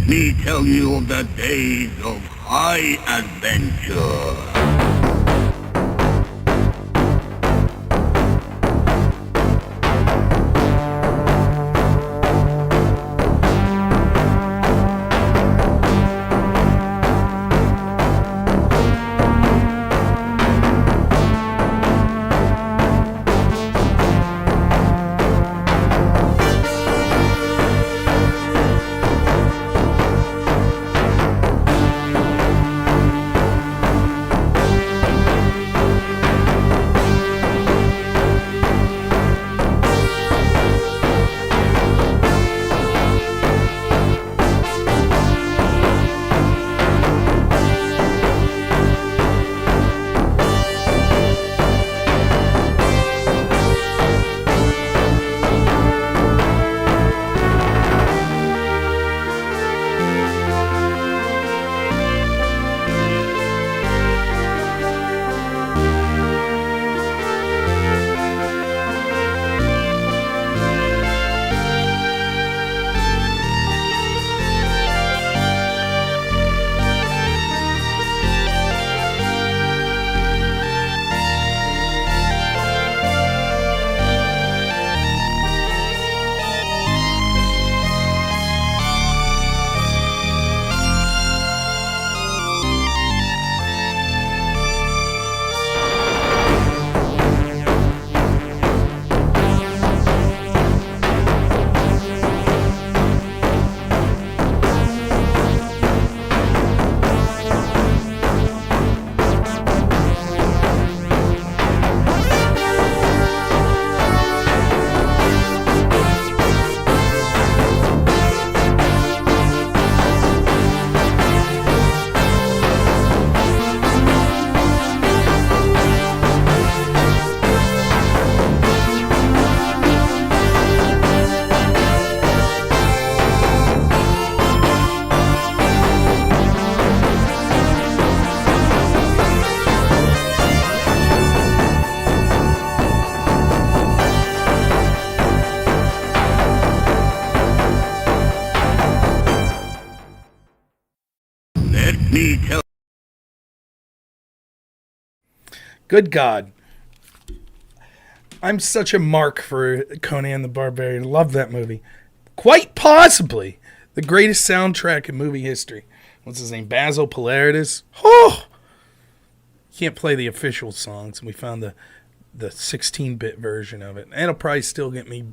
Let me tell you of the days of high adventure. Good God. I'm such a mark for Conan the Barbarian. Love that movie. Quite possibly the greatest soundtrack in movie history. What's his name? Basil Polarides. Oh! Can't play the official songs. We found the 16-bit version of it. And it'll probably still get me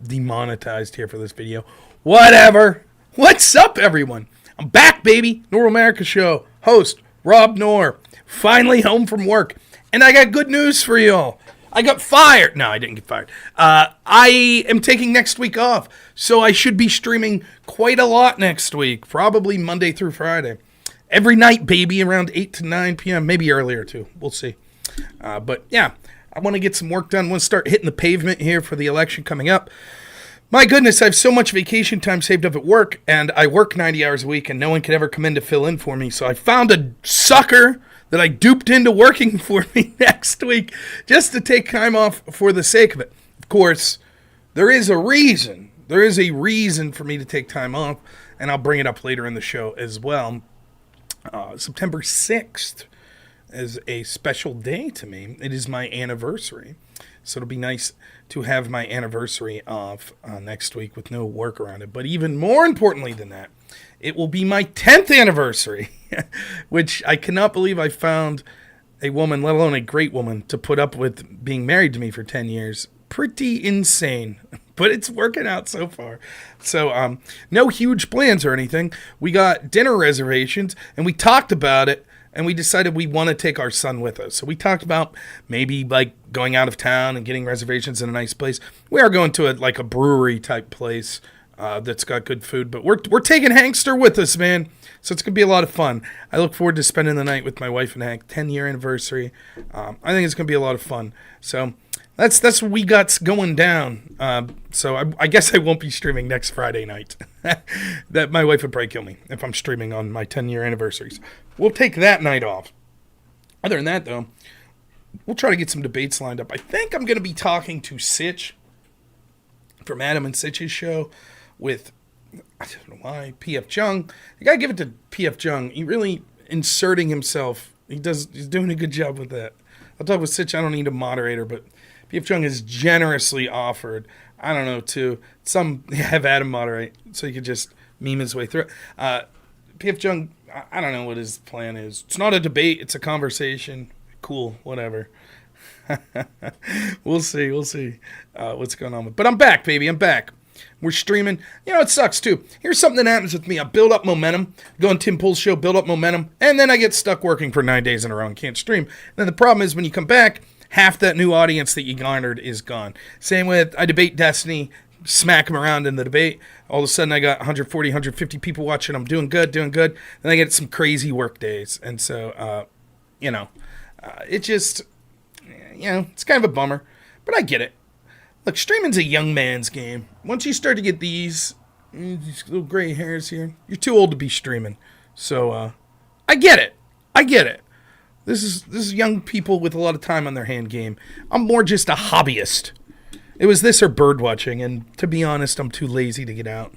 demonetized here for this video. Whatever. What's up, everyone? I'm back, baby. Normal America Show. Host, Rob Knorr. Finally home from work. And I got good news for y'all. I got fired. No, I didn't get fired. I am taking next week off. So I should be streaming quite a lot next week. Probably Monday through Friday. Every night, baby, around 8 to 9 p.m. Maybe earlier, too. We'll see. But, yeah, I want to get some work done. I want to start hitting the pavement here for the election coming up. My goodness, I have so much vacation time saved up at work, and I work 90 hours a week, and no one could ever come in to fill in for me. So I found a sucker that I duped into working for me next week just to take time off for the sake of it. Of course, there is a reason. There is a reason for me to take time off, and I'll bring it up later in the show as well. September 6th is a special day to me. It is my anniversary. So it'll be nice to have my anniversary off next week with no work around it. But even more importantly than that, it will be my 10th anniversary, which I cannot believe I found a woman, let alone a great woman, to put up with being married to me for 10 years. Pretty insane, but it's working out so far. So no huge plans or anything. We got dinner reservations, and we talked about it. And we decided we want to take our son with us. So we talked about maybe like going out of town and getting reservations in a nice place. We are going to a brewery type place that's got good food. But we're taking Hankster with us, man. So it's going to be a lot of fun. I look forward to spending the night with my wife and Hank. 10-year anniversary. I think it's going to be a lot of fun. So that's what we got going down. So I guess I won't be streaming next Friday night. That my wife would probably kill me if I'm streaming on my 10-year anniversaries. We'll take that night off. Other than that, though, we'll try to get some debates lined up. I think I'm going to be talking to Sitch from Adam and Sitch's show with I don't know why. P.F. Chung. You gotta give it to P.F. Chung. He really inserting himself. He's doing a good job with that. I'll talk with Sitch. I don't need a moderator, but P.F. Chung has generously offered, I don't know, to some have Adam moderate so he could just meme his way through it. P.F. Chung, I don't know what his plan is. It's not a debate. It's a conversation. Cool. Whatever. We'll see what's going on. But I'm back, baby. I'm back. We're streaming. You know, it sucks, too. Here's something that happens with me. I build up momentum. Go on Tim Pool's show, build up momentum. And then I get stuck working for 9 days in a row and can't stream. And then the problem is when you come back, half that new audience that you garnered is gone. Same with, I debate Destiny, smack them around in the debate. All of a sudden, I got 140, 150 people watching. I'm doing good. Then I get some crazy work days. And so, it just, it's kind of a bummer. But I get it. Look, streaming's a young man's game. Once you start to get these little gray hairs here, you're too old to be streaming. So, I get it. This is young people with a lot of time on their hand game. I'm more just a hobbyist. It was this or bird watching, and to be honest, I'm too lazy to get out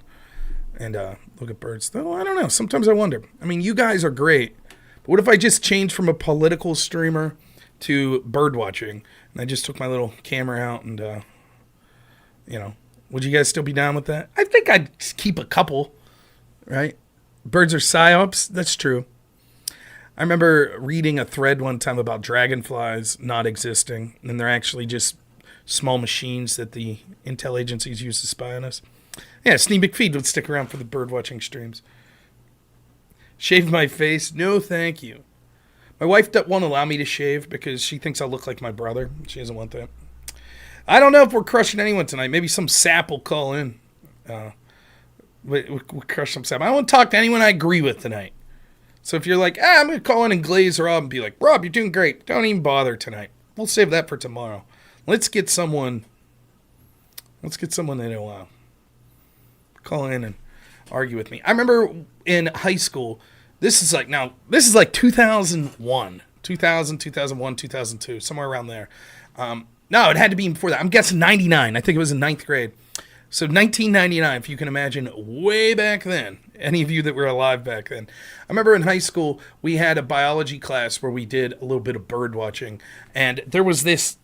and look at birds. Though, I don't know. Sometimes I wonder. I mean, you guys are great. But what if I just changed from a political streamer to bird watching? And I just took my little camera out and, would you guys still be down with that? I think I'd keep a couple, right? Birds are psyops. That's true. I remember reading a thread one time about dragonflies not existing, and they're actually just small machines that the intel agencies use to spy on us. Yeah, Steve McFeed would stick around for the bird watching streams. Shave my face? No, thank you. My wife won't allow me to shave because she thinks I'll look like my brother. She doesn't want that. I don't know if we're crushing anyone tonight. Maybe some sap will call in. We'll crush some sap. I don't want to talk to anyone I agree with tonight. So if you're like, I'm going to call in and glaze Rob and be like, Rob, you're doing great. Don't even bother tonight. We'll save that for tomorrow. Let's get someone that'll call in and argue with me. I remember in high school, this is like 2001, 2001, 2002, somewhere around there. No, it had to be before that. I'm guessing 99. I think it was in 9th grade. So 1999, if you can imagine, way back then. Any of you that were alive back then. I remember in high school, we had a biology class where we did a little bit of bird watching. And there was this,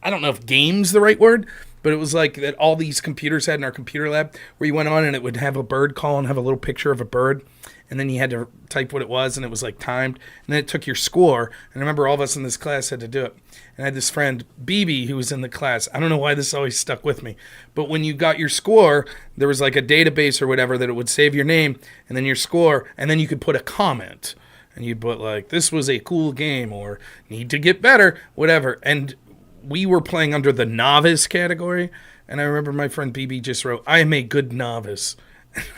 I don't know if game's the right word, but it was like that all these computers had in our computer lab where you went on and it would have a bird call and have a little picture of a bird. And then you had to type what it was, and it was like timed. And then it took your score. And I remember all of us in this class had to do it. And I had this friend, BB, who was in the class. I don't know why this always stuck with me. But when you got your score, there was like a database or whatever that it would save your name, and then your score, and then you could put a comment. And you'd put like, this was a cool game, or need to get better, whatever. And we were playing under the novice category. And I remember my friend BB just wrote, I am a good novice.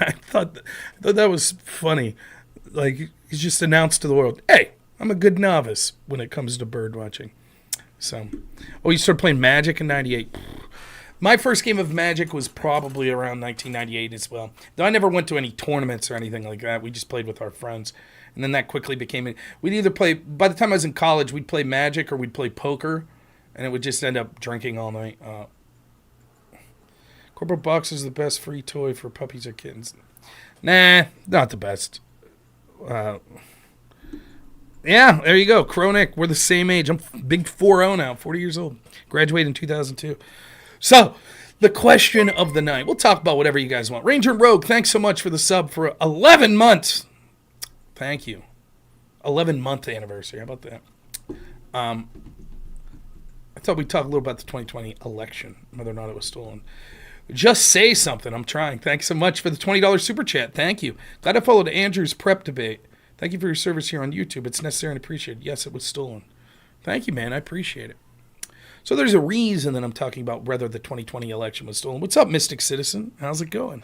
I thought that was funny. Like, he's just announced to the world, hey, I'm a good novice when it comes to bird watching. So, you started playing Magic in 98. My first game of Magic was probably around 1998 as well. Though I never went to any tournaments or anything like that. We just played with our friends. And then that quickly became it. We'd either play, by the time I was in college, we'd play Magic or we'd play poker. And it would just end up drinking all night. Corporate Box is the best free toy for puppies or kittens. Nah, not the best. Yeah, there you go. Chronic, we're the same age. I'm big 4-0 now, 40 years old. Graduated in 2002. So, the question of the night. We'll talk about whatever you guys want. Ranger and Rogue, thanks so much for the sub for 11 months. Thank you. 11-month anniversary. How about that? I thought we'd talk a little about the 2020 election, whether or not it was stolen. Just say something. I'm trying. Thanks so much for the $20 super chat. Thank you. Glad I followed Andrew's prep debate. Thank you for your service here on YouTube. It's necessary and appreciated. Yes, it was stolen. Thank you, man. I appreciate it. So there's a reason that I'm talking about whether the 2020 election was stolen. What's up, Mystic Citizen? How's it going?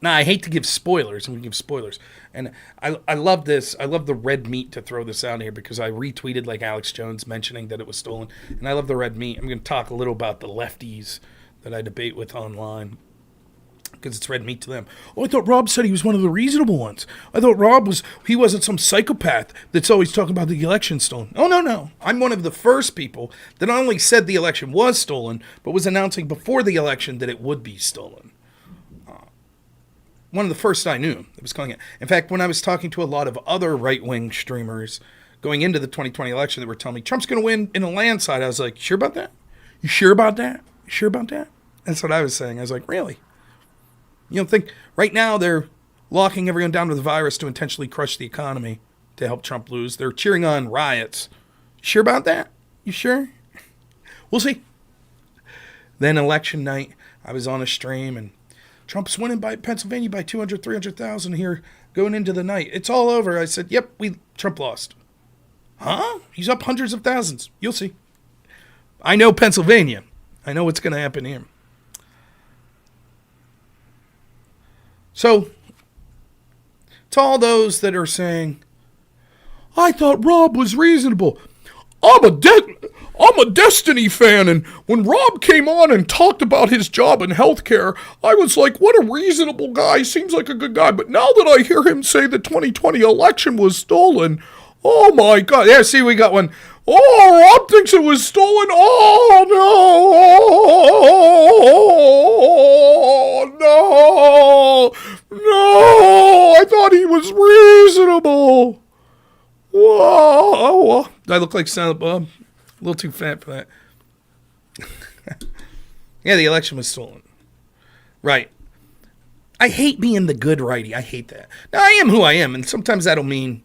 Now, I hate to give spoilers. I'm going to give spoilers. And I love this. I love the red meat to throw this out here because I retweeted like Alex Jones mentioning that it was stolen. And I love the red meat. I'm going to talk a little about the lefties that I debate with online. because it's red meat to them. Oh, I thought Rob said he was one of the reasonable ones. I thought he wasn't some psychopath that's always talking about the election stolen. Oh, no. I'm one of the first people that not only said the election was stolen, but was announcing before the election that it would be stolen. One of the first I knew that was calling it. In fact, when I was talking to a lot of other right-wing streamers going into the 2020 election that were telling me Trump's going to win in a landslide, I was like, sure about that? You sure about that? You sure about that? That's what I was saying. I was like, really? You don't think right now they're locking everyone down with the virus to intentionally crush the economy to help Trump lose? They're cheering on riots. You sure about that? You sure? We'll see. Then election night, I was on a stream and Trump's winning by Pennsylvania by 200, 300,000 here going into the night. It's all over. I said, yep, Trump lost. Huh? He's up hundreds of thousands. You'll see. I know Pennsylvania. I know what's going to happen here. So, to all those that are saying, I thought Rob was reasonable. I'm a Destiny fan, and when Rob came on and talked about his job in healthcare, I was like, what a reasonable guy. Seems like a good guy. But now that I hear him say the 2020 election was stolen, oh my God. Yeah, see, we got one. Oh, Rob thinks it was stolen. Oh, no. I thought he was reasonable. Whoa. I look like Silent Bob. A little too fat for that. Yeah, the election was stolen. Right. I hate being the good righty. I hate that. Now, I am who I am, and sometimes that'll mean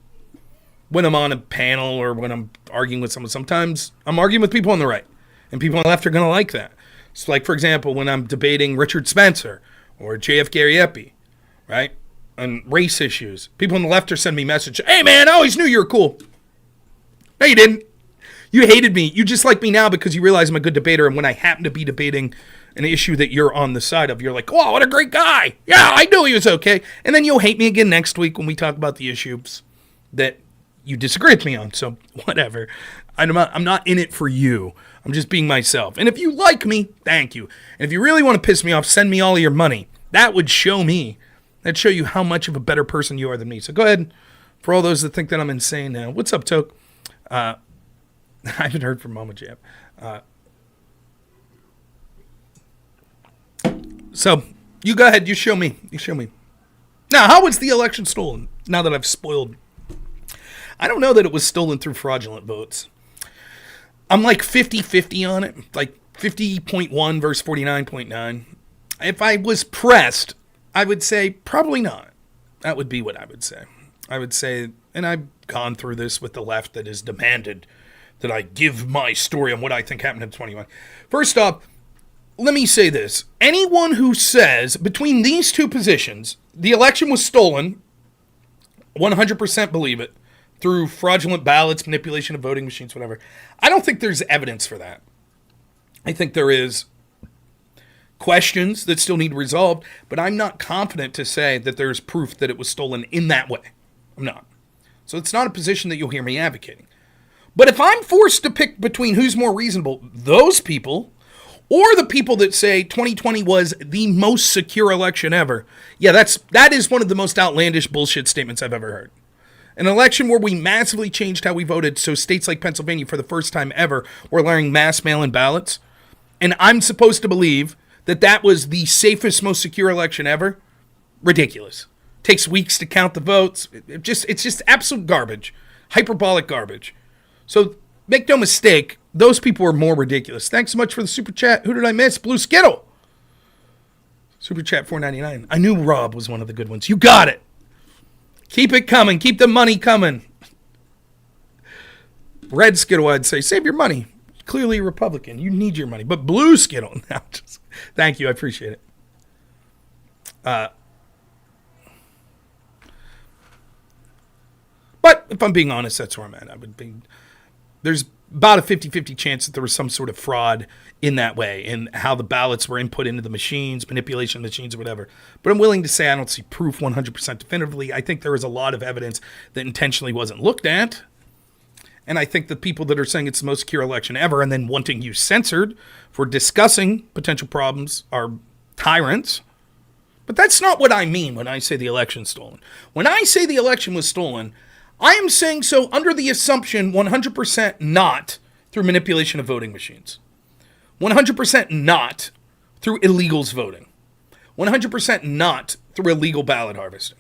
when I'm on a panel or when I'm arguing with someone, sometimes I'm arguing with people on the right, and people on the left are going to like that. So, like, for example, when I'm debating Richard Spencer or JF Gary Epi, right, on race issues, people on the left are sending me messages, hey, man, I always knew you were cool. No, you didn't. You hated me. You just like me now because you realize I'm a good debater, and when I happen to be debating an issue that you're on the side of, you're like, oh, what a great guy. Yeah, I knew he was okay. And then you'll hate me again next week when we talk about the issues that you disagree with me on. So whatever. I'm not in it for you. I'm just being myself. And if you like me, thank you. And if you really want to piss me off, send me all of your money. That would show me. That'd show you how much of a better person you are than me. So go ahead. For all those that think that I'm insane now. What's up, Toke? I haven't heard from Mama Jam. So you go ahead. You show me. Now, how was the election stolen? Now that I've spoiled. I don't know that it was stolen through fraudulent votes. I'm like 50-50 on it. Like 50.1 versus 49.9. If I was pressed, I would say probably not. That would be what I would say. I would say, and I've gone through this with the left that has demanded that I give my story on what I think happened in 21. First off, let me say this. Anyone who says between these two positions, the election was stolen, 100% believe it, through fraudulent ballots, manipulation of voting machines, whatever. I don't think there's evidence for that. I think there is questions that still need resolved, but I'm not confident to say that there's proof that it was stolen in that way. I'm not. So it's not a position that you'll hear me advocating. But if I'm forced to pick between who's more reasonable, those people or the people that say 2020 was the most secure election ever, yeah, that is one of the most outlandish bullshit statements I've ever heard. An election where we massively changed how we voted, so states like Pennsylvania for the first time ever were allowing mass mail-in ballots, and I'm supposed to believe that was the safest, most secure election ever? Ridiculous. Takes weeks to count the votes. It's just absolute garbage. Hyperbolic garbage. So make no mistake, those people are more ridiculous. Thanks so much for the super chat. Who did I miss? Blue Skittle. Super chat $4.99. I knew Rob was one of the good ones. You got it. Keep it coming. Keep the money coming. Red Skittle, I'd say, save your money. Clearly a Republican. You need your money. But Blue Skittle, now, thank you. I appreciate it. But if I'm being honest, that's where I'm at. There's about a 50-50 chance that there was some sort of fraud in that way, in how the ballots were input into the machines, manipulation of machines, or whatever. But I'm willing to say I don't see proof 100% definitively. I think there is a lot of evidence that intentionally wasn't looked at. And I think the people that are saying it's the most secure election ever and then wanting you censored for discussing potential problems are tyrants. But that's not what I mean when I say the election's stolen. When I say the election was stolen, I am saying so under the assumption 100% not through manipulation of voting machines. 100% not through illegals voting. 100% not through illegal ballot harvesting.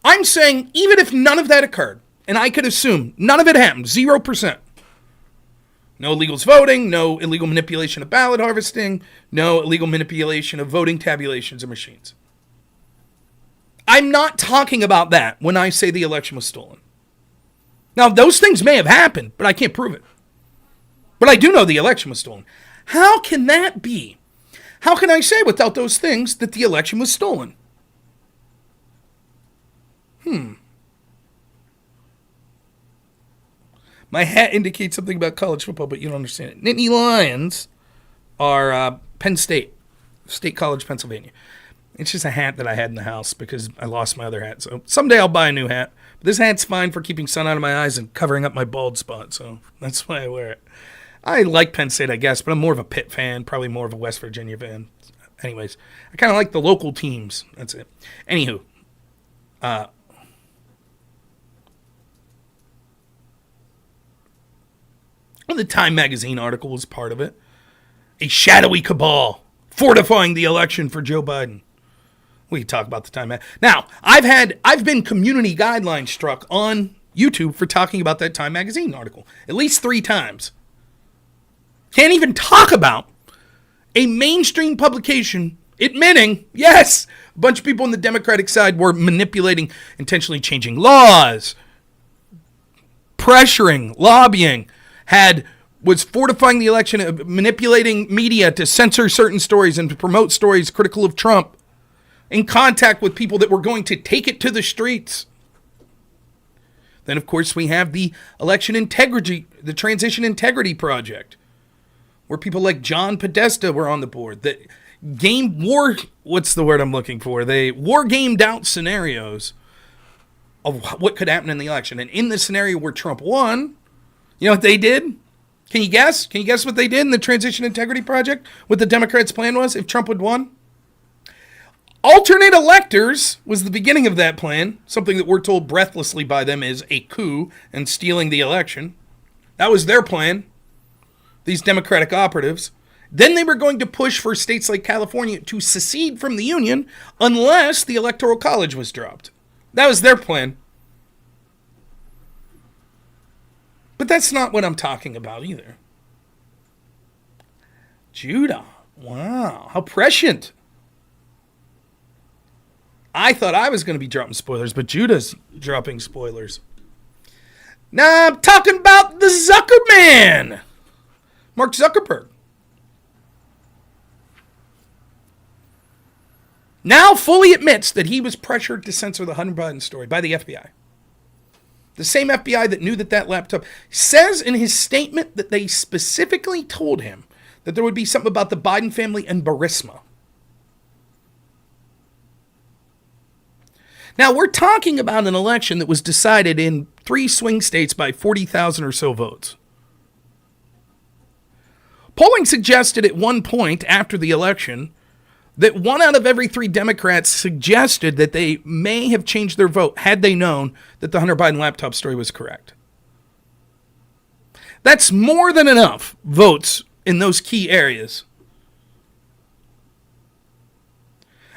I'm saying even if none of that occurred, and I could assume none of it happened, 0%. No illegals voting, no illegal manipulation of ballot harvesting, no illegal manipulation of voting tabulations of machines. I'm not talking about that when I say the election was stolen. Now, those things may have happened, but I can't prove it. But I do know the election was stolen. How can that be? How can I say without those things that the election was stolen? My hat indicates something about college football, but you don't understand it. Nittany Lions are Penn State College, Pennsylvania. It's just a hat that I had in the house because I lost my other hat. So someday I'll buy a new hat. But this hat's fine for keeping sun out of my eyes and covering up my bald spot. So that's why I wear it. I like Penn State, I guess, but I'm more of a Pitt fan, probably more of a West Virginia fan. Anyways, I kind of like the local teams. That's it. Anywho, the Time magazine article was part of it. A shadowy cabal fortifying the election for Joe Biden. We can talk about the Time. Now, I've been community guideline struck on YouTube for talking about that Time magazine article at least 3 times. Can't even talk about a mainstream publication admitting, yes, a bunch of people on the Democratic side were manipulating, intentionally changing laws, pressuring, lobbying, was fortifying the election, manipulating media to censor certain stories and to promote stories critical of Trump, in contact with people that were going to take it to the streets. Then, of course, we have the election integrity, the Transition Integrity Project, where people like John Podesta were on the board that what's the word I'm looking for? They war-gamed out scenarios of what could happen in the election. And in the scenario where Trump won, you know what they did? Can you guess? Can you guess what they did in the Transition Integrity Project? What the Democrats' plan was if Trump had won? Alternate electors was the beginning of that plan, something that we're told breathlessly by them is a coup and stealing the election. That was their plan, these Democratic operatives. Then they were going to push for states like California to secede from the Union unless the Electoral College was dropped. That was their plan. But that's not what I'm talking about either. Judah. Wow, how prescient. I thought I was going to be dropping spoilers, but Judah's dropping spoilers. Now I'm talking about the Zuckerman, Mark Zuckerberg. Now fully admits that he was pressured to censor the Hunter Biden story by the FBI. The same FBI that knew that laptop says in his statement that they specifically told him that there would be something about the Biden family and Burisma. Now, we're talking about an election that was decided in 3 swing states by 40,000 or so votes. Polling suggested at one point after the election that 1 out of every 3 Democrats suggested that they may have changed their vote had they known that the Hunter Biden laptop story was correct. That's more than enough votes in those key areas.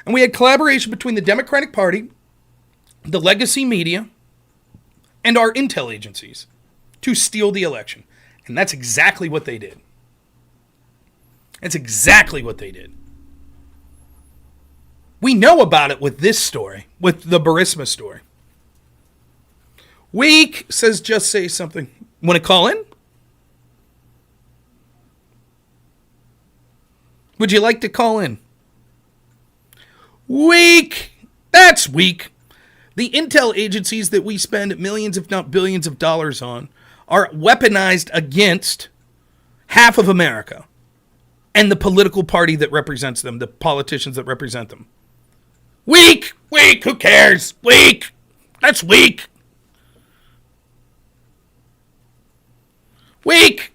And we had collaboration between the Democratic Party, the legacy media, and our intel agencies to steal the election. And that's exactly what they did. That's exactly what they did. We know about it with this story, with the Burisma story. Weak says, just say something. Want to call in? Would you like to call in? Weak. That's weak. The intel agencies that we spend millions, if not billions of dollars on are weaponized against half of America and the political party that represents them, the politicians that represent them. Weak! Weak! Who cares? Weak! That's weak! Weak!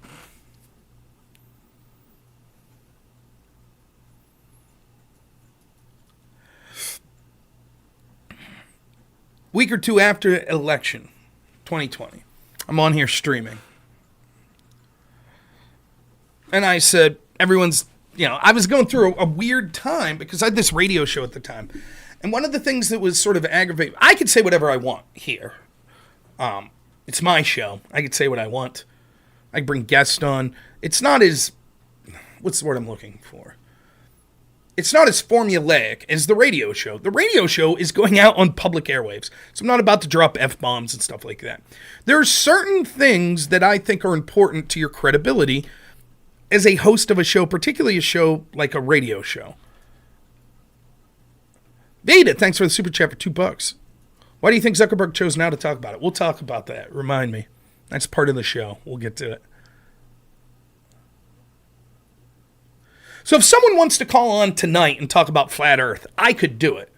week or two after election, 2020. I'm on here streaming. And I said, everyone's, I was going through a weird time because I had this radio show at the time. And one of the things that was sort of aggravating, I could say whatever I want here. It's my show. I could say what I want. I can bring guests on. It's not as, what's the word I'm looking for? It's not as formulaic as the radio show. The radio show is going out on public airwaves. So I'm not about to drop F-bombs and stuff like that. There are certain things that I think are important to your credibility as a host of a show, particularly a show like a radio show. Veda, thanks for the super chat for $2. Why do you think Zuckerberg chose now to talk about it? We'll talk about that. Remind me. That's part of the show. We'll get to it. So if someone wants to call on tonight and talk about flat Earth, I could do it.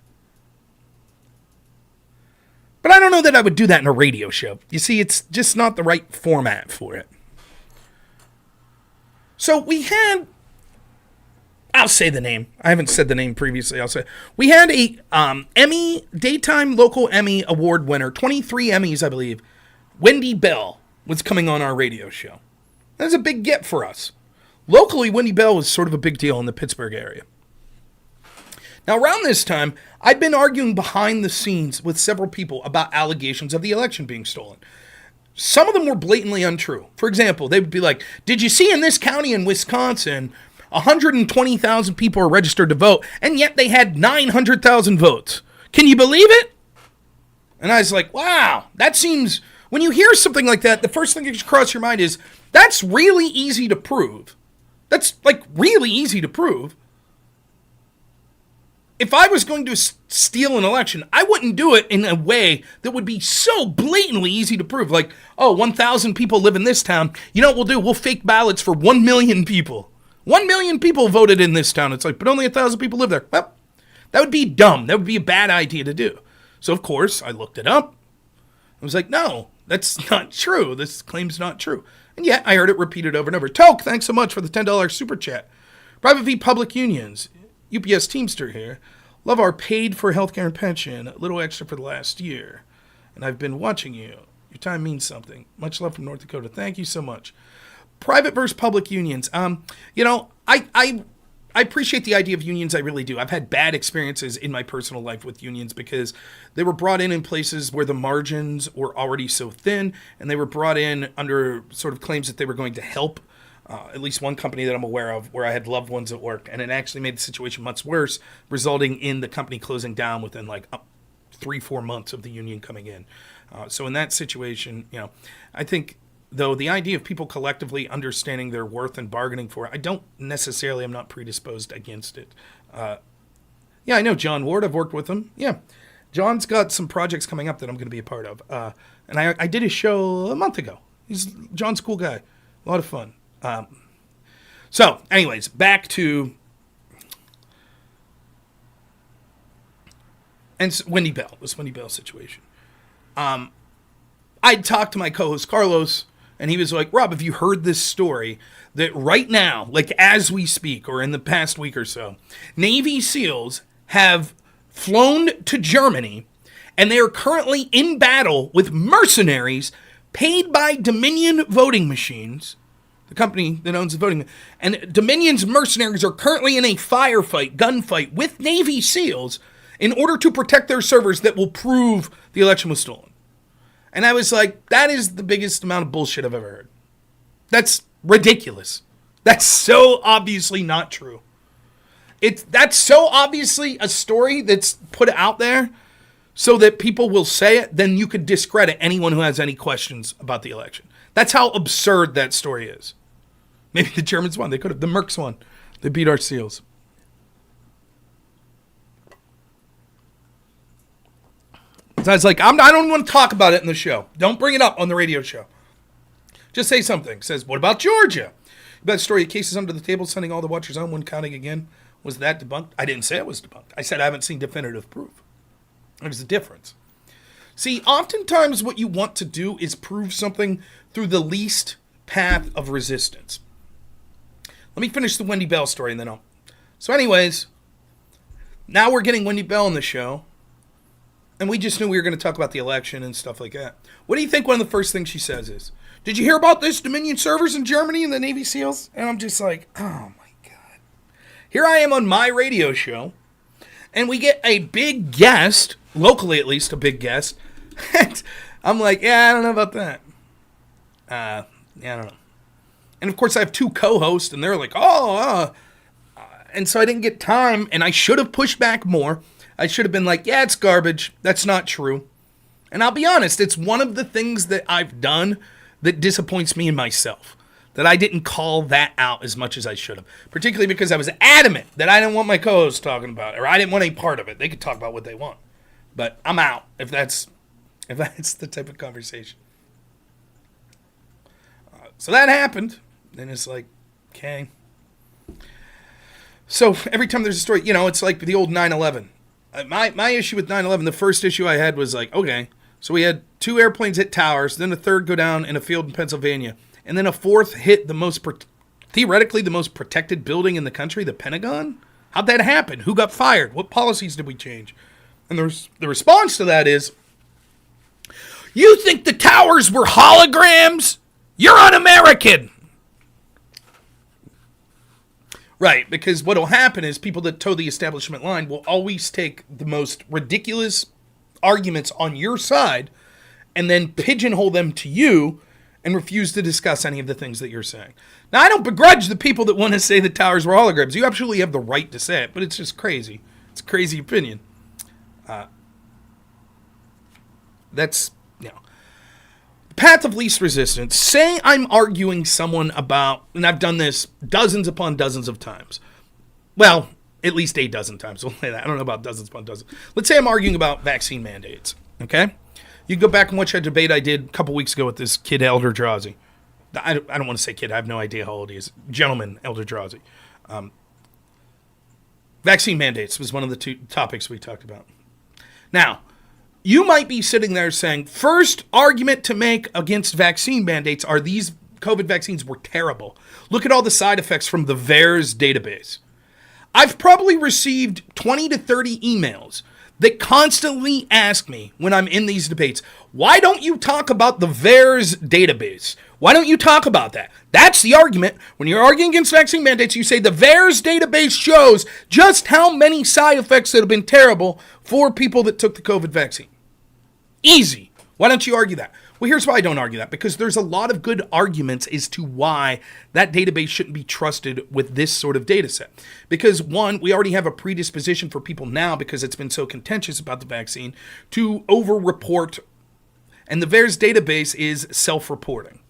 But I don't know that I would do that in a radio show. You see, it's just not the right format for it. So we had, I'll say the name. I haven't said the name previously. I'll say we had a Emmy, daytime local Emmy award winner, 23 Emmys, I believe. Wendy Bell was coming on our radio show. That was a big get for us. Locally, Wendy Bell was sort of a big deal in the Pittsburgh area. Now, around this time, I'd been arguing behind the scenes with several people about allegations of the election being stolen. Some of them were blatantly untrue. For example, they would be like, did you see in this county in Wisconsin, 120,000 people are registered to vote, and yet they had 900,000 votes. Can you believe it? And I was like, wow, that seems, when you hear something like that, the first thing that should cross your mind is, that's really easy to prove. That's like really easy to prove. If I was going to steal an election, I wouldn't do it in a way that would be so blatantly easy to prove. Like, 1,000 people live in this town. You know what we'll do? We'll fake ballots for 1 million people. 1 million people voted in this town. It's like, but only 1,000 people live there. Well, that would be dumb. That would be a bad idea to do. So, of course, I looked it up. I was like, no, that's not true. This claim's not true. And yet, I heard it repeated over and over. Toke, thanks so much for the $10 super chat. Private V Public Unions. UPS Teamster here. Love our paid for healthcare and pension. A little extra for the last year. And I've been watching you. Your time means something. Much love from North Dakota. Thank you so much. Private versus public unions. I appreciate the idea of unions. I really do. I've had bad experiences in my personal life with unions because they were brought in places where the margins were already so thin, and they were brought in under sort of claims that they were going to help at least one company that I'm aware of where I had loved ones at work, and it actually made the situation much worse, resulting in the company closing down within like 3-4 months of the union coming in. So in that situation, I think, though, the idea of people collectively understanding their worth and bargaining for it, I'm not predisposed against it. Yeah, I know John Ward. I've worked with him. Yeah, John's got some projects coming up that I'm going to be a part of. And I did his show a month ago. John's a cool guy. A lot of fun. So, anyways, back to Wendy Bell, this Wendy Bell situation. I talked to my co-host Carlos, and he was like, Rob, have you heard this story that right now, like as we speak, or in the past week or so, Navy SEALs have flown to Germany, and they are currently in battle with mercenaries paid by Dominion voting machines, the company that owns the voting, and Dominion's mercenaries are currently in a gunfight with Navy SEALs in order to protect their servers that will prove the election was stolen. And I was like, that is the biggest amount of bullshit I've ever heard. That's ridiculous. That's so obviously not true. That's so obviously a story that's put out there so that people will say it, then you could discredit anyone who has any questions about the election. That's how absurd that story is. Maybe the Germans won. They could have. The Mercs won. They beat our SEALs. So I was like, I don't want to talk about it in the show. Don't bring it up on the radio show. Just say something. Says, what about Georgia? About the story of cases under the table, sending all the watchers home when counting again. Was that debunked? I didn't say it was debunked. I said I haven't seen definitive proof. There's a difference. See, oftentimes what you want to do is prove something through the least path of resistance. Let me finish the Wendy Bell story and then I'll... So anyways, now we're getting Wendy Bell on the show. And we just knew we were going to talk about the election and stuff like that. What do you think one of the first things she says is? Did you hear about this Dominion servers in Germany and the Navy SEALs? And I'm just like, oh my God. Here I am on my radio show, and we get a big guest, locally at least a big guest. And I'm like, yeah, I don't know about that. Yeah, I don't know. And of course I have two co-hosts, and they're like, and so I didn't get time, and I should have pushed back more. I should have been like, yeah, it's garbage. That's not true. And I'll be honest, it's one of the things that I've done that disappoints me in myself, that I didn't call that out as much as I should have, particularly because I was adamant that I didn't want my co-hosts talking about it, or I didn't want any part of it. They could talk about what they want, but I'm out if that's the type of conversation. So that happened, and it's like, okay. So every time there's a story, it's like the old 9/11. My issue with 9/11, the first issue I had was like, okay, so we had 2 airplanes hit towers, then a third go down in a field in Pennsylvania, and then a fourth hit theoretically the most protected building in the country, the Pentagon? How'd that happen? Who got fired? What policies did we change? And the response to that is, you think the towers were holograms? You're un-American! Right, because what will happen is people that toe the establishment line will always take the most ridiculous arguments on your side and then pigeonhole them to you and refuse to discuss any of the things that you're saying. Now, I don't begrudge the people that want to say the towers were holograms. You absolutely have the right to say it, but it's just crazy. It's a crazy opinion. That's, path of least resistance. Say I'm arguing someone about, and I've done this dozens upon dozens of times. Well, at least 8 dozen times. We'll say that. I don't know about dozens upon dozens. Let's say I'm arguing about vaccine mandates. Okay? You can go back and watch a debate I did a couple weeks ago with this kid, Elder Drazi. I don't want to say kid. I have no idea how old he is. Gentleman, Elder Drazi. Vaccine mandates was one of the 2 topics we talked about. Now, you might be sitting there saying, first argument to make against vaccine mandates are these COVID vaccines were terrible. Look at all the side effects from the VAERS database. I've probably received 20 to 30 emails that constantly ask me when I'm in these debates, why don't you talk about the VAERS database? Why don't you talk about that? That's the argument. When you're arguing against vaccine mandates, you say the VAERS database shows just how many side effects that have been terrible for people that took the COVID vaccine. Easy. Why don't you argue that? Well, here's why I don't argue that. Because there's a lot of good arguments as to why that database shouldn't be trusted with this sort of data set. Because, one, we already have a predisposition for people now, because it's been so contentious about the vaccine, to over-report. And the VAERS database is self-reporting.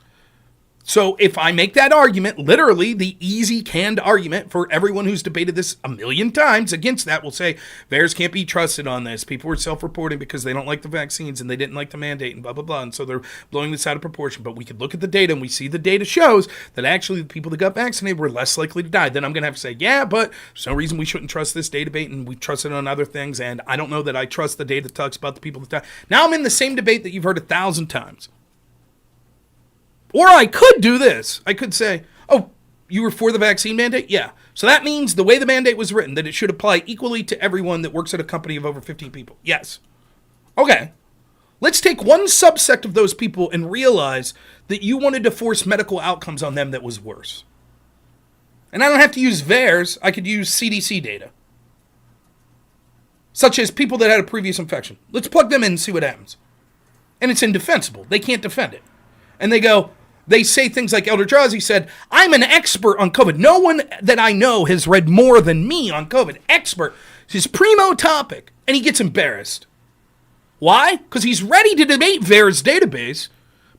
So if I make that argument, literally the easy canned argument for everyone who's debated this a million times against that will say, VAERS can't be trusted on this. People were self-reporting because they don't like the vaccines and they didn't like the mandate and blah, blah, blah. And so they're blowing this out of proportion. But we could look at the data and we see the data shows that actually the people that got vaccinated were less likely to die. Then I'm going to have to say, yeah, but there's no reason we shouldn't trust this data debate, and we trust it on other things. And I don't know that I trust the data that talks about the people that die. Now I'm in the same debate that you've heard 1,000 times. Or I could do this. I could say, oh, you were for the vaccine mandate? Yeah. So that means the way the mandate was written, that it should apply equally to everyone that works at a company of over 15 people. Yes. Okay. Let's take one subsect of those people and realize that you wanted to force medical outcomes on them that was worse. And I don't have to use VAERS. I could use CDC data. Such as people that had a previous infection. Let's plug them in and see what happens. And it's indefensible. They can't defend it. And they say things like Elder Drazi said, I'm an expert on COVID. No one that I know has read more than me on COVID. Expert. It's his primo topic. And he gets embarrassed. Why? Because he's ready to debate VAERS database,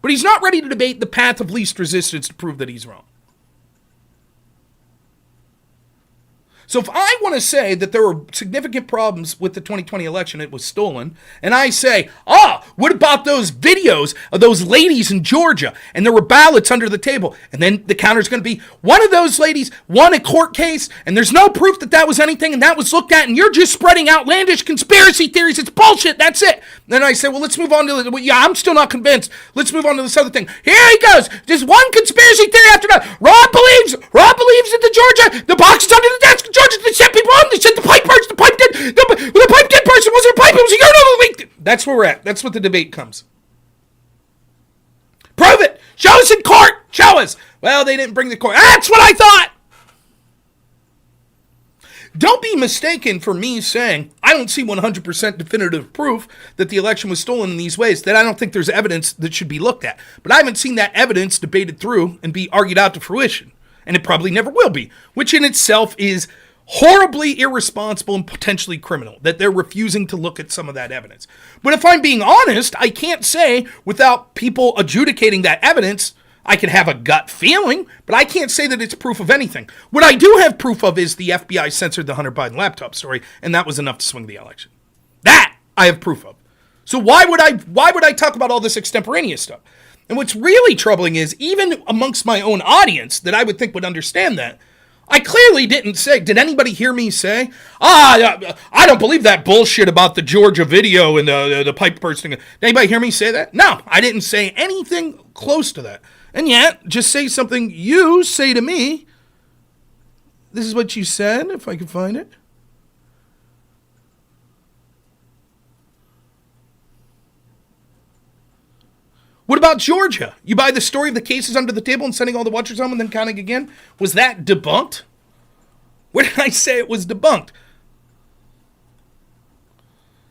but he's not ready to debate the path of least resistance to prove that he's wrong. So if I want to say that there were significant problems with the 2020 election, it was stolen, and I say, what about those videos of those ladies in Georgia, and there were ballots under the table, and then the counter's going to be, one of those ladies won a court case, and there's no proof that that was anything, and that was looked at, and you're just spreading outlandish conspiracy theories, it's bullshit, that's it. Then I say, well, let's move on to, I'm still not convinced, let's move on to this other thing. Here he goes, just one conspiracy theory after another. Rob believes that the box is under the desk in Georgia, they set people on, they said the pipe burst, the pipe did burst, it wasn't a pipe, it was a urinal leak. That's where we're at. That's what the debate comes. Prove it. Show us in court. Show us. Well, they didn't bring the court. That's what I thought. Don't be mistaken for me saying I don't see 100% definitive proof that the election was stolen in these ways, that I don't think there's evidence that should be looked at. But I haven't seen that evidence debated through and be argued out to fruition. And it probably never will be, which in itself is horribly irresponsible and potentially criminal, that they're refusing to look at some of that evidence. But if I'm being honest, I can't say without people adjudicating that evidence, I could have a gut feeling, but I can't say that it's proof of anything. What I do have proof of is the FBI censored the Hunter Biden laptop story, and that was enough to swing the election. That I have proof of. So why would I talk about all this extemporaneous stuff? And what's really troubling is, even amongst my own audience that I would think would understand that, I clearly didn't say, did anybody hear me say, I don't believe that bullshit about the Georgia video and the pipe bursting. Did anybody hear me say that? No, I didn't say anything close to that. And yet, just say something you say to me. This is what you said, if I can find it. What about Georgia? You buy the story of the cases under the table and sending all the watchers home and then counting again? Was that debunked? Where did I say it was debunked?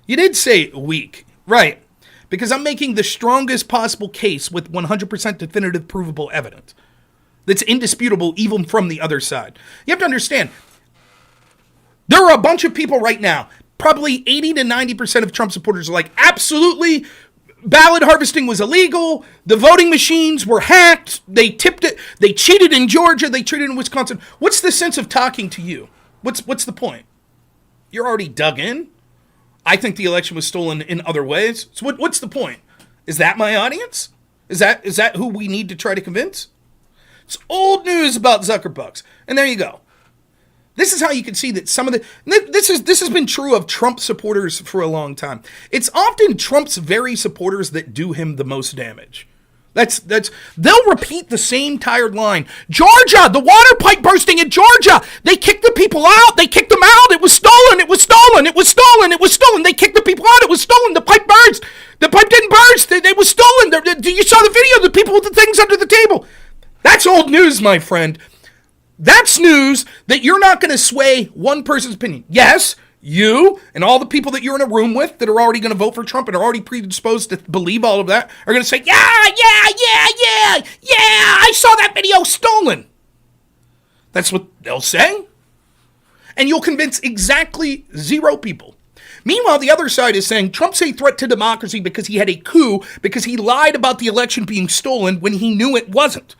You did say weak. Right. Because I'm making the strongest possible case with 100% definitive provable evidence that's indisputable even from the other side. You have to understand, there are a bunch of people right now, probably 80 to 90% of Trump supporters are like, absolutely, ballot harvesting was illegal, the voting machines were hacked, they tipped it, they cheated in Georgia, they cheated in Wisconsin. What's the sense of talking to you? What's the point? You're already dug in. I think the election was stolen in other ways. So what's the point? Is that my audience? Is that who we need to try to convince? It's old news about Zuckerbucks. And there you go. This is how you can see that some of this has been true of Trump supporters for a long time. It's often Trump's very supporters that do him the most damage. They'll repeat the same tired line. Georgia, the water pipe bursting in Georgia. They kicked the people out. They kicked them out. It was stolen. It was stolen. It was stolen. It was stolen. They kicked the people out. It was stolen. The pipe burst. The pipe didn't burst. It was stolen. You saw the video. The people with the things under the table. That's old news, my friend. That's news that you're not going to sway one person's opinion. Yes, you and all the people that you're in a room with that are already going to vote for Trump and are already predisposed to believe all of that are going to say, yeah, I saw that video stolen. That's what they'll say. And you'll convince exactly 0 people. Meanwhile, the other side is saying Trump's a threat to democracy because he had a coup, because he lied about the election being stolen when he knew it wasn't.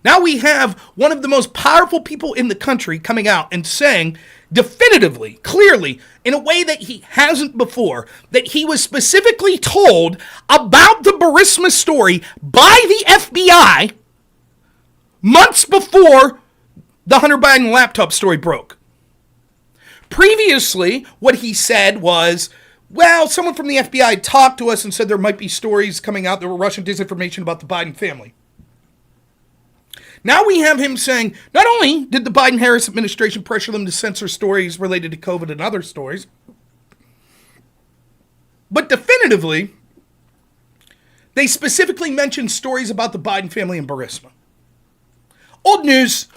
Now we have one of the most powerful people in the country coming out and saying definitively, clearly, in a way that he hasn't before, that he was specifically told about the Burisma story by the FBI months before the Hunter Biden laptop story broke. Previously, what he said was, well, someone from the FBI talked to us and said there might be stories coming out that were Russian disinformation about the Biden family. Now we have him saying, not only did the Biden-Harris administration pressure them to censor stories related to COVID and other stories, but definitively, they specifically mentioned stories about the Biden family and Burisma. Old news,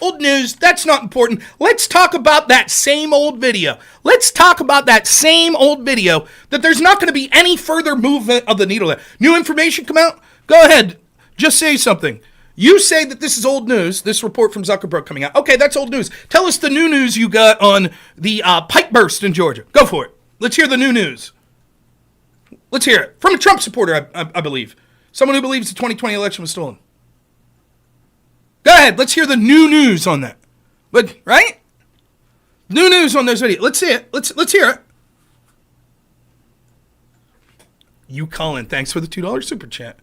that's not important. Let's talk about that same old video. Let's talk about that same old video that there's not going to be any further movement of the needle there. New information come out? Go ahead, just say something. You say that this is old news, this report from Zuckerberg coming out. Okay, that's old news. Tell us the new news you got on the pipe burst in Georgia. Go for it. Let's hear the new news. Let's hear it. From a Trump supporter, I believe. Someone who believes the 2020 election was stolen. Go ahead. Let's hear the new news on that. But, right? New news on those videos. Let's see it. Let's hear it. You Colin, thanks for the $2 super chat.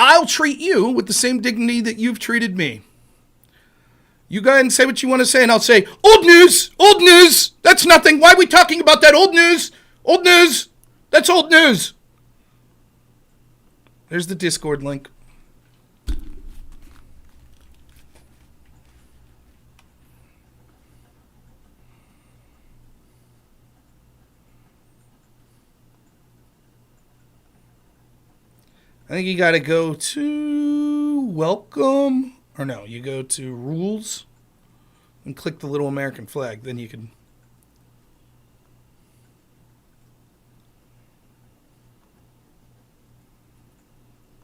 I'll treat you with the same dignity that you've treated me. You go ahead and say what you want to say, and I'll say, old news, that's nothing. Why are we talking about that? Old news, that's old news. There's the Discord link. I think you got to go to welcome, or no, you go to rules and click the little American flag. Then you can.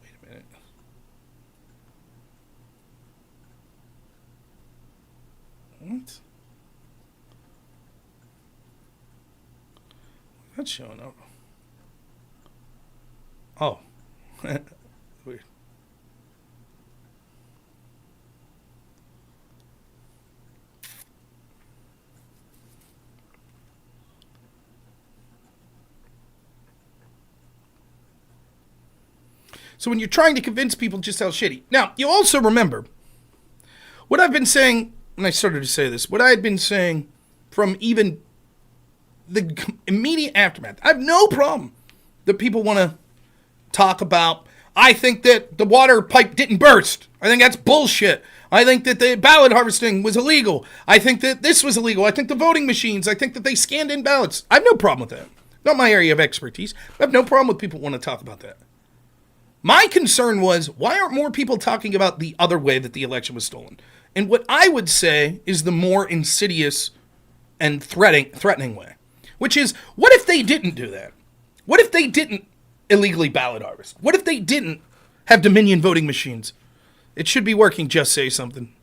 Wait a minute. What? That's showing up. Oh. Weird. So when you're trying to convince people just how shitty. Now, you also remember what I've been saying, when I started to say this, what I had been saying from even the immediate aftermath. I have no problem that people want to talk about, I think that the water pipe didn't burst. I think that's bullshit. I think that the ballot harvesting was illegal. I think that this was illegal. I think the voting machines, I think that they scanned in ballots. I have no problem with that. Not my area of expertise. I have no problem with people want to talk about that. My concern was, why aren't more people talking about the other way that the election was stolen? And what I would say is the more insidious and threatening way, which is, what if they didn't do that? What if they didn't illegally ballot harvest? What if they didn't have Dominion voting machines? It should be working. Just say something.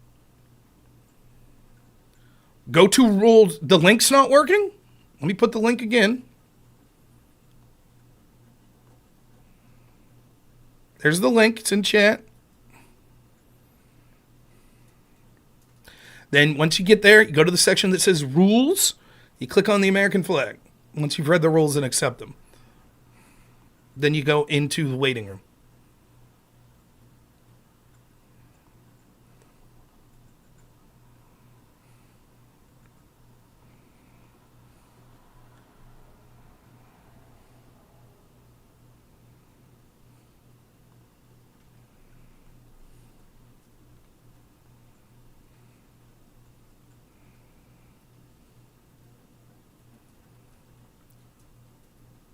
Go to rules. The link's not working? Let me put the link again. There's the link. It's in chat. Then once you get there, you go to the section that says rules. You click on the American flag. Once you've read the rules and accept them. Then you go into the waiting room.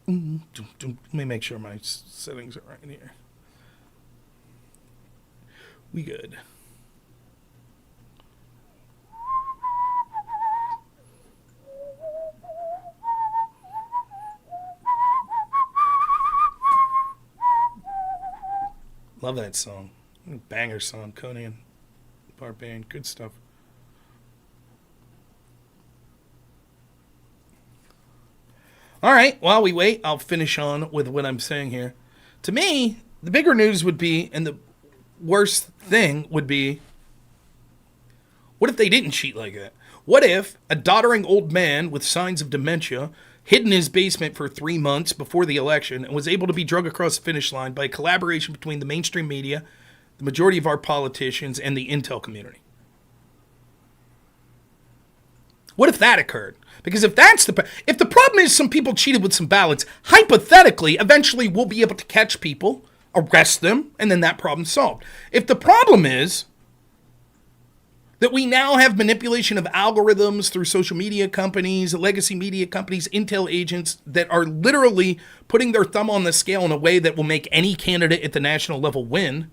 Let me make sure my settings are right in here. We good. Love that song. Banger song. Conan Barbarian. Good stuff. All right, while we wait, I'll finish on with what I'm saying here. To me, the bigger news would be, and the worst thing would be, what if they didn't cheat like that? What if a doddering old man with signs of dementia hid in his basement for 3 months before the election and was able to be drug across the finish line by a collaboration between the mainstream media, the majority of our politicians, and the intel community? What if that occurred? Because if the problem is some people cheated with some ballots, hypothetically, eventually we'll be able to catch people, arrest them, and then that problem's solved. If the problem is that we now have manipulation of algorithms through social media companies, legacy media companies, intel agents that are literally putting their thumb on the scale in a way that will make any candidate at the national level win,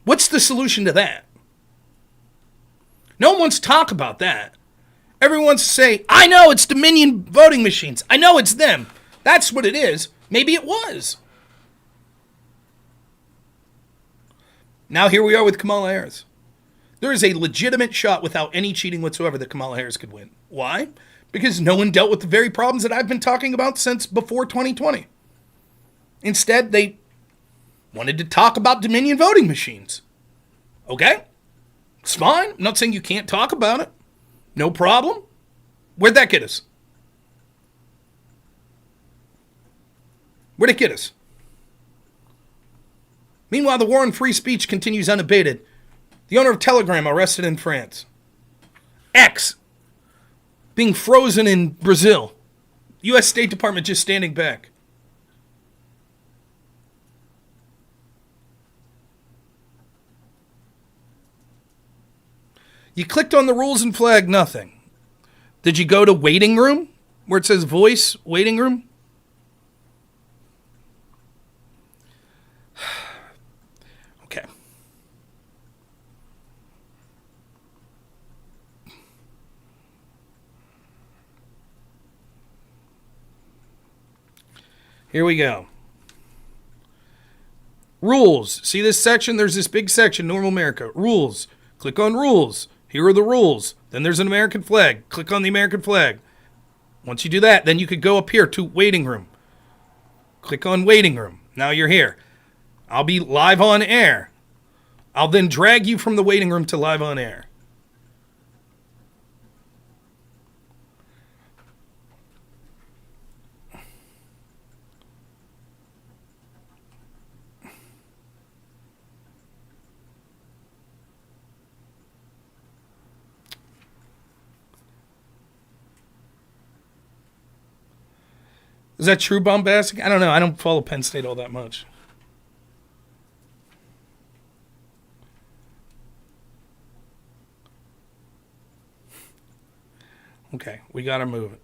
what's the solution to that? No one wants to talk about that. Everyone wants to say, I know it's Dominion voting machines. I know it's them. That's what it is. Maybe it was. Now here we are with Kamala Harris. There is a legitimate shot without any cheating whatsoever that Kamala Harris could win. Why? Because no one dealt with the very problems that I've been talking about since before 2020. Instead, they wanted to talk about Dominion voting machines. Okay? It's fine. I'm not saying you can't talk about it. No problem. Where'd that get us? Where'd it get us? Meanwhile, the war on free speech continues unabated. The owner of Telegram arrested in France. X being frozen in Brazil. U.S. State Department just standing back. You clicked on the rules and flag, nothing. Did you go to waiting room, where it says voice, waiting room? Here we go. Rules. See this section? There's this big section, Normal America. Rules. Click on rules. Here are the rules. Then there's an American flag. Click on the American flag. Once you do that, then you could go up here to waiting room. Click on waiting room. Now you're here. I'll be live on air. I'll then drag you from the waiting room to live on air. Is that true, bombastic? I don't know. I don't follow Penn State all that much. Okay, we got to move it.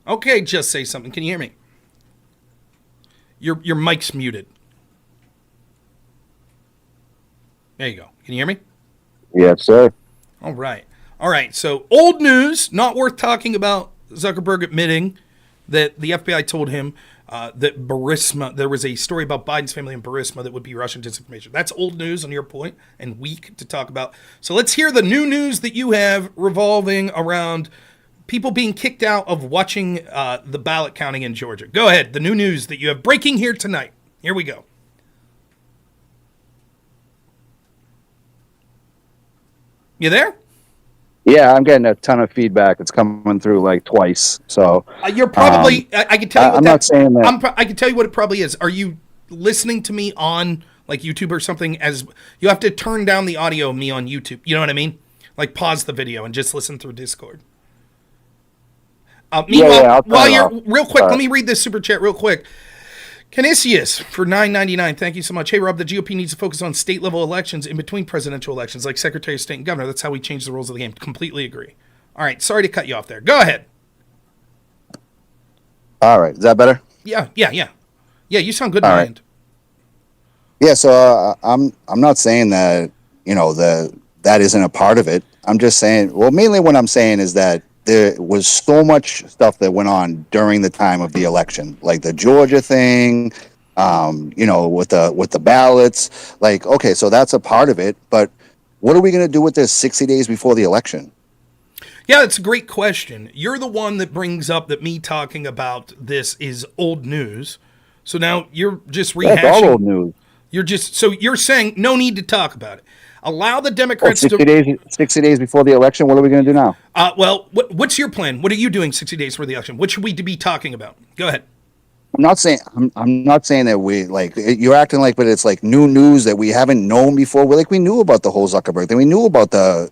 Okay, just say something. Can you hear me? Your mic's muted. There you go. Can you hear me? Yes, sir. All right. All right, so old news, not worth talking about. Zuckerberg admitting that the FBI told him that Burisma, there was a story about Biden's family in Burisma that would be Russian disinformation. That's old news on your point and weak to talk about. So let's hear the new news that you have revolving around people being kicked out of watching the ballot counting in Georgia. Go ahead, the new news that you have breaking here tonight. Here we go. You there? Yeah, I'm getting a ton of feedback. It's coming through like twice. So you're probably. I can tell you. What I'm not saying that. I can tell you what it probably is. Are you listening to me on like YouTube or something? As you have to turn down the audio of me on YouTube. You know what I mean? Like pause the video and just listen through Discord. Meanwhile, while you're real quick, let me read this super chat real quick. Canisius for $9.99. Thank you so much. Hey, Rob, the GOP needs to focus on state-level elections in between presidential elections, like Secretary of State and Governor. That's how we change the rules of the game. Completely agree. All right, sorry to cut you off there. Go ahead. All right, is that better? Yeah, you sound good in my end. Yeah, so I'm not saying that, that isn't a part of it. I'm just saying, well, mainly what I'm saying is that there was so much stuff that went on during the time of the election, like the Georgia thing, with the ballots. Like, okay, so that's a part of it, but what are we going to do with this 60 days before the election? Yeah, it's a great question. You're the one that brings up that me talking about this is old news. So now you're just rehashing. That's all old news. You're saying no need to talk about it. Allow the Democrats 60 days before the election. What are we going to do now? What's your plan? What are you doing 60 days before the election? What should we be talking about? Go ahead. I'm not saying that we like you're acting like, but it's like new news that we haven't known before. We knew about the whole Zuckerberg thing. We knew about the.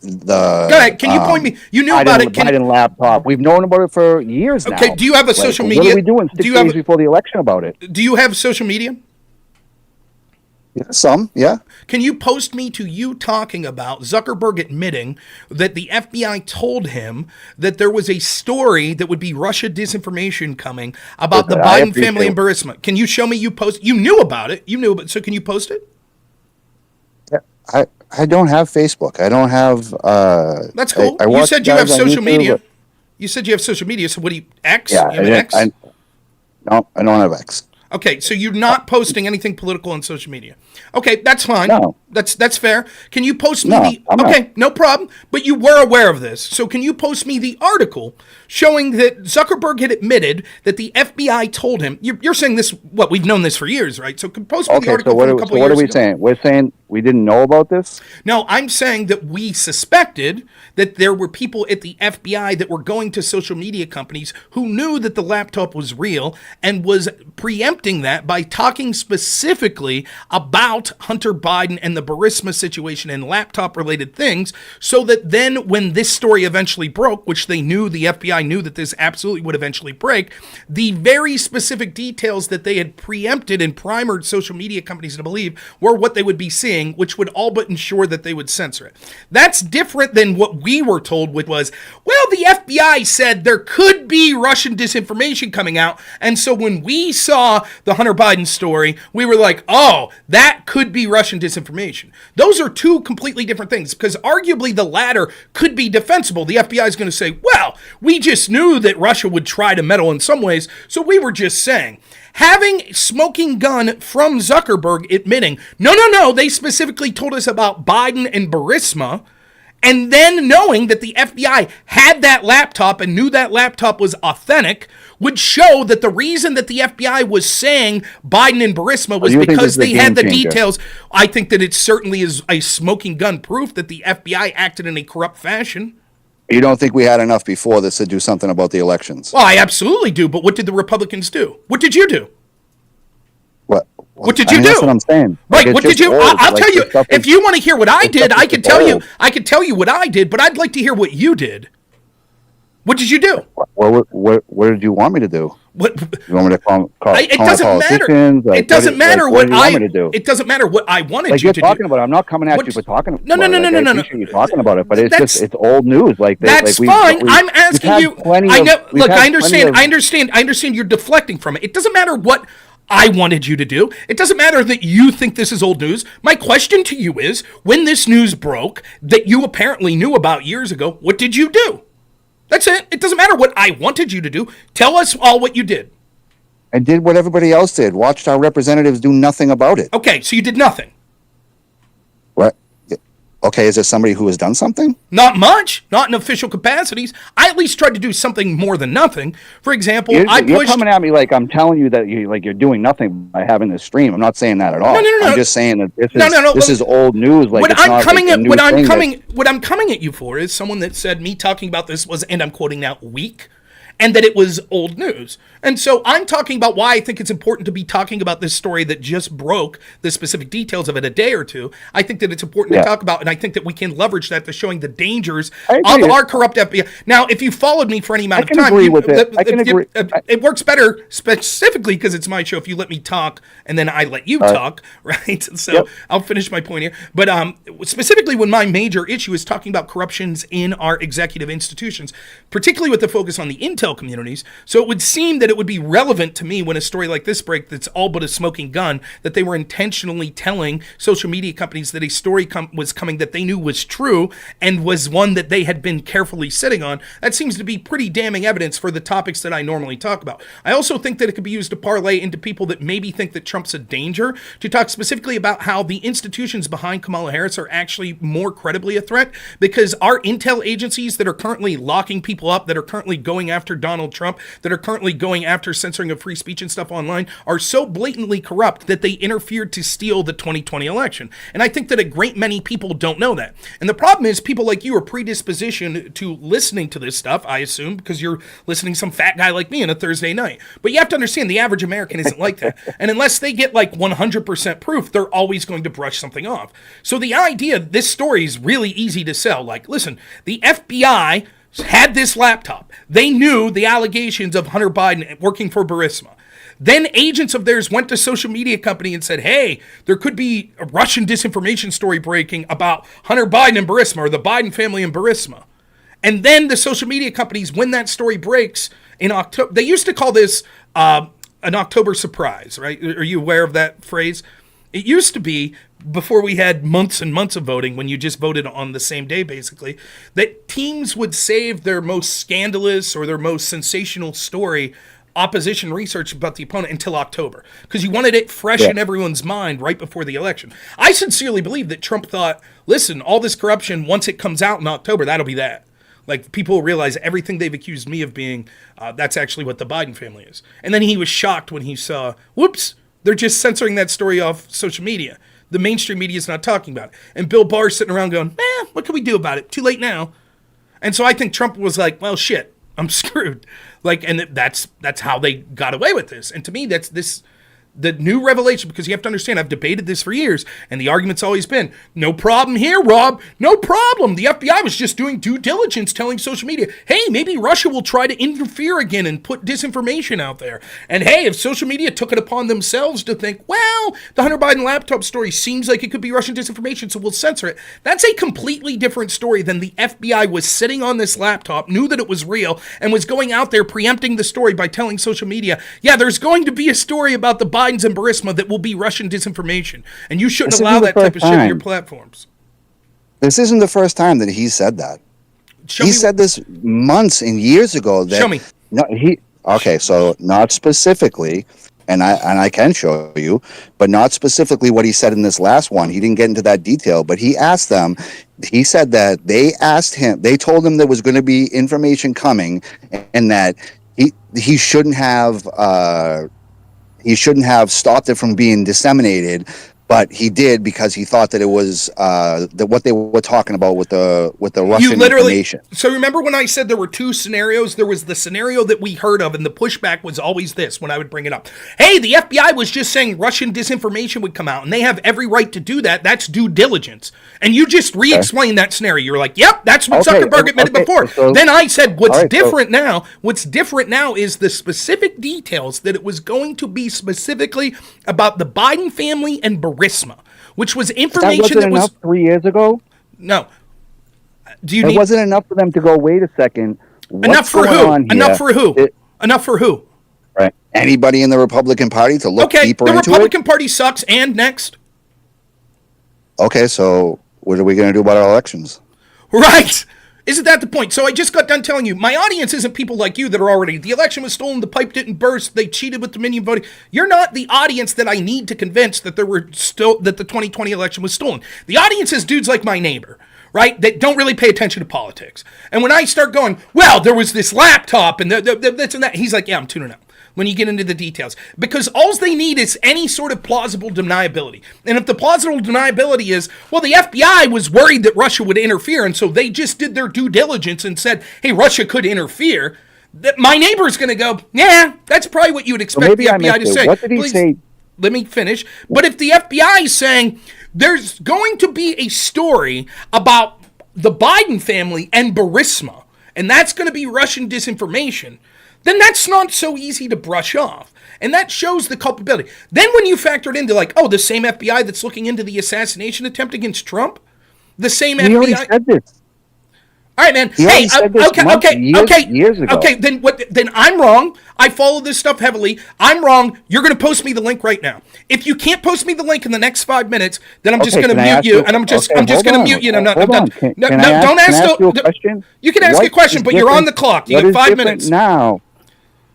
Go ahead. Can you point me? You knew about it. Biden laptop. We've known about it for years now. Okay. Do you have a social media? What are we doing 6 days before the election about it? Do you have social media? Yeah, some, yeah. Can you post me to you talking about Zuckerberg admitting that the FBI told him that there was a story that would be Russia disinformation coming about the Biden family in Burisma? Can you show me you post? You knew about it. So can you post it? Yeah, I don't have Facebook. I don't have. That's cool. You said you have social media. You said you have social media. So what do you X? Yeah, you have an X? No, I don't have X. Okay, so you're not posting anything political on social media. Okay, that's fine. No. That's fair. Can you post me no problem. But you were aware of this. So can you post me the article showing that Zuckerberg had admitted that the FBI told him, you're saying this, we've known this for years, right? So can post me the article from a couple years ago. What are we saying? We're saying we didn't know about this? No, I'm saying that we suspected that there were people at the FBI that were going to social media companies who knew that the laptop was real and was preempting that by talking specifically about Hunter Biden and the Burisma situation and laptop-related things, so that then when this story eventually broke, which they knew, the FBI knew that this absolutely would eventually break, the very specific details that they had preempted and primered social media companies to believe were what they would be seeing saying, which would all but ensure that they would censor it. That's different than what we were told, which was, well, the FBI said there could be Russian disinformation coming out. And so when we saw the Hunter Biden story, we were like, oh, that could be Russian disinformation. Those are two completely different things, because arguably the latter could be defensible. The FBI is going to say, well, we just knew that Russia would try to meddle in some ways, so we were just saying. Having smoking gun from Zuckerberg admitting, no, they specifically told us about Biden and Burisma, and then knowing that the FBI had that laptop and knew that laptop was authentic, would show that the reason that the FBI was saying Biden and Burisma was because they had the details. I think that it certainly is a smoking gun proof that the FBI acted in a corrupt fashion. You don't think we had enough before this to do something about the elections? Well, I absolutely do, but what did the Republicans do? What did you do? What did you do? That's what I'm saying. Right, what did you? I'll tell you. If you want to hear what I did, I could tell you. I could tell you what I did, but I'd like to hear what you did. What did you do? What did you want me to do? What you want me to call it doesn't matter. Like, it doesn't matter what I want me to do. It doesn't matter what I wanted like you you're to talking do. about it. I'm not coming at you for talking about no. I appreciate you talking about it, but it's old news. Like that's like fine. I'm asking you. I know. Look, I understand. You're deflecting from it. It doesn't matter what I wanted you to do. It doesn't matter that you think this is old news. My question to you is, when this news broke that you apparently knew about years ago, what did you do? That's it. It doesn't matter what I wanted you to do. Tell us all what you did. I did what everybody else did. Watched our representatives do nothing about it. Okay, so you did nothing. What? Okay, is there somebody who has done something? Not much. Not in official capacities. I at least tried to do something more than nothing. For example, you're coming at me like I'm telling you that you're doing nothing by having this stream. I'm not saying that at all. No. I'm just saying that this is old news. Like what I'm coming at you for is someone that said me talking about this was, and I'm quoting now, weak, and that it was old news. And so I'm talking about why I think it's important to be talking about this story that just broke, the specific details of it, a day or two. I think that it's important to talk about, and I think that we can leverage that to showing the dangers of our corrupt FBI. Now, if you followed me for any amount of time, I can agree. It works better specifically because it's my show if you let me talk and then I let you talk, right? So I'll finish my point here. But specifically when my major issue is talking about corruptions in our executive institutions, particularly with the focus on the intel communities. So it would seem that it would be relevant to me when a story like this breaks that's all but a smoking gun, that they were intentionally telling social media companies that a story was coming that they knew was true and was one that they had been carefully sitting on. That seems to be pretty damning evidence for the topics that I normally talk about. I also think that it could be used to parlay into people that maybe think that Trump's a danger, to talk specifically about how the institutions behind Kamala Harris are actually more credibly a threat, because our intel agencies that are currently locking people up, that are currently going after Donald Trump, that are currently going after censoring of free speech and stuff online, are so blatantly corrupt that they interfered to steal the 2020 election. And I think that a great many people don't know that. And the problem is people like you are predispositioned to listening to this stuff, I assume, because you're listening to some fat guy like me on a Thursday night. But you have to understand the average American isn't like that. And unless they get like 100% proof, they're always going to brush something off. So the idea, this story is really easy to sell. Like, listen, the FBI had this laptop. They knew the allegations of Hunter Biden working for Burisma. Then agents of theirs went to social media company and said, hey, there could be a Russian disinformation story breaking about Hunter Biden and Burisma, or the Biden family and Burisma. And then the social media companies, when that story breaks in October, they used to call this an October surprise, right? Are you aware of that phrase? It used to be, before we had months and months of voting, when you just voted on the same day, basically, that teams would save their most scandalous or their most sensational story, opposition research about the opponent, until October, because you wanted it fresh in everyone's mind right before the election. I sincerely believe that Trump thought, listen, all this corruption, once it comes out in October, that'll be that. Like, people realize everything they've accused me of being, that's actually what the Biden family is. And then he was shocked when he saw, whoops, they're just censoring that story off social media. The mainstream media is not talking about it. And Bill Barr's sitting around going, what can we do about it? Too late now. And so I think Trump was like, well, shit, I'm screwed. Like, and that's how they got away with this. And to me, The new revelation, because you have to understand, I've debated this for years, and the argument's always been, no problem here, Rob, no problem. The FBI was just doing due diligence, telling social media, hey, maybe Russia will try to interfere again and put disinformation out there. And hey, if social media took it upon themselves to think, well, the Hunter Biden laptop story seems like it could be Russian disinformation, so we'll censor it. That's a completely different story than the FBI was sitting on this laptop, knew that it was real, and was going out there preempting the story by telling social media, yeah, there's going to be a story about the Bidens and Burisma that will be Russian disinformation, and you shouldn't allow that type of shit on your platforms. This isn't the first time that he said that. He said this months and years ago. That, show me. No, okay, so not specifically, and I can show you, but not specifically what he said in this last one. He didn't get into that detail, but he asked them. He said that they asked him. They told him there was going to be information coming, and that he shouldn't have. He shouldn't have stopped it from being disseminated, but he did because he thought that it was that what they were talking about with the Russian information. So remember when I said there were two scenarios? There was the scenario that we heard of, and the pushback was always this when I would bring it up. Hey, the FBI was just saying Russian disinformation would come out, and they have every right to do that. That's due diligence. And you just re-explained that scenario. You're like, yep, that's what Zuckerberg admitted before. So, then I said, what's different now is the specific details that it was going to be specifically about the Biden family and Burisma, which was information that was enough 3 years ago. No, it wasn't enough for them to go. Wait a second. Enough for who? Enough for who? Enough for who? Right. Anybody in the Republican Party to look deeper into it. The Republican Party sucks. And next. Okay, so what are we going to do about our elections? Right. Isn't that the point? So I just got done telling you, my audience isn't people like you that are already, the election was stolen, the pipe didn't burst, they cheated with Dominion voting. You're not the audience that I need to convince that that the 2020 election was stolen. The audience is dudes like my neighbor, right? That don't really pay attention to politics. And when I start going, well, there was this laptop and this and that, he's like, yeah, I'm tuning out when you get into the details. Because all they need is any sort of plausible deniability. And if the plausible deniability is, well, the FBI was worried that Russia would interfere, and so they just did their due diligence and said, hey, Russia could interfere, that my neighbor's going to go, yeah, that's probably what you would expect the FBI to say. What did he say? Let me finish. But if the FBI is saying there's going to be a story about the Biden family and Burisma, and that's going to be Russian disinformation, then that's not so easy to brush off. And that shows the culpability. Then when you factor it into like, oh, the same FBI that's looking into the assassination attempt against Trump, the same FBI. He already said this. All right, man. Hey, years ago. Okay, then what? Then I'm wrong. I follow this stuff heavily. I'm wrong. You're going to post me the link right now. If you can't post me the link in the next 5 minutes, then I'm just going to mute you, and I'm just going to mute you. And I'm done. Don't ask the question. You can ask a question, but you're on the clock. You got 5 minutes now.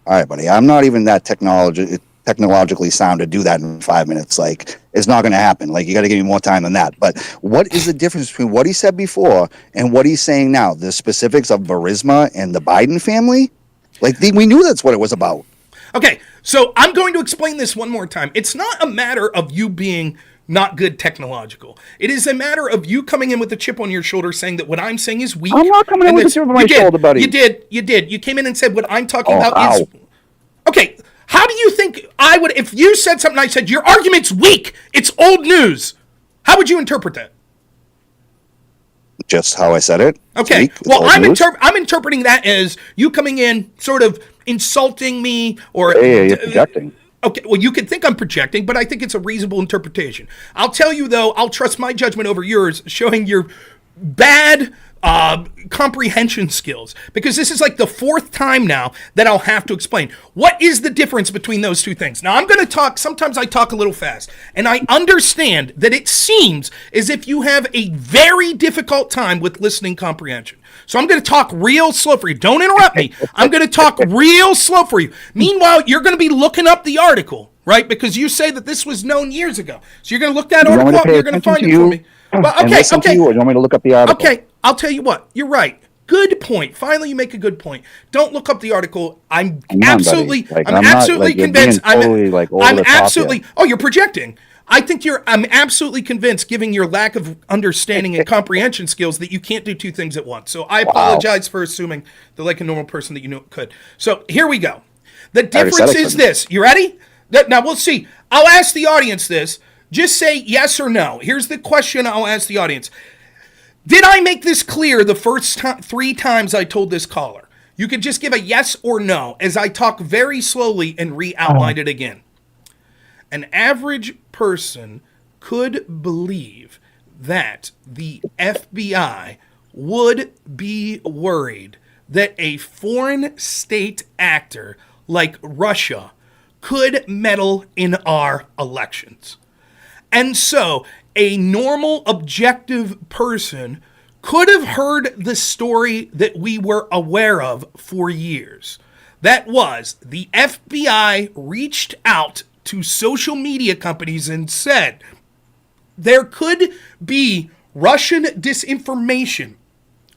All right, buddy. I'm not even that technologically sound to do that in 5 minutes. Like, it's not going to happen. Like, you got to give me more time than that. But what is the difference between what he said before and what he's saying now? The specifics of Burisma and the Biden family? Like, we knew that's what it was about. Okay, so I'm going to explain this one more time. It's not a matter of you being not good technological. It is a matter of you coming in with a chip on your shoulder saying that what I'm saying is weak. I'm not coming in with a chip on my shoulder, buddy. You did. You came in and said what I'm talking about is... Okay, how do you think I would... If you said something, I said, your argument's weak, it's old news, how would you interpret that? Just how I said it. Okay, well, I'm interpreting that as you coming in sort of insulting me or... Hey, you're projecting. Okay, well, you could think I'm projecting, but I think it's a reasonable interpretation. I'll tell you, though, I'll trust my judgment over yours, showing your bad comprehension skills, because this is like the 4th time now that I'll have to explain. What is the difference between those two things? Now, I'm going to talk, sometimes I talk a little fast, and I understand that it seems as if you have a very difficult time with listening comprehension. So I'm going to talk real slow for you. Don't interrupt me. I'm going to talk real slow for you. Meanwhile, you're going to be looking up the article, right? Because you say that this was known years ago. So you're going to look that article up and you're going to find it for me. Well, okay. Or you want me to look up the article? Okay, I'll tell you what. You're right. Good point. Finally, you make a good point. Don't look up the article. I'm absolutely convinced. I'm absolutely. Oh, you're projecting. I'm absolutely convinced, given your lack of understanding and comprehension skills, that you can't do two things at once. So I apologize for assuming that, like a normal person, that you know could. So here we go. The difference is this. You ready? Now, we'll see. I'll ask the audience this. Just say yes or no. Here's the question I'll ask the audience. Did I make this clear the first 3 times I told this caller? You could just give a yes or no as I talk very slowly and re-outline it again. An average person could believe that the FBI would be worried that a foreign state actor like Russia could meddle in our elections. And so a normal, objective person could have heard the story that we were aware of for years. That was, the FBI reached out to social media companies and said there could be Russian disinformation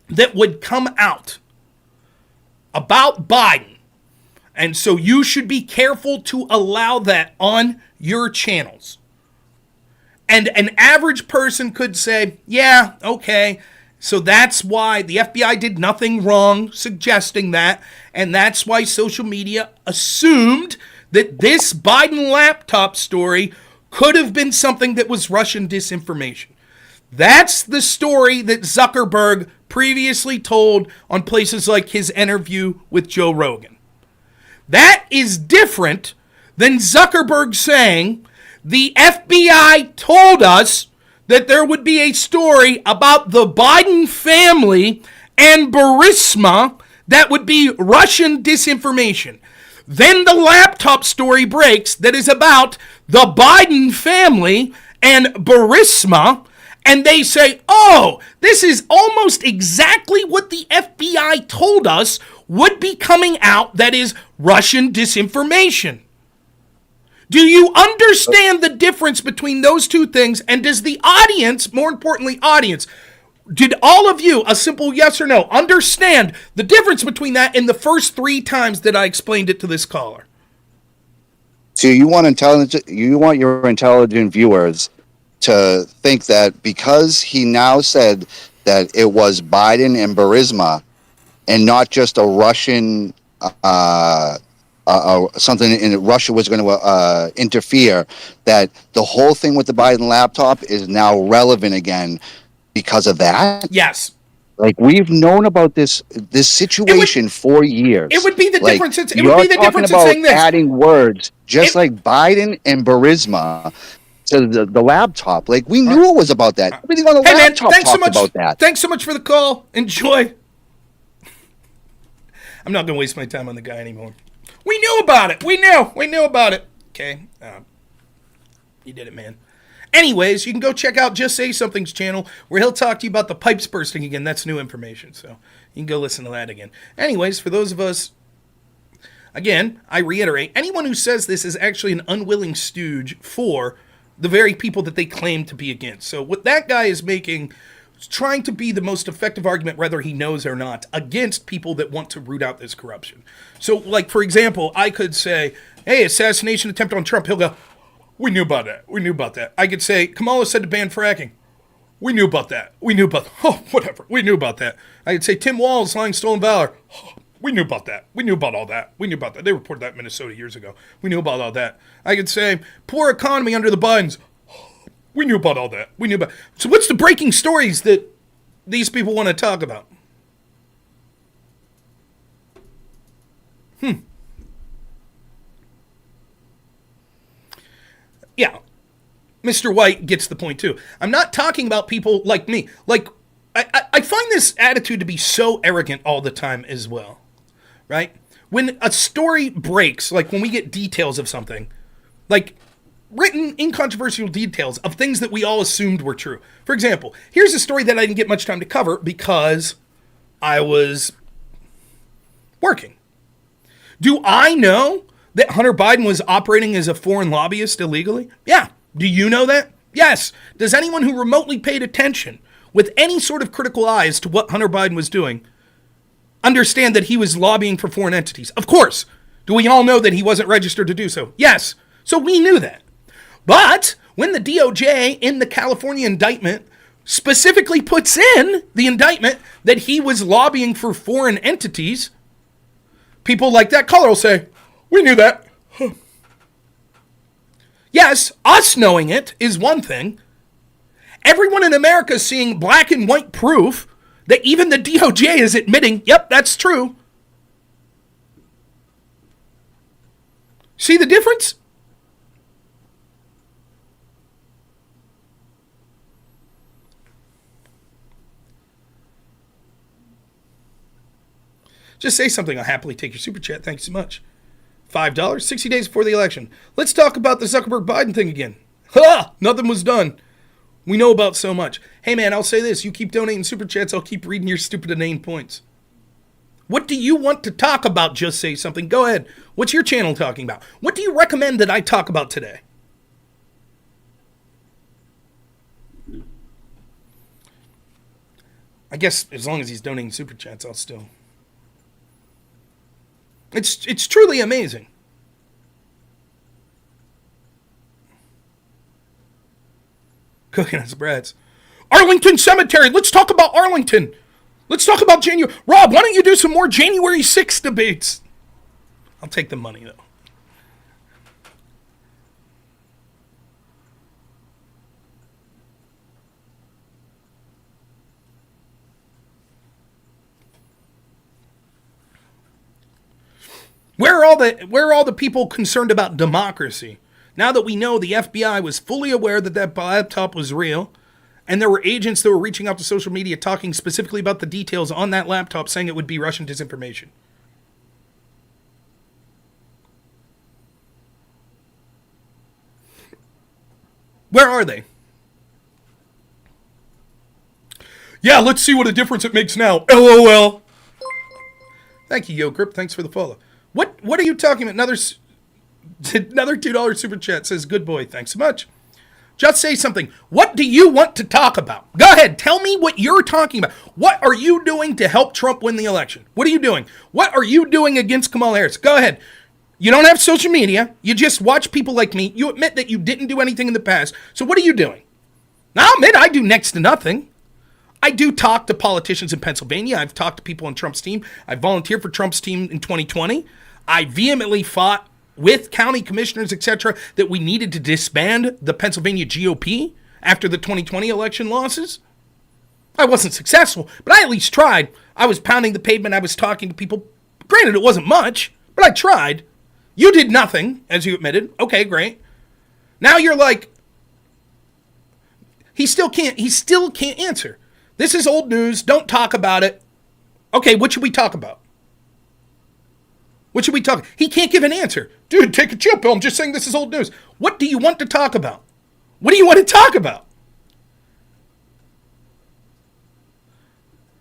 that would come out about Biden. And so you should be careful to allow that on your channels. And an average person could say, yeah, okay, so that's why the FBI did nothing wrong suggesting that, and that's why social media assumed that this Biden laptop story could have been something that was Russian disinformation. That's the story that Zuckerberg previously told on places like his interview with Joe Rogan. That is different than Zuckerberg saying, the FBI told us that there would be a story about the Biden family and Burisma that would be Russian disinformation. Then the laptop story breaks that is about the Biden family and Burisma, and they say, oh, this is almost exactly what the FBI told us would be coming out that is Russian disinformation. Do you understand the difference between those two things? And does the audience, more importantly, did all of you, a simple yes or no, understand the difference between that and the first 3 times that I explained it to this caller? So you want your intelligent viewers to think that because he now said that it was Biden and Burisma and not just a Russian something in Russia was going to interfere, that the whole thing with the Biden laptop is now relevant again because of that? Yes. Like, we've known about this situation for years. It would be the difference. It You're would be the difference in talking saying about this. adding words, just like Biden and Burisma to the laptop. Like, we knew it was about that. Everything on the laptop talked about that. Thanks so much for the call. Enjoy. I'm not going to waste my time on the guy anymore. We knew about it. We knew about it. Okay. You did it, man. Anyways, you can go check out Just Say Something's channel where he'll talk to you about the pipes bursting again. That's new information, so you can go listen to that again. Anyways, for those of us, again, I reiterate, anyone who says this is actually an unwilling stooge for the very people that they claim to be against. So what that guy is making, trying to be the most effective argument, whether he knows or not, against people that want to root out this corruption. So, like, for example, I could say, hey, assassination attempt on Trump. He'll go, we knew about that. We knew about that. I could say, Kamala said to ban fracking. We knew about that. We knew about, whatever. We knew about that. I could say, Tim Walz lying stolen valor. We knew about that. We knew about all that. We knew about that. They reported that in Minnesota years ago. We knew about all that. I could say, poor economy under the Bidens. We knew about all that. We knew about. So what's the breaking stories that these people want to talk about? Yeah. Mr. White gets the point too. I'm not talking about people like me. Like, I find this attitude to be so arrogant all the time as well. Right? When a story breaks, like when we get details of something, like written incontrovertible details of things that we all assumed were true. For example, here's a story that I didn't get much time to cover because I was working. Do I know that Hunter Biden was operating as a foreign lobbyist illegally? Yeah. Do you know that? Yes. Does anyone who remotely paid attention with any sort of critical eye as to what Hunter Biden was doing understand that he was lobbying for foreign entities? Of course. Do we all know that he wasn't registered to do so? Yes. So we knew that. But when the DOJ in the California indictment specifically puts in the indictment that he was lobbying for foreign entities, people like that caller will say, we knew that. Yes, us knowing it is one thing. Everyone in America is seeing black and white proof that even the DOJ is admitting, yep, that's true. See the difference? Just say something. I'll happily take your super chat. Thanks so much. $5, 60 days before the election. Let's talk about the Zuckerberg Biden thing again. Ha! Nothing was done. We know about so much. Hey, man, I'll say this. You keep donating super chats, I'll keep reading your stupid inane points. What do you want to talk about? Just say something. Go ahead. What's your channel talking about? What do you recommend that I talk about today? I guess as long as he's donating super chats, I'll still... It's truly amazing. Cooking us breads. Arlington Cemetery. Let's talk about Arlington. Let's talk about January. Rob, why don't you do some more January 6th debates? I'll take the money, though. Where are all the people concerned about democracy? Now that we know the FBI was fully aware that that laptop was real, and there were agents that were reaching out to social media talking specifically about the details on that laptop, saying it would be Russian disinformation. Where are they? Yeah, let's see what a difference it makes now. LOL. Thank you, Yo Grip. Thanks for the follow. What are you talking about? Another $2 super chat says, good boy. Thanks so much. Just say something. What do you want to talk about? Go ahead. Tell me what you're talking about. What are you doing to help Trump win the election? What are you doing? What are you doing against Kamala Harris? Go ahead. You don't have social media. You just watch people like me. You admit that you didn't do anything in the past. So what are you doing? Now, I'll admit I do next to nothing. I do talk to politicians in Pennsylvania. I've talked to people on Trump's team. I volunteered for Trump's team in 2020. I vehemently fought with county commissioners, etc., that we needed to disband the Pennsylvania GOP after the 2020 election losses. I wasn't successful, but I at least tried. I was pounding the pavement. I was talking to people. Granted, it wasn't much, but I tried. You did nothing, as you admitted. Okay, great. Now you're like, he still can't answer. This is old news. Don't talk about it. Okay, what should we talk about? What should we talk? He can't give an answer. Dude, take a chill pill. I'm just saying this is old news. What do you want to talk about? What do you want to talk about?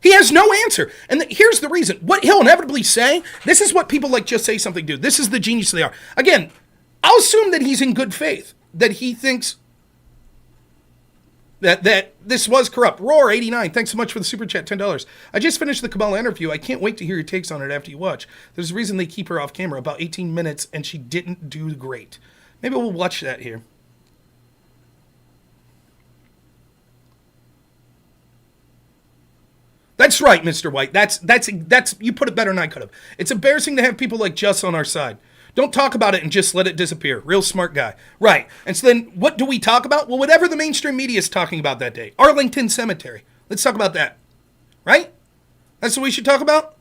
He has no answer. And here's the reason. What he'll inevitably say, this is what people like Just Say Something do. This is the genius they are. Again, I'll assume that he's in good faith, that he thinks that this was corrupt. Roar89, thanks so much for the super chat, $10. I just finished the Kamala interview. I can't wait to hear your takes on it after you watch. There's a reason they keep her off camera, about 18 minutes, and she didn't do great. Maybe we'll watch that here. That's right, Mr. White. That's you put it better than I could have. It's embarrassing to have people like Just on our side. Don't talk about it and just let it disappear. Real smart guy. Right. And so then what do we talk about? Well, whatever the mainstream media is talking about that day. Arlington Cemetery. Let's talk about that. Right? That's what we should talk about?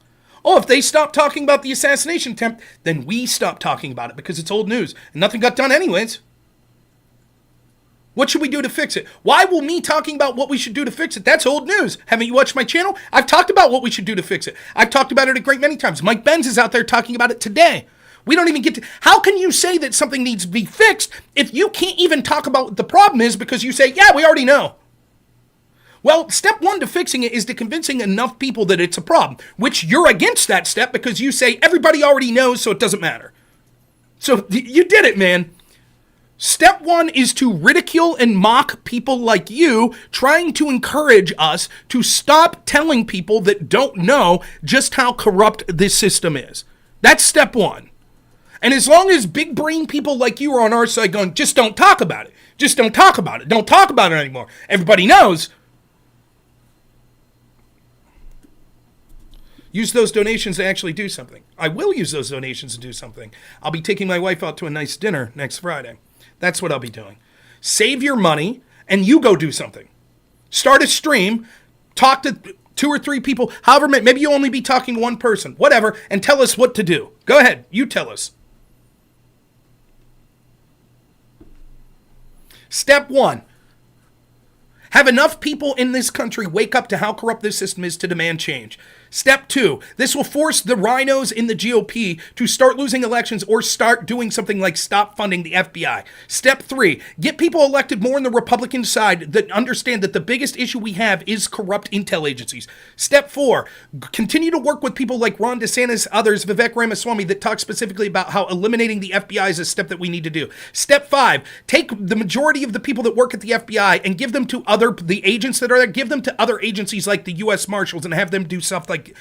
Oh, if they stop talking about the assassination attempt, then we stop talking about it because it's old news. And nothing got done anyways. What should we do to fix it? Why will me talking about what we should do to fix it? That's old news. Haven't you watched my channel? I've talked about what we should do to fix it. I've talked about it a great many times. Mike Benz is out there talking about it today. We don't even get to... How can you say that something needs to be fixed if you can't even talk about what the problem is because you say, yeah, we already know? Well, step one to fixing it is to convincing enough people that it's a problem, which you're against that step because you say everybody already knows, so it doesn't matter. So you did it, man. Step one is to ridicule and mock people like you, trying to encourage us to stop telling people that don't know just how corrupt this system is. That's step one. And as long as big brain people like you are on our side going, just don't talk about it. Just don't talk about it. Don't talk about it anymore. Everybody knows. Use those donations to actually do something. I will use those donations to do something. I'll be taking my wife out to a nice dinner next Friday. That's what I'll be doing. Save your money and you go do something. Start a stream, talk to 2 or 3 people, however many, maybe you only be talking to one person, whatever, and tell us what to do. Go ahead, you tell us. Step 1. Have enough people in this country wake up to how corrupt this system is to demand change. Step 2, this will force the rhinos in the GOP to start losing elections or start doing something like stop funding the FBI. Step 3, get people elected more on the Republican side that understand that the biggest issue we have is corrupt intel agencies. Step 4, continue to work with people like Ron DeSantis, others, Vivek Ramaswamy, that talk specifically about how eliminating the FBI is a step that we need to do. Step 5, take the majority of the people that work at the FBI and give them to the agents that are there, give them to other agencies like the U.S. Marshals and have them do stuff like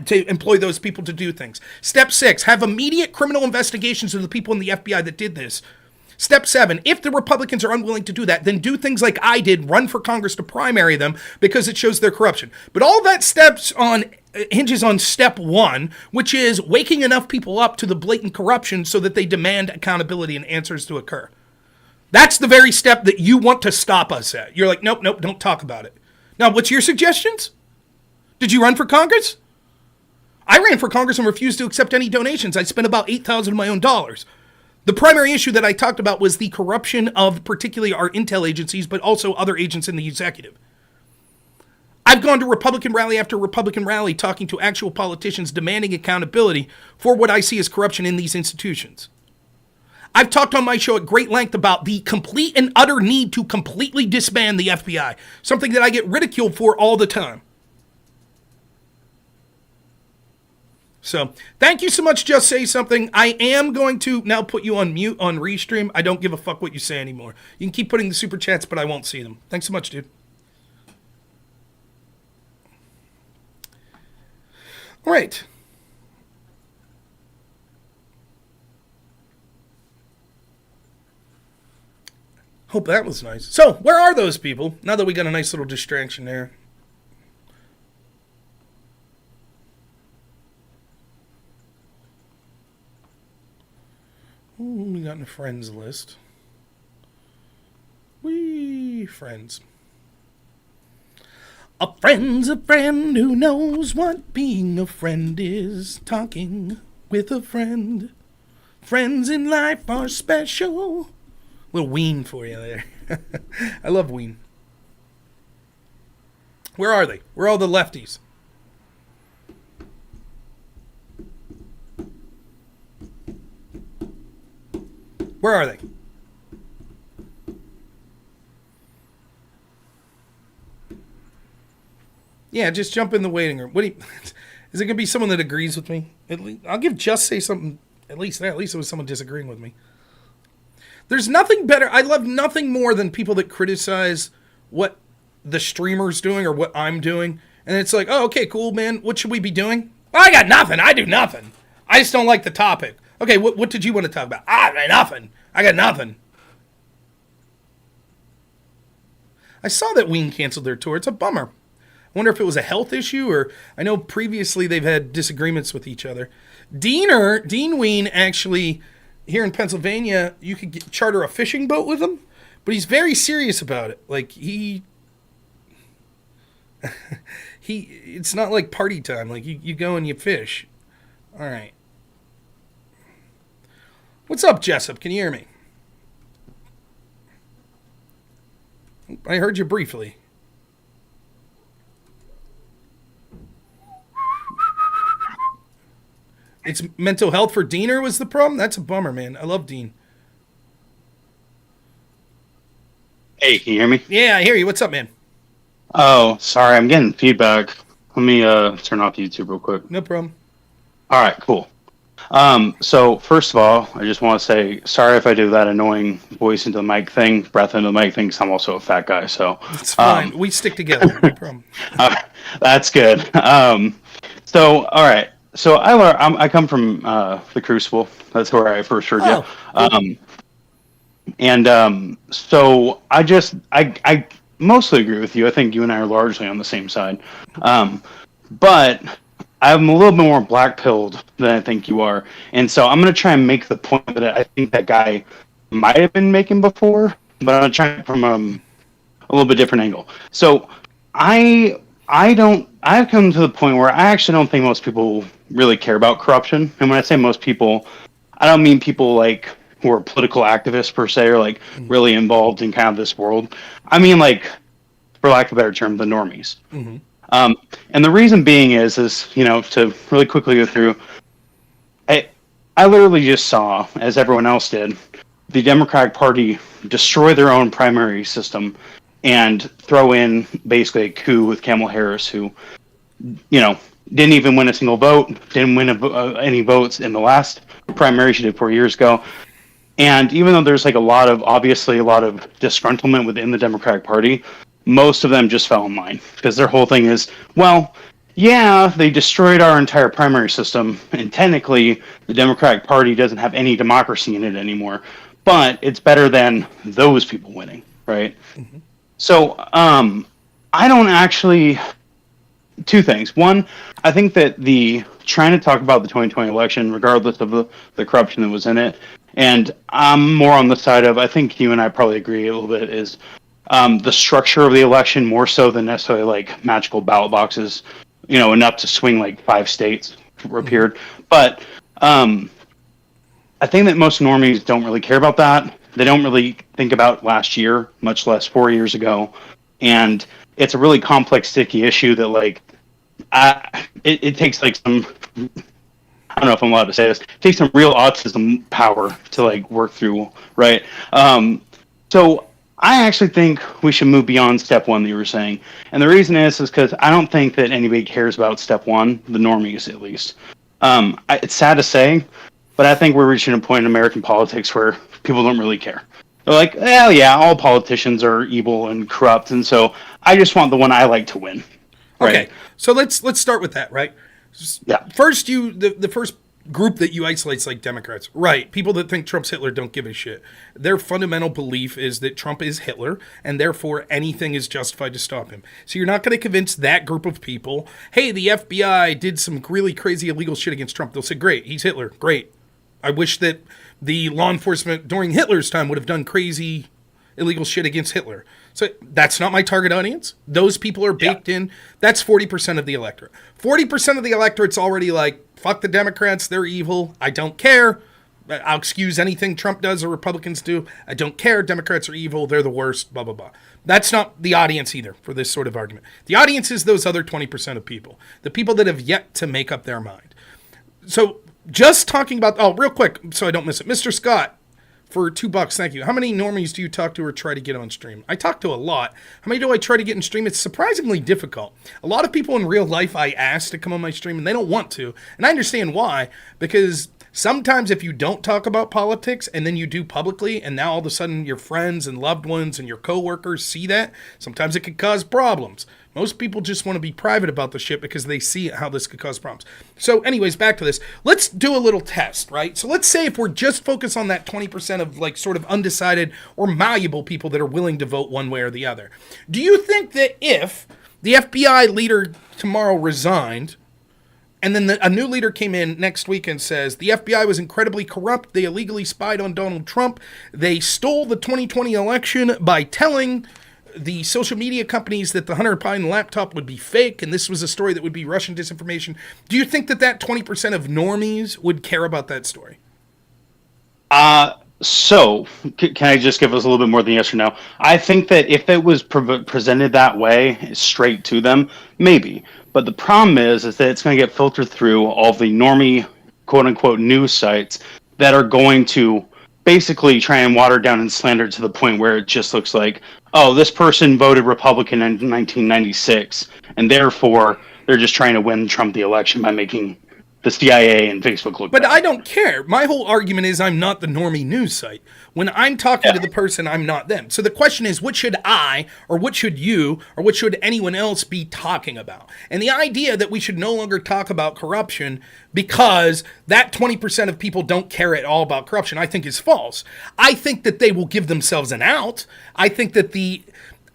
to employ those people to do things. Step 6, have immediate criminal investigations of the people in the FBI that did this. Step 7, if the Republicans are unwilling to do that, then do things like I did, run for Congress to primary them because it shows their corruption. But all that hinges on step 1, which is waking enough people up to the blatant corruption so that they demand accountability and answers to occur. That's the very step that you want to stop us at. You're like, nope, don't talk about it. Now, what's your suggestions? Did you run for Congress? I ran for Congress and refused to accept any donations. I spent about $8,000 of my own dollars. The primary issue that I talked about was the corruption of particularly our intel agencies, but also other agents in the executive. I've gone to Republican rally after Republican rally talking to actual politicians demanding accountability for what I see as corruption in these institutions. I've talked on my show at great length about the complete and utter need to completely disband the FBI, something that I get ridiculed for all the time. So, thank you so much, Just Say Something. I am going to now put you on mute on Restream. I don't give a fuck what you say anymore. You can keep putting the super chats, but I won't see them. Thanks so much, dude. All right. Hope that was nice. So, where are those people? Now that we got a nice little distraction there. Ooh, we got in a friends list. Friends. A friend's a friend who knows what being a friend is. Talking with a friend. Friends in life are special. Little Ween for you there. I love Ween. Where are they? Where are all the lefties? Where are they? Yeah, just jump in the waiting room. Is it going to be someone that agrees with me? I'll give Just Say Something at least that. At least it was someone disagreeing with me. There's nothing better. I love nothing more than people that criticize what the streamer's doing or what I'm doing. And it's like, oh, okay, cool, man. What should we be doing? Well, I got nothing. I do nothing. I just don't like the topic. Okay, what did you want to talk about? Nothing. I got nothing. I saw that Ween canceled their tour. It's a bummer. I wonder if it was a health issue or I know previously they've had disagreements with each other. Dean Ween actually, here in Pennsylvania, you could charter a fishing boat with him, but he's very serious about it. Like it's not like party time. Like you go and you fish. All right. What's up, Jessup? Can you hear me? I heard you briefly. It's mental health for Diener was the problem? That's a bummer, man. I love Dean. Hey, can you hear me? Yeah, I hear you. What's up, man? Oh, sorry. I'm getting feedback. Let me turn off YouTube real quick. No problem. All right, cool. So first of all, I just want to say sorry if I do that annoying voice into the mic thing, breath into the mic thing, because I'm also a fat guy. So it's fine. We stick together. No problem. That's good. So all right. So I come from the Crucible. That's where I first heard you. So I mostly agree with you. I think you and I are largely on the same side. But I'm a little bit more black-pilled than I think you are. And so I'm going to try and make the point that I think that guy might have been making before, but I'm trying from a little bit different angle. So I've come to the point where I actually don't think most people really care about corruption. And when I say most people, I don't mean people like who are political activists per se, or like really involved in kind of this world. I mean, like, for lack of a better term, the normies. Mm-hmm. And the reason being is to really quickly go through, I literally just saw, as everyone else did, the Democratic Party destroy their own primary system and throw in basically a coup with Kamala Harris, who, didn't even win a single vote, didn't win any votes in the last primary she did 4 years ago. And even though there's obviously a lot of disgruntlement within the Democratic Party, most of them just fell in line because their whole thing is, well, yeah, they destroyed our entire primary system, and technically the Democratic Party doesn't have any democracy in it anymore, but it's better than those people winning, right? Mm-hmm. So I don't actually... Two things. One, I think that trying to talk about the 2020 election, regardless of the corruption that was in it, and I'm more on the side of, I think you and I probably agree a little bit, is the structure of the election more so than necessarily like magical ballot boxes, enough to swing like 5 states appeared. But I think that most normies don't really care about that. They don't really think about last year, much less 4 years ago. And it's a really complex, sticky issue that it takes like some, I don't know if I'm allowed to say this, it takes some real autism power to like work through, right? So I actually think we should move beyond step one that you were saying. And the reason is because I don't think that anybody cares about step one, the normies at least. It's sad to say, but I think we're reaching a point in American politics where people don't really care. They're like, well, yeah, all politicians are evil and corrupt, and so I just want the one I like to win. Right? Okay, so let's start with that, right? Yeah. First, the first group that you isolate is like Democrats, right? People that think Trump's Hitler don't give a shit. Their fundamental belief is that Trump is Hitler, and therefore anything is justified to stop him. So you're not going to convince that group of people, hey, the FBI did some really crazy illegal shit against Trump. They'll say, great, he's Hitler, great. I wish that the law enforcement during Hitler's time would have done crazy illegal shit against Hitler. So that's not my target audience. Those people are baked in. That's 40% of the electorate. 40% of the electorate's already like, fuck the Democrats, they're evil. I don't care. I'll excuse anything Trump does or Republicans do. I don't care. Democrats are evil. They're the worst, blah, blah, blah. That's not the audience either for this sort of argument. The audience is those other 20% of people, the people that have yet to make up their mind. So just talking about, real quick, so I don't miss it. Mr. Scott, for $2, thank you. How many normies do you talk to or try to get on stream? I talk to a lot. How many do I try to get in stream? It's surprisingly difficult. A lot of people in real life I ask to come on my stream, and they don't want to. And I understand why, because sometimes if you don't talk about politics and then you do publicly, and now all of a sudden your friends and loved ones and your coworkers see that, sometimes it could cause problems. Most people just want to be private about the shit because they see how this could cause problems. So anyways, back to this. Let's do a little test, right? So let's say if we're just focused on that 20% of like sort of undecided or malleable people that are willing to vote one way or the other. Do you think that if the FBI leader tomorrow resigned, and then a new leader came in next week and says, the FBI was incredibly corrupt, they illegally spied on Donald Trump, they stole the 2020 election by telling the social media companies that the Hunter Biden laptop would be fake, and this was a story that would be Russian disinformation. Do you think that 20% of normies would care about that story? So, can I just give us a little bit more than yes or no? I think that if it was presented that way, straight to them, maybe. But the problem is that it's going to get filtered through all the normie, quote-unquote, news sites that are going to basically try and water down and slander to the point where it just looks like, oh, this person voted Republican in 1996, and therefore they're just trying to win Trump the election by making the CIA and Facebook look But bad. I don't care. My whole argument is I'm not the normie news site. When I'm talking to the person, I'm not them. So the question is, what should I, or what should you, or what should anyone else be talking about? And the idea that we should no longer talk about corruption because that 20% of people don't care at all about corruption, I think is false. I think that they will give themselves an out. I think that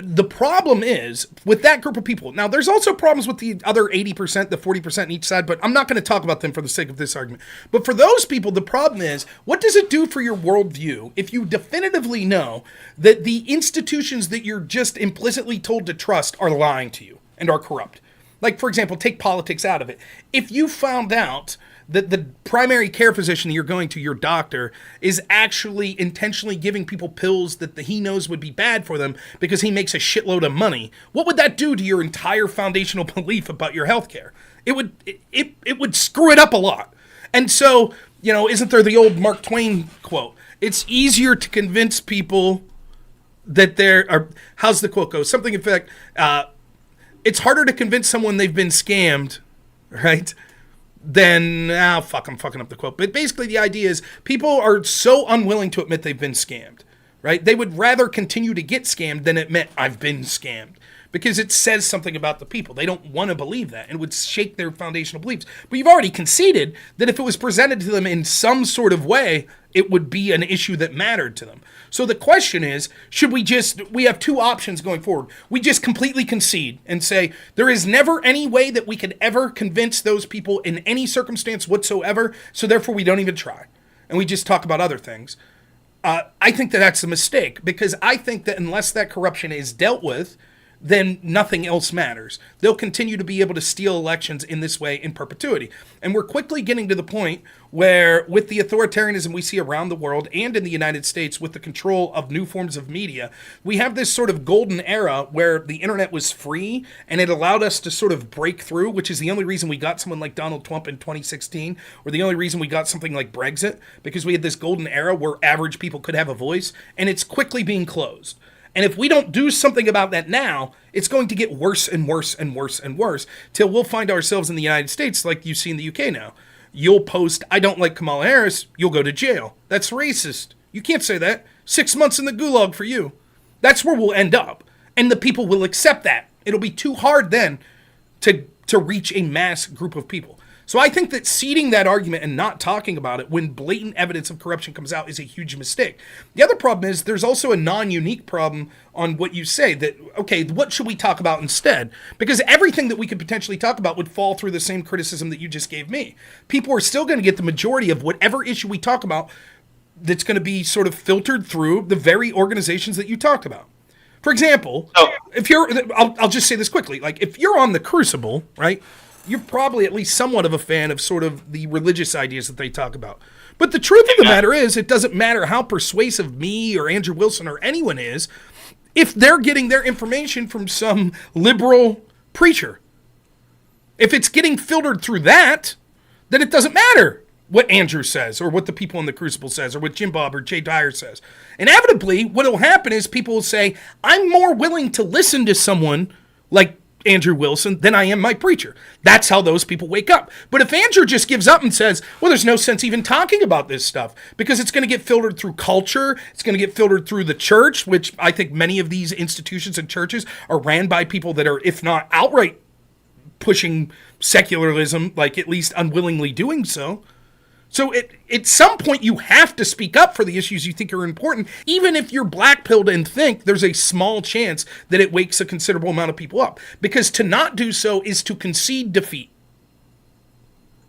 The problem is with that group of people. Now, there's also problems with the other 80%, the 40% on each side, but I'm not going to talk about them for the sake of this argument. But for those people, the problem is, what does it do for your worldview if you definitively know that the institutions that you're just implicitly told to trust are lying to you and are corrupt? Like, for example, take politics out of it. If you found out that the primary care physician that you're going to, your doctor, is actually intentionally giving people pills that he knows would be bad for them because he makes a shitload of money, what would that do to your entire foundational belief about your healthcare? It would screw it up a lot. And so, isn't there the old Mark Twain quote? It's easier to convince people that how's the quote go? Something in fact, it's harder to convince someone they've been scammed, right? Then, I'm fucking up the quote. But basically the idea is people are so unwilling to admit they've been scammed, right? They would rather continue to get scammed than admit I've been scammed because it says something about the people. They don't want to believe that and it would shake their foundational beliefs. But you've already conceded that if it was presented to them in some sort of way, it would be an issue that mattered to them. So the question is, we have two options going forward. We just completely concede and say there is never any way that we could ever convince those people in any circumstance whatsoever, so therefore we don't even try. And we just talk about other things. I think that that's a mistake because I think that unless that corruption is dealt with, then nothing else matters. They'll continue to be able to steal elections in this way in perpetuity. And we're quickly getting to the point where with the authoritarianism we see around the world and in the United States with the control of new forms of media, we have this sort of golden era where the internet was free and it allowed us to sort of break through, which is the only reason we got someone like Donald Trump in 2016, or the only reason we got something like Brexit, because we had this golden era where average people could have a voice, and it's quickly being closed. And if we don't do something about that now, it's going to get worse and worse and worse and worse till we'll find ourselves in the United States like you see in the UK now. You'll post, I don't like Kamala Harris, you'll go to jail. That's racist. You can't say that. 6 months in the gulag for you. That's where we'll end up. And the people will accept that. It'll be too hard then to reach a mass group of people. So I think that ceding that argument and not talking about it when blatant evidence of corruption comes out is a huge mistake. The other problem is there's also a non-unique problem on what you say that, okay, what should we talk about instead? Because everything that we could potentially talk about would fall through the same criticism that you just gave me. People are still going to get the majority of whatever issue we talk about that's going to be sort of filtered through the very organizations that you talked about. For example, I'll just say this quickly. Like if you're on the Crucible, right? You're probably at least somewhat of a fan of sort of the religious ideas that they talk about. But the truth of the matter is, it doesn't matter how persuasive me or Andrew Wilson or anyone is, if they're getting their information from some liberal preacher. If it's getting filtered through that, then it doesn't matter what Andrew says or what the people in the Crucible says or what Jim Bob or Jay Dyer says. Inevitably, what will happen is people will say, I'm more willing to listen to someone like Andrew Wilson than I am my preacher. That's how those people wake up. But if Andrew just gives up and says, well, there's no sense even talking about this stuff because it's going to get filtered through culture, it's going to get filtered through the church, which I think many of these institutions and churches are ran by people that are, if not outright pushing secularism, like at least unwillingly doing so. So at some point you have to speak up for the issues you think are important, even if you're black-pilled and think there's a small chance that it wakes a considerable amount of people up. Because to not do so is to concede defeat.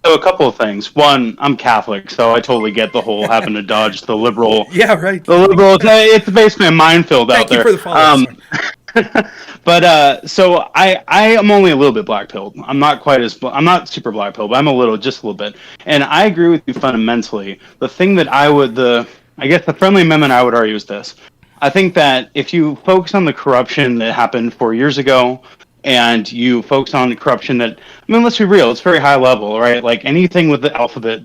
So a couple of things. One, I'm Catholic, so I totally get the whole having to dodge the liberal. Yeah, right. The liberal. It's basically a minefield out there. Thank you for the follow-up. But so I am only a little bit black-pilled. I'm not super black-pilled, but I'm just a little bit. And I agree with you fundamentally. The thing that I guess the friendly amendment I would argue is this. I think that if you focus on the corruption that happened 4 years ago, and you focus on the corruption that, let's be real, it's very high level, right? Like anything with the alphabet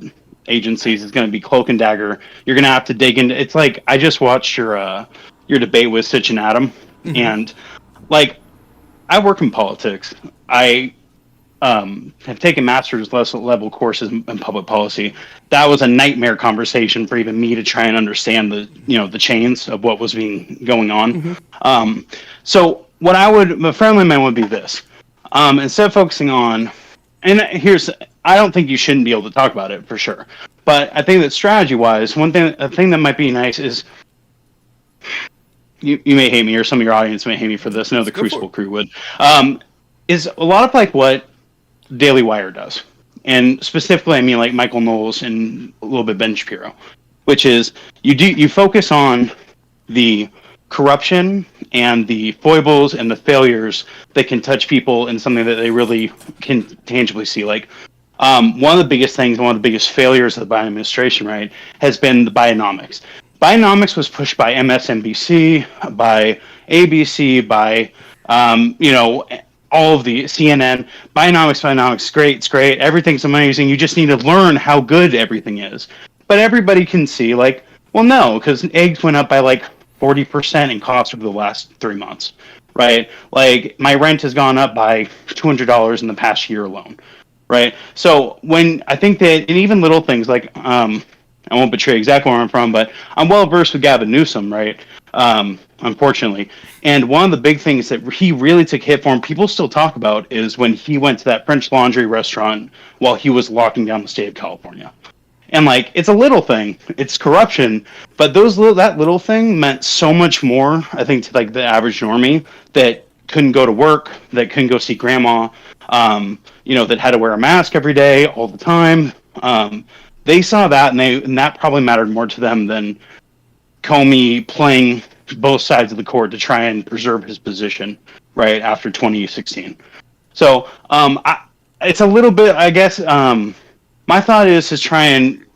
agencies is going to be cloak and dagger. You're going to have to dig into. It's like I just watched your debate with Sitch and Adam. Mm-hmm. And like, I work in politics. I have taken master's level courses in public policy. That was a nightmare conversation for even me to try and understand the chains of what was going on. Mm-hmm. So what my friendly amendment would be this: instead of focusing on, I don't think you shouldn't be able to talk about it for sure, but I think that strategy-wise, a thing that might be nice is you may hate me, or some of your audience may hate me for this. No, the Go for it. Crucible crew would. Is a lot of like what Daily Wire does, and specifically, I mean like Michael Knowles and a little bit Ben Shapiro, which is you focus on the corruption and the foibles and the failures that can touch people in something that they really can tangibly see. Like one of the biggest things, one of the biggest failures of the Biden administration, right, has been the Bidenomics. Bidenomics was pushed by MSNBC, by ABC, by all of the CNN. Bidenomics, great, it's great, everything's amazing. You just need to learn how good everything is. But everybody can see, like, well, no, because eggs went up by like 40% in cost over the last 3 months, right? Like my rent has gone up by $200 in the past year alone, right? So when I think that, and even little things like, I won't betray exactly where I'm from, but I'm well versed with Gavin Newsom, right? Unfortunately. And one of the big things that he really took hit for, and people still talk about, is when he went to that French Laundry restaurant while he was locking down the state of California. And like, it's a little thing, it's corruption, but that little thing meant so much more, I think, to like the average normie that couldn't go to work, that couldn't go see grandma, that had to wear a mask every day, all the time. They saw that, and that probably mattered more to them than Comey playing both sides of the court to try and preserve his position, right, after 2016. So it's a little bit, I guess. My thought is to try and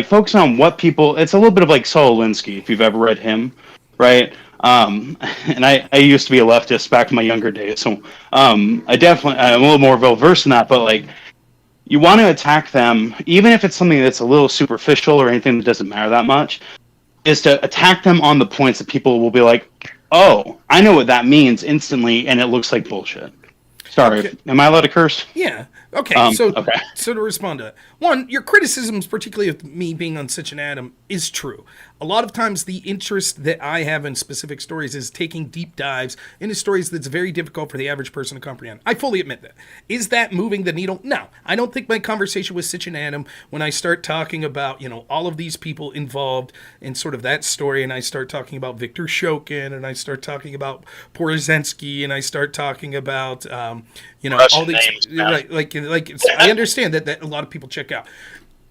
focus on what people. It's a little bit of like Saul Alinsky, if you've ever read him, right? And I used to be a leftist back in my younger days, so I'm a little more well versed in that. But like, you want to attack them, even if it's something that's a little superficial or anything that doesn't matter that much, is to attack them on the points that people will be like, oh, I know what that means instantly, and it looks like bullshit. Sorry, okay. Am I allowed to curse? Yeah. Okay. So to respond to that, one, your criticisms, particularly of me being on Sitch and Adam, is true. A lot of times the interest that I have in specific stories is taking deep dives into stories that's very difficult for the average person to comprehend. I fully admit that. Is that moving the needle? No. I don't think my conversation with Sitch and Adam, when I start talking about, all of these people involved in sort of that story, and I start talking about Victor Shokin, and I start talking about Porozensky, and I start talking about, all these, I understand that a lot of people check out.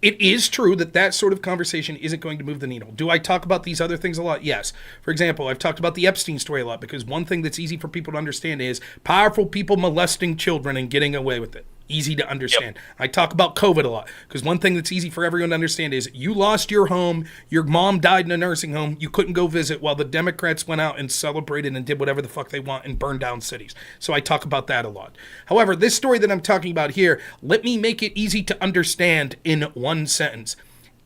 It is true that sort of conversation isn't going to move the needle. Do I talk about these other things a lot? Yes. For example, I've talked about the Epstein story a lot because one thing that's easy for people to understand is powerful people molesting children and getting away with it. Easy to understand. Yep. I talk about COVID a lot because one thing that's easy for everyone to understand is you lost your home, your mom died in a nursing home, you couldn't go visit while the Democrats went out and celebrated and did whatever the fuck they want and burned down cities. So I talk about that a lot. However, this story that I'm talking about here, let me make it easy to understand in one sentence.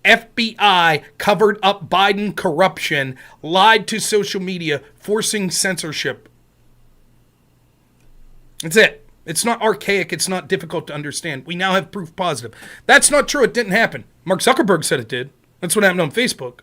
FBI covered up Biden corruption, lied to social media, forcing censorship. That's it. It's not archaic. It's not difficult to understand. We now have proof positive. That's not true. It didn't happen. Mark Zuckerberg said it did. That's what happened on Facebook.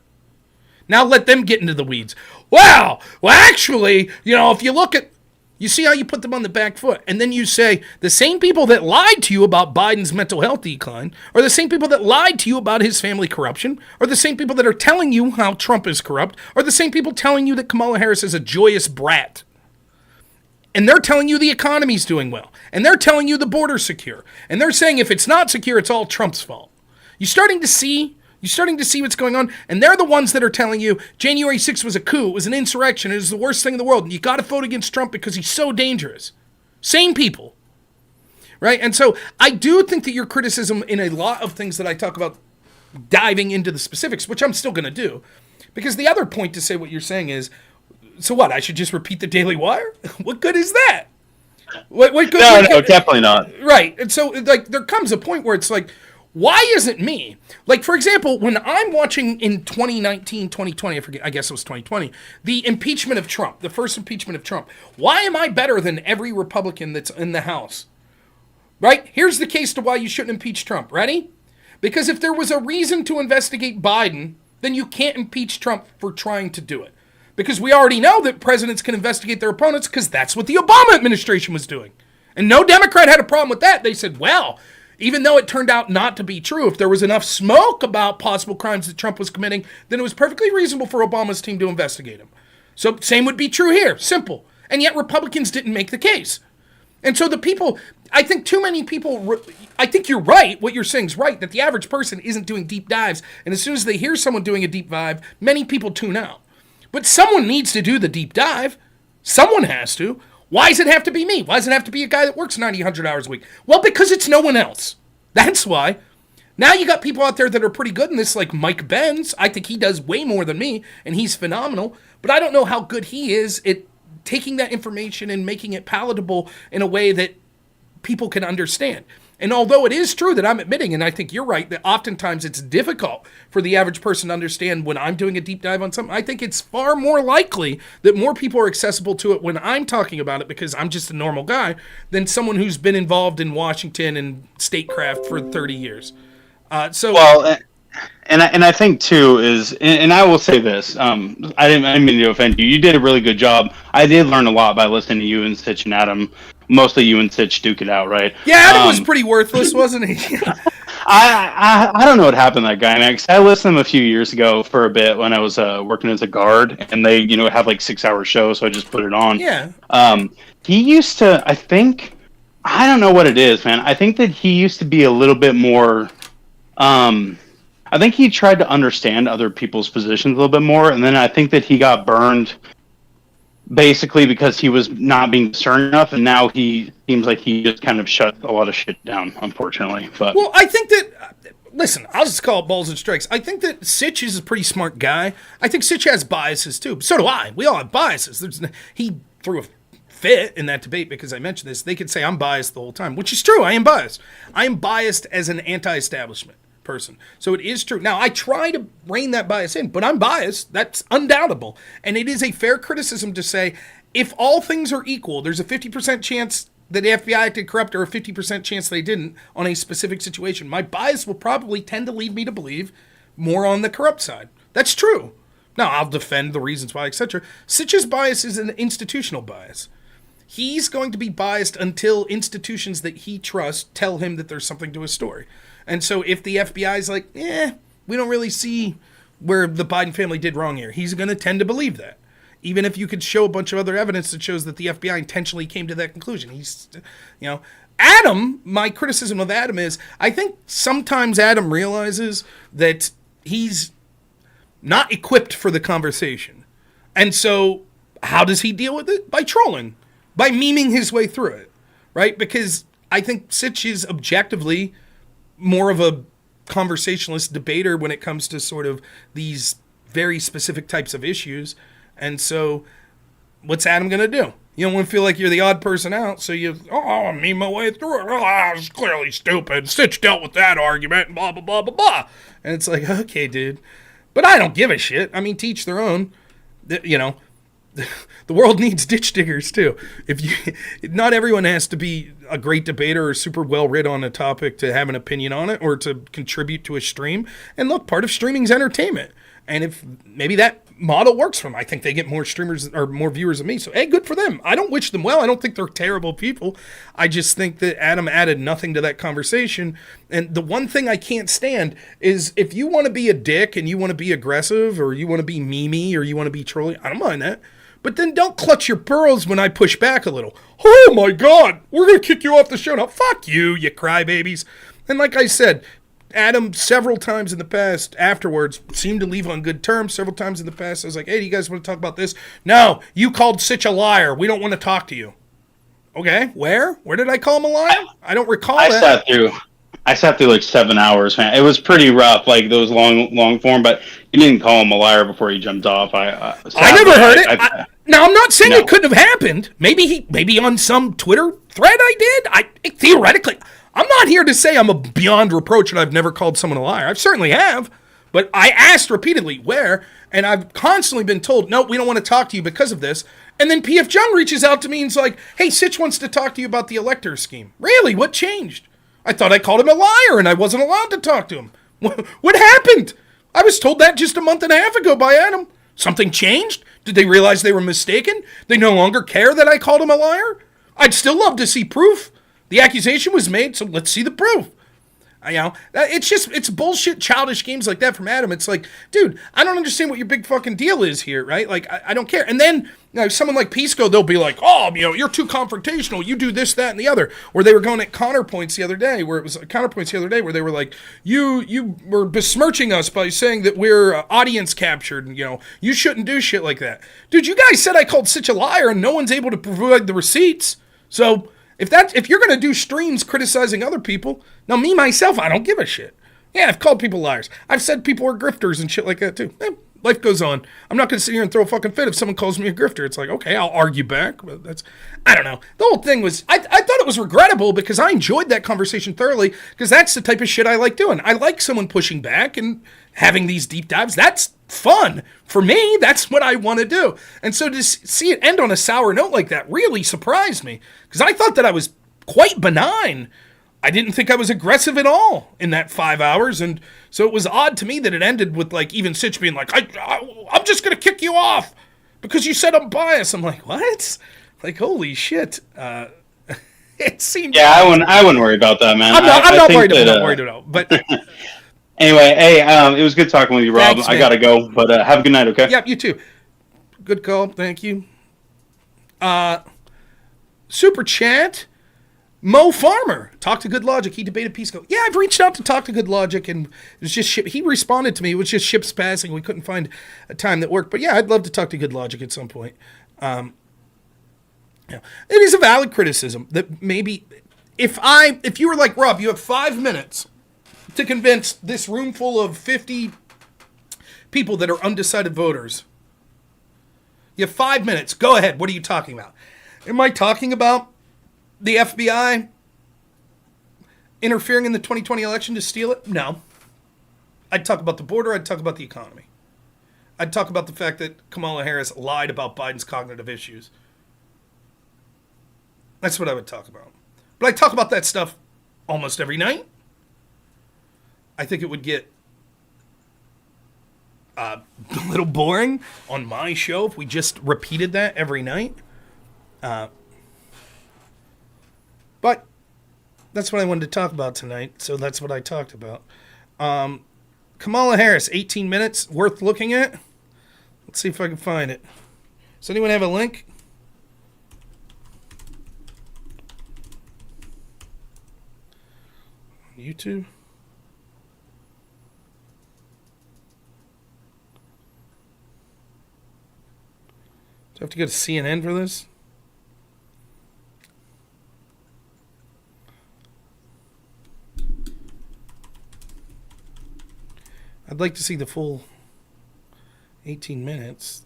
Now let them get into the weeds. Wow. Well, actually, if you look at, you see how you put them on the back foot, and then you say the same people that lied to you about Biden's mental health decline are the same people that lied to you about his family corruption, are the same people that are telling you how Trump is corrupt, are the same people telling you that Kamala Harris is a joyous brat. And they're telling you the economy's doing well. And they're telling you the border's secure. And they're saying if it's not secure, it's all Trump's fault. You're starting to see what's going on. And they're the ones that are telling you January 6th was a coup. It was an insurrection. It was the worst thing in the world. And you got to vote against Trump because he's so dangerous. Same people. Right? And so I do think that your criticism in a lot of things that I talk about diving into the specifics, which I'm still going to do. Because the other point to say what you're saying is, so what? I should just repeat the Daily Wire? What good is that? What good? No, definitely not. Right. And so, there comes a point where it's like, why isn't me? Like, for example, when I'm watching in 2019, 2020, I guess it was 2020, the impeachment of Trump, the first impeachment of Trump, why am I better than every Republican that's in the House? Right? Here's the case to why you shouldn't impeach Trump. Ready? Because if there was a reason to investigate Biden, then you can't impeach Trump for trying to do it. Because we already know that presidents can investigate their opponents because that's what the Obama administration was doing. And no Democrat had a problem with that. They said, well, even though it turned out not to be true, if there was enough smoke about possible crimes that Trump was committing, then it was perfectly reasonable for Obama's team to investigate him. So same would be true here. Simple. And yet Republicans didn't make the case. And so the people, I think too many people, I think you're right, what you're saying is right, that the average person isn't doing deep dives, and as soon as they hear someone doing a deep dive, many people tune out. But someone needs to do the deep dive. Someone has to. Why does it have to be me? Why does it have to be a guy that works 90, 100 hours a week? Well, because it's no one else. That's why. Now you got people out there that are pretty good in this, like Mike Benz. I think he does way more than me, and he's phenomenal. But I don't know how good he is at taking that information and making it palatable in a way that people can understand. And although it is true that I'm admitting, and I think you're right, that oftentimes it's difficult for the average person to understand when I'm doing a deep dive on something, I think it's far more likely that more people are accessible to it when I'm talking about it because I'm just a normal guy than someone who's been involved in Washington and statecraft for 30 years. And I think too is, and I will say this, I didn't mean to offend you. You did a really good job. I did learn a lot by listening to you and Sitch and Adam. Mostly you and Sitch duke it out, right? Yeah, Adam was pretty worthless, wasn't he? I don't know what happened to that guy, man. 'Cause I listened to him a few years ago for a bit when I was working as a guard, and they, have like 6-hour shows, so I just put it on. Yeah. He used to, I don't know what it is, man. I think that he used to be a little bit more. I think he tried to understand other people's positions a little bit more, and then I think that he got burned basically because he was not being discerning enough, and now he seems like he just kind of shut a lot of shit down, unfortunately. But well, I think that, listen, I'll just call it balls and strikes. I think that Sitch is a pretty smart guy. I think Sitch has biases too. So do I. We all have biases. He threw a fit in that debate because I mentioned this. They could say I'm biased the whole time, which is true. I am biased. I am biased as an anti-establishment person. So it is true. Now, I try to rein that bias in, but I'm biased. That's undoubtable. And it is a fair criticism to say, if all things are equal, there's a 50% chance that the FBI acted corrupt or a 50% chance they didn't on a specific situation. My bias will probably tend to lead me to believe more on the corrupt side. That's true. Now, I'll defend the reasons why, etc. Sitch's bias is an institutional bias. He's going to be biased until institutions that he trusts tell him that there's something to his story. And so if the FBI is like, we don't really see where the Biden family did wrong here, he's going to tend to believe that. Even if you could show a bunch of other evidence that shows that the FBI intentionally came to that conclusion. Adam, my criticism of Adam is, I think sometimes Adam realizes that he's not equipped for the conversation. And so how does he deal with it? By trolling, by memeing his way through it, right? Because I think Sitch is objectively more of a conversationalist debater when it comes to sort of these very specific types of issues. And so what's Adam going to do? You don't want to feel like you're the odd person out, so I'll meme my way through it. It's clearly stupid. Sitch dealt with that argument, and blah, blah, blah, blah, blah. And it's like, okay, dude. But I don't give a shit. I mean, teach their own. The world needs ditch diggers too. Not everyone has to be a great debater or super well read on a topic to have an opinion on it or to contribute to a stream. And look, part of streaming is entertainment. And if maybe that model works for them, I think they get more streamers or more viewers than me. So, hey, good for them. I don't wish them well. I don't think they're terrible people. I just think that Adam added nothing to that conversation. And the one thing I can't stand is if you want to be a dick and you want to be aggressive or you want to be memey or you want to be trolling, I don't mind that. But then don't clutch your pearls when I push back a little. Oh my God, we're going to kick you off the show now. Fuck you, you crybabies. And like I said, Adam several times in the past afterwards seemed to leave on good terms. Several times in the past I was like, hey, do you guys want to talk about this? No, you called Sitch a liar. We don't want to talk to you. Okay, where? Where did I call him a liar? I don't recall that. I sat through like 7 hours, man. It was pretty rough, like those long form, but you didn't call him a liar before he jumped off. I never heard it. Now, I'm not saying it couldn't have happened. Maybe on some Twitter thread I did. Theoretically, I'm not here to say I'm a beyond reproach and I've never called someone a liar. I certainly have. But I asked repeatedly where, and I've constantly been told, no, we don't want to talk to you because of this. And then P.F. John reaches out to me and is like, hey, Sitch wants to talk to you about the elector scheme. Really? What changed? I thought I called him a liar and I wasn't allowed to talk to him. What happened? I was told that just a month and a half ago by Adam. Something changed? Did they realize they were mistaken? They no longer care that I called him a liar? I'd still love to see proof. The accusation was made, so let's see the proof. It's bullshit, childish games like that from Adam. It's like, dude, I don't understand what your big fucking deal is here, right? Like, I don't care. And then, someone like Pisco, they'll be like, oh, you're too confrontational. You do this, that, and the other. Or they were going at counterpoints the other day, where they were like, you were besmirching us by saying that we're audience captured, and, you shouldn't do shit like that. Dude, you guys said I called Sitch a liar, and no one's able to provide the receipts. So if you're going to do streams criticizing other people, now me, myself, I don't give a shit. Yeah, I've called people liars. I've said people are grifters and shit like that too. Life goes on. I'm not going to sit here and throw a fucking fit if someone calls me a grifter. It's like, okay, I'll argue back. But I don't know. The whole thing was, I thought it was regrettable because I enjoyed that conversation thoroughly because that's the type of shit I like doing. I like someone pushing back and having these deep dives. That's fun. For me, that's what I want to do. And so to see it end on a sour note like that really surprised me because I thought that I was quite benign. I didn't think I was aggressive at all in that 5 hours, and so it was odd to me that it ended with, like, even Sitch being like, I'm just going to kick you off because you said I'm biased. I'm like, what? Like, holy shit. It seemed... Yeah, I wouldn't worry about that, man. I'm not worried at all. But anyway, hey, it was good talking with you, Rob. Thanks, I got to go, but have a good night, okay? Yep, you too. Good call. Thank you. Super chat. Mo Farmer, Talk to Good Logic. He debated Pisco. Yeah, I've reached out to Talk to Good Logic, and it was just he responded to me. It was just ships passing. We couldn't find a time that worked. But yeah, I'd love to talk to Good Logic at some point. It is a valid criticism that maybe if you were like, Rob, you have 5 minutes to convince this room full of 50 people that are undecided voters. You have 5 minutes. Go ahead. What are you talking about? Am I talking about the FBI interfering in the 2020 election to steal it? No. I'd talk about the border. I'd talk about the economy. I'd talk about the fact that Kamala Harris lied about Biden's cognitive issues. That's what I would talk about. But I talk about that stuff almost every night. I think it would get a little boring on my show if we just repeated that every night. But that's what I wanted to talk about tonight, so that's what I talked about. Kamala Harris, 18 minutes, worth looking at. Let's see if I can find it. Does anyone have a link? YouTube? Do I have to go to CNN for this? I'd like to see the full 18 minutes.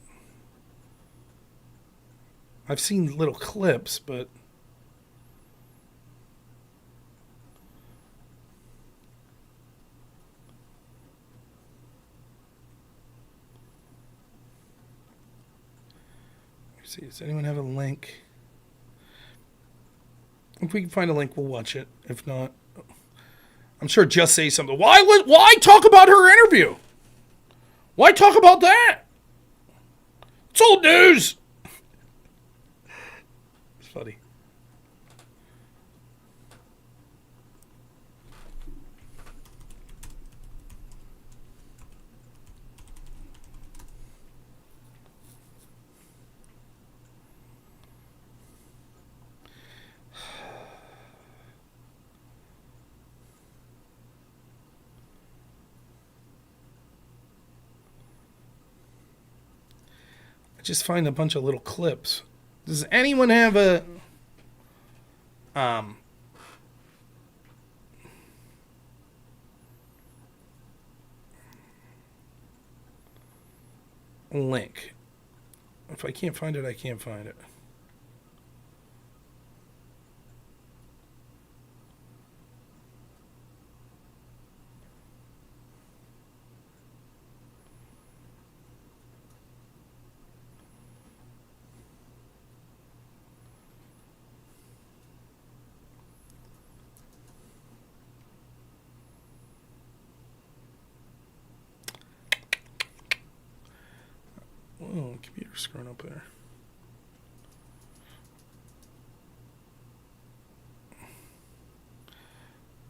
I've seen little clips, but let's see, does anyone have a link? If we can find a link, we'll watch it. If not, I'm sure Just Say Something. Why talk about her interview? Why talk about that? It's old news. It's funny. Just find a bunch of little clips. Does anyone have a link? If I can't find it, I can't find it. Whoa, computer's screwing up there.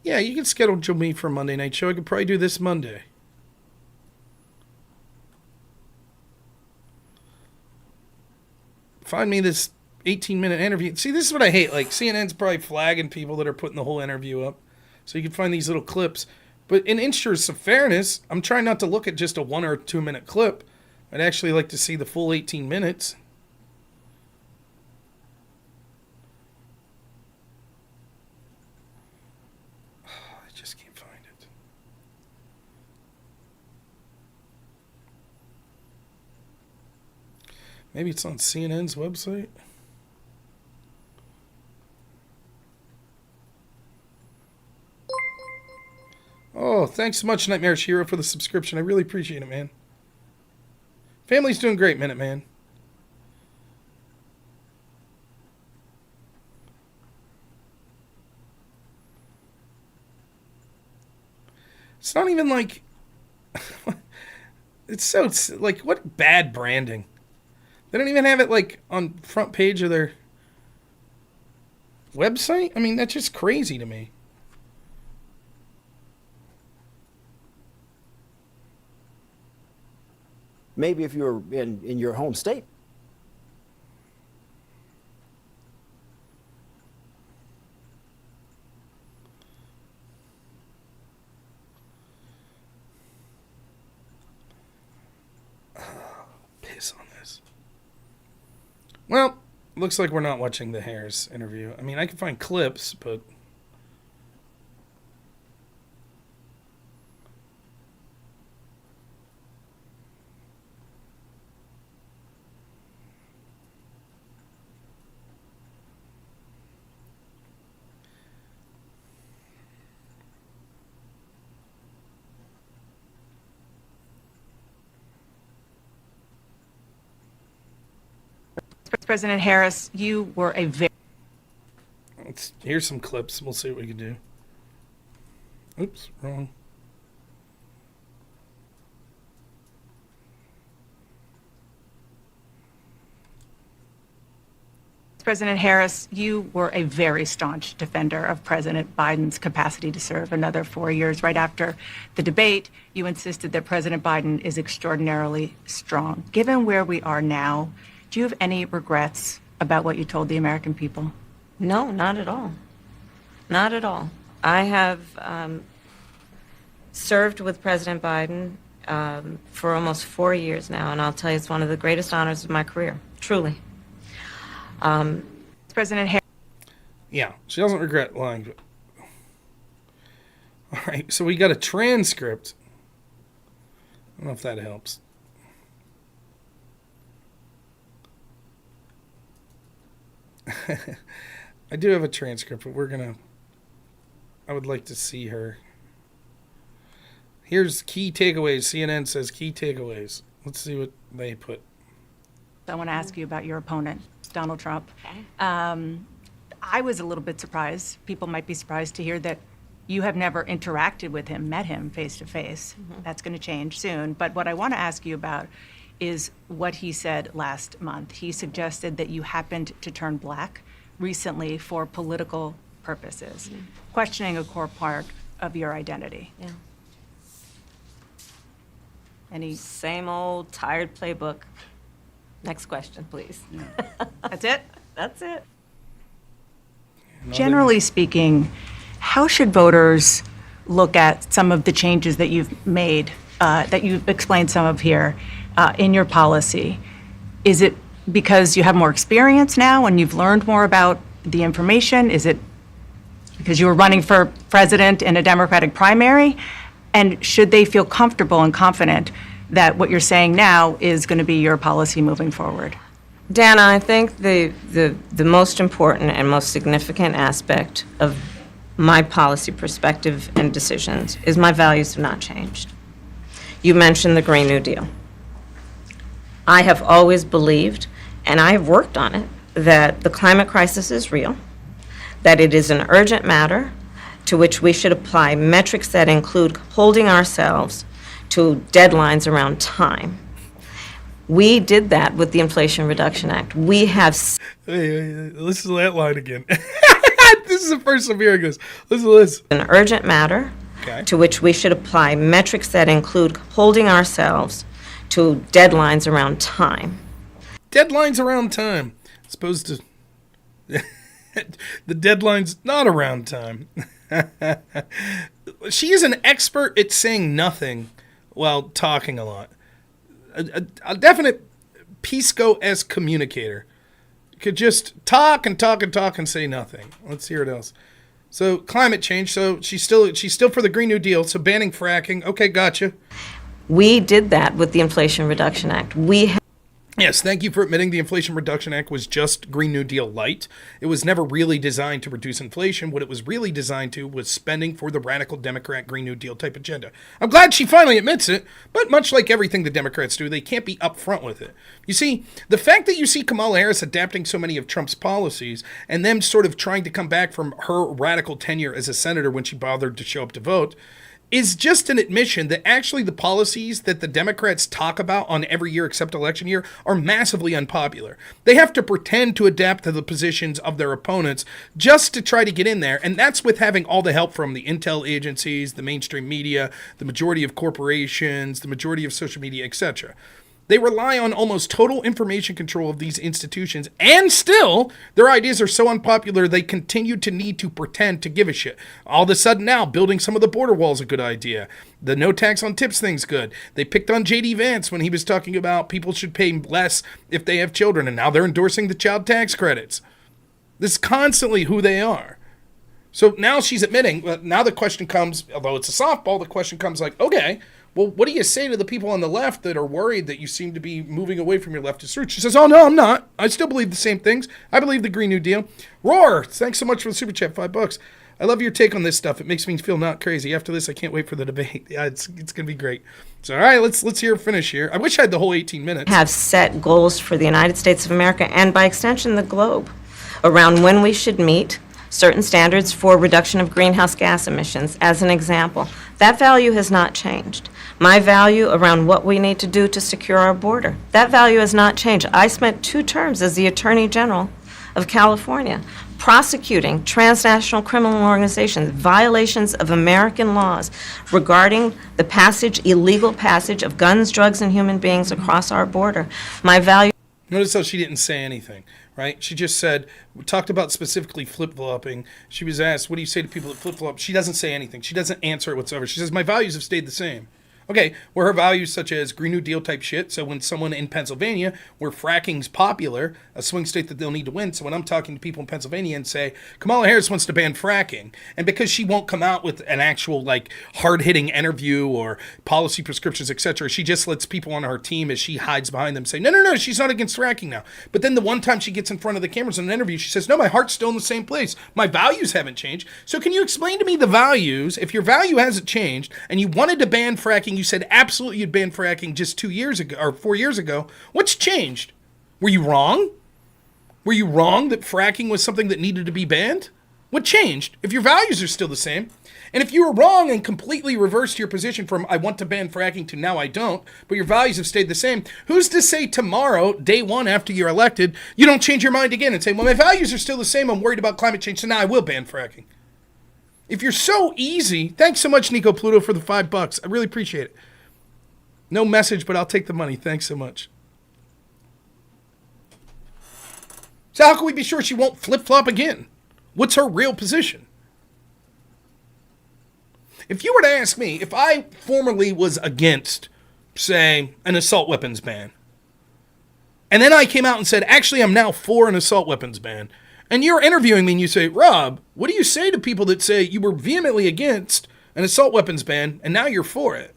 Yeah, you can schedule me for a Monday night show. I could probably do this Monday. Find me this 18-minute interview. See, this is what I hate. Like, CNN's probably flagging people that are putting the whole interview up. So you can find these little clips. But in interest of fairness, I'm trying not to look at just a 1 or 2 minute clip. I'd actually like to see the full 18 minutes. I just can't find it. Maybe it's on CNN's website. Oh, thanks so much, Nightmare Hero, for the subscription. I really appreciate it, man. Family's doing great, Minute Man. It's not even like... it's so... like, what bad branding. They don't even have it, like, on front page of their website? I mean, that's just crazy to me. Maybe if you're in your home state. Piss on this. Well, looks like we're not watching the Harris interview. I mean, I can find clips, but... President Harris, you were a very... Here's some clips. We'll see what we can do. Oops, wrong. President Harris, you were a very staunch defender of President Biden's capacity to serve another 4 years. Right after the debate, you insisted that President Biden is extraordinarily strong. Given where we are now, do you have any regrets about what you told the American people? No, not at all. Not at all. I have served with President Biden for almost 4 years now, and I'll tell you, it's one of the greatest honors of my career, truly. President Harris. Yeah, she doesn't regret lying. But... all right, so we got a transcript. I don't know if that helps. I do have a transcript, but I would like to see her. Here's key takeaways. CNN says key takeaways. Let's see what they put. I want to ask you about your opponent, Donald Trump. Okay. I was a little bit surprised. People might be surprised to hear that you have never interacted with him, met him face to face. That's going to change soon. But what I want to ask you about is what he said last month. He suggested that you happened to turn black recently for political purposes, questioning a core part of your identity. Yeah. Any? Same old tired playbook. Next question, please. That's it? That's it. Generally speaking, how should voters look at some of the changes that you've made, that you've explained some of here, in your policy? Is it because you have more experience now and you've learned more about the information? Is it because you were running for president in a Democratic primary? And should they feel comfortable and confident that what you're saying now is going to be your policy moving forward? Dana, I think the most important and most significant aspect of my policy perspective and decisions is my values have not changed. You mentioned the Green New Deal. I have always believed, and I have worked on it, that the climate crisis is real, that it is an urgent matter to which we should apply metrics that include holding ourselves to deadlines around time. We did that with the Inflation Reduction Act. We have... Hey, listen to that line again. This is the first I'm hearing this. Listen to this. An urgent matter Okay. to which we should apply metrics that include holding ourselves to deadlines around time. Deadlines around time. As opposed to the deadline's not around time. She is an expert at saying nothing while talking a lot. A definite Pisco-esque communicator. Could just talk and talk and talk and say nothing. Let's hear what else. So climate change. So she's still for the Green New Deal. So banning fracking. Okay, gotcha. We did that with the Inflation Reduction Act. Yes, thank you for admitting the Inflation Reduction Act was just Green New Deal light. It was never really designed to reduce inflation. What it was really designed to was spending for the radical Democrat Green New Deal type agenda. I'm glad she finally admits it, but much like everything the Democrats do, they can't be upfront with it. You see, the fact that you see Kamala Harris adapting so many of Trump's policies and them sort of trying to come back from her radical tenure as a senator when she bothered to show up to vote is just an admission that actually the policies that the Democrats talk about on every year except election year are massively unpopular. They have to pretend to adapt to the positions of their opponents just to try to get in there, and that's with having all the help from the intel agencies, the mainstream media, the majority of corporations, the majority of social media, etc. They rely on almost total information control of these institutions, and still, their ideas are so unpopular they continue to need to pretend to give a shit. All of a sudden now, building some of the border walls is a good idea. The no tax on tips thing's good. They picked on J.D. Vance when he was talking about people should pay less if they have children, and now they're endorsing the child tax credits. This is constantly who they are. So now she's admitting, now the question comes, although it's a softball, the question comes like, okay, well, what do you say to the people on the left that are worried that you seem to be moving away from your leftist roots? She says, oh, no, I'm not. I still believe the same things. I believe the Green New Deal. Roar, thanks so much for the super chat, $5. I love your take on this stuff. It makes me feel not crazy. After this, I can't wait for the debate. Yeah, it's going to be great. So, all right, let's hear her finish here. I wish I had the whole 18 minutes. Have set goals for the United States of America and by extension the globe around when we should meet certain standards for reduction of greenhouse gas emissions. As an example, that value has not changed. My value around what we need to do to secure our border, that value has not changed. I spent 2 terms as the Attorney General of California prosecuting transnational criminal organizations, violations of American laws regarding the illegal passage of guns, drugs, and human beings across our border. My value. Notice how she didn't say anything, right? She just said, we talked about specifically flip-flopping. She was asked, what do you say to people that flip-flop? She doesn't say anything. She doesn't answer it whatsoever. She says, my values have stayed the same. Okay, were her values such as Green New Deal type shit? So when someone in Pennsylvania, where fracking's popular, a swing state that they'll need to win, so when I'm talking to people in Pennsylvania and say, Kamala Harris wants to ban fracking, and because she won't come out with an actual, like, hard-hitting interview or policy prescriptions, etc., she just lets people on her team, as she hides behind them, say, no, she's not against fracking now. But then the one time she gets in front of the cameras in an interview, she says, no, my heart's still in the same place. My values haven't changed. So can you explain to me the values? If your value hasn't changed, and you wanted to ban fracking, you said absolutely you'd ban fracking just 2 years ago or 4 years ago. What's changed? Were you wrong? Were you wrong that fracking was something that needed to be banned? What changed? If your values are still the same, and if you were wrong and completely reversed your position from I want to ban fracking to now I don't, but your values have stayed the same, who's to say tomorrow, day one after you're elected, you don't change your mind again and say, well, my values are still the same, I'm worried about climate change, so now I will ban fracking. If you're so easy, thanks so much, Nico Pluto, for the $5. I really appreciate it. No message, but I'll take the money. Thanks so much. So how can we be sure she won't flip-flop again? What's her real position? If you were to ask me, if I formerly was against, say, an assault weapons ban, and then I came out and said, actually, I'm now for an assault weapons ban, and you're interviewing me and you say, Rob, what do you say to people that say you were vehemently against an assault weapons ban and now you're for it?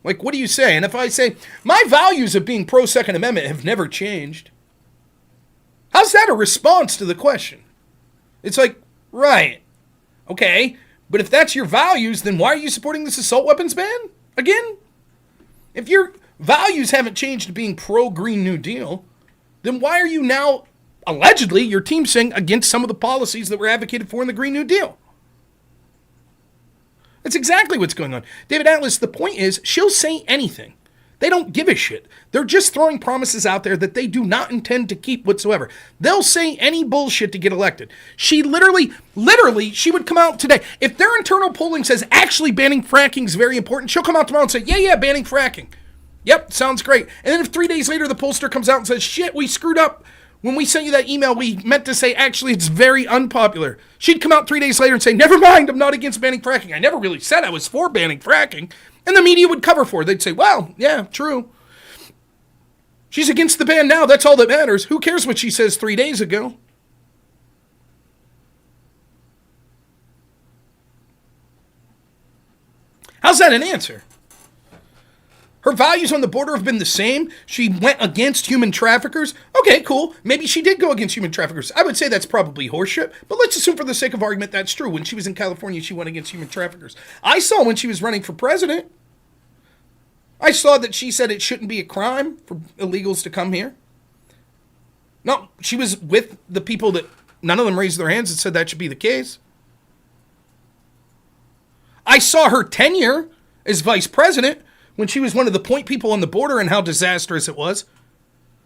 Like, what do you say? And if I say, my values of being pro-Second Amendment have never changed, how's that a response to the question? It's like, right, okay, but if that's your values, then why are you supporting this assault weapons ban again? If your values haven't changed to being pro-Green New Deal, then why are you now, allegedly, your team saying against some of the policies that were advocated for in the Green New Deal? That's exactly what's going on. David Atlas, the point is, she'll say anything. They don't give a shit. They're just throwing promises out there that they do not intend to keep whatsoever. They'll say any bullshit to get elected. She literally, she would come out today. If their internal polling says actually banning fracking is very important, she'll come out tomorrow and say, yeah, banning fracking. Yep, sounds great. And then if 3 days later the pollster comes out and says, shit, we screwed up. When we sent you that email, we meant to say, actually, it's very unpopular. She'd come out 3 days later and say, never mind, I'm not against banning fracking. I never really said I was for banning fracking. And the media would cover for it. They'd say, well, yeah, true. She's against the ban now. That's all that matters. Who cares what she says 3 days ago? How's that an answer? Her values on the border have been the same. She went against human traffickers. Okay, cool. Maybe she did go against human traffickers. I would say that's probably horseshit, but let's assume for the sake of argument that's true. When she was in California, she went against human traffickers. I saw when she was running for president, I saw that she said it shouldn't be a crime for illegals to come here. No, she was with the people that none of them raised their hands and said that should be the case. I saw her tenure as vice president when she was one of the point people on the border and how disastrous it was.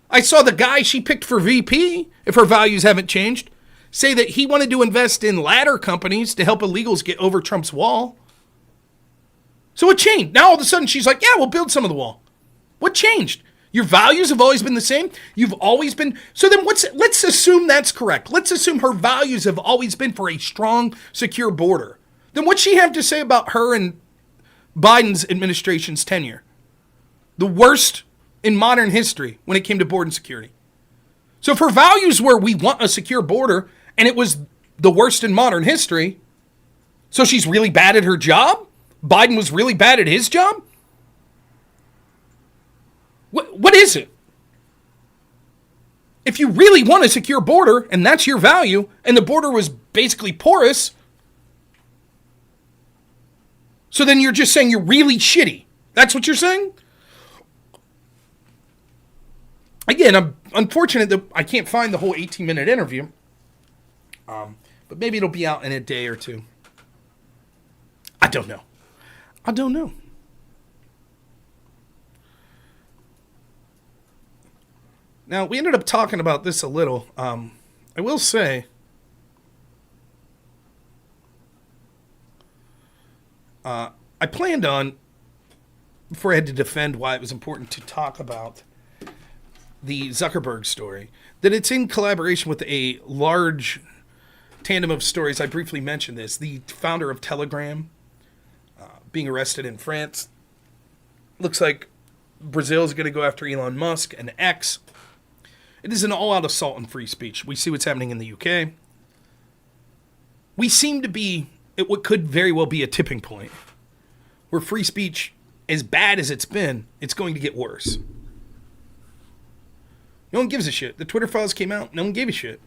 I saw the guy she picked for VP, if her values haven't changed, say that he wanted to invest in ladder companies to help illegals get over Trump's wall. So what changed? Now all of a sudden she's like, yeah, we'll build some of the wall. What changed? Your values have always been the same. You've always been. So then let's assume that's correct. Let's assume her values have always been for a strong, secure border. Then what's she have to say about her and Biden's administration's tenure? The worst in modern history when it came to border security. So if her values were we want a secure border and it was the worst in modern history, so she's really bad at her job? Biden was really bad at his job? What is it? If you really want a secure border and that's your value and the border was basically porous, so then you're just saying you're really shitty. That's what you're saying? Again, I'm unfortunate that I can't find the whole 18-minute interview. But maybe it'll be out in a day or two. I don't know. Now, we ended up talking about this a little. I will say, I planned on, before I had to defend why it was important to talk about the Zuckerberg story, that it's in collaboration with a large tandem of stories. I briefly mentioned this. The founder of Telegram being arrested in France. Looks like Brazil is going to go after Elon Musk and X. It is an all-out assault on free speech. We see what's happening in the UK. We seem to be at what could very well be a tipping point where free speech, as bad as it's been, it's going to get worse. No one gives a shit. The Twitter files came out. No one gave a shit.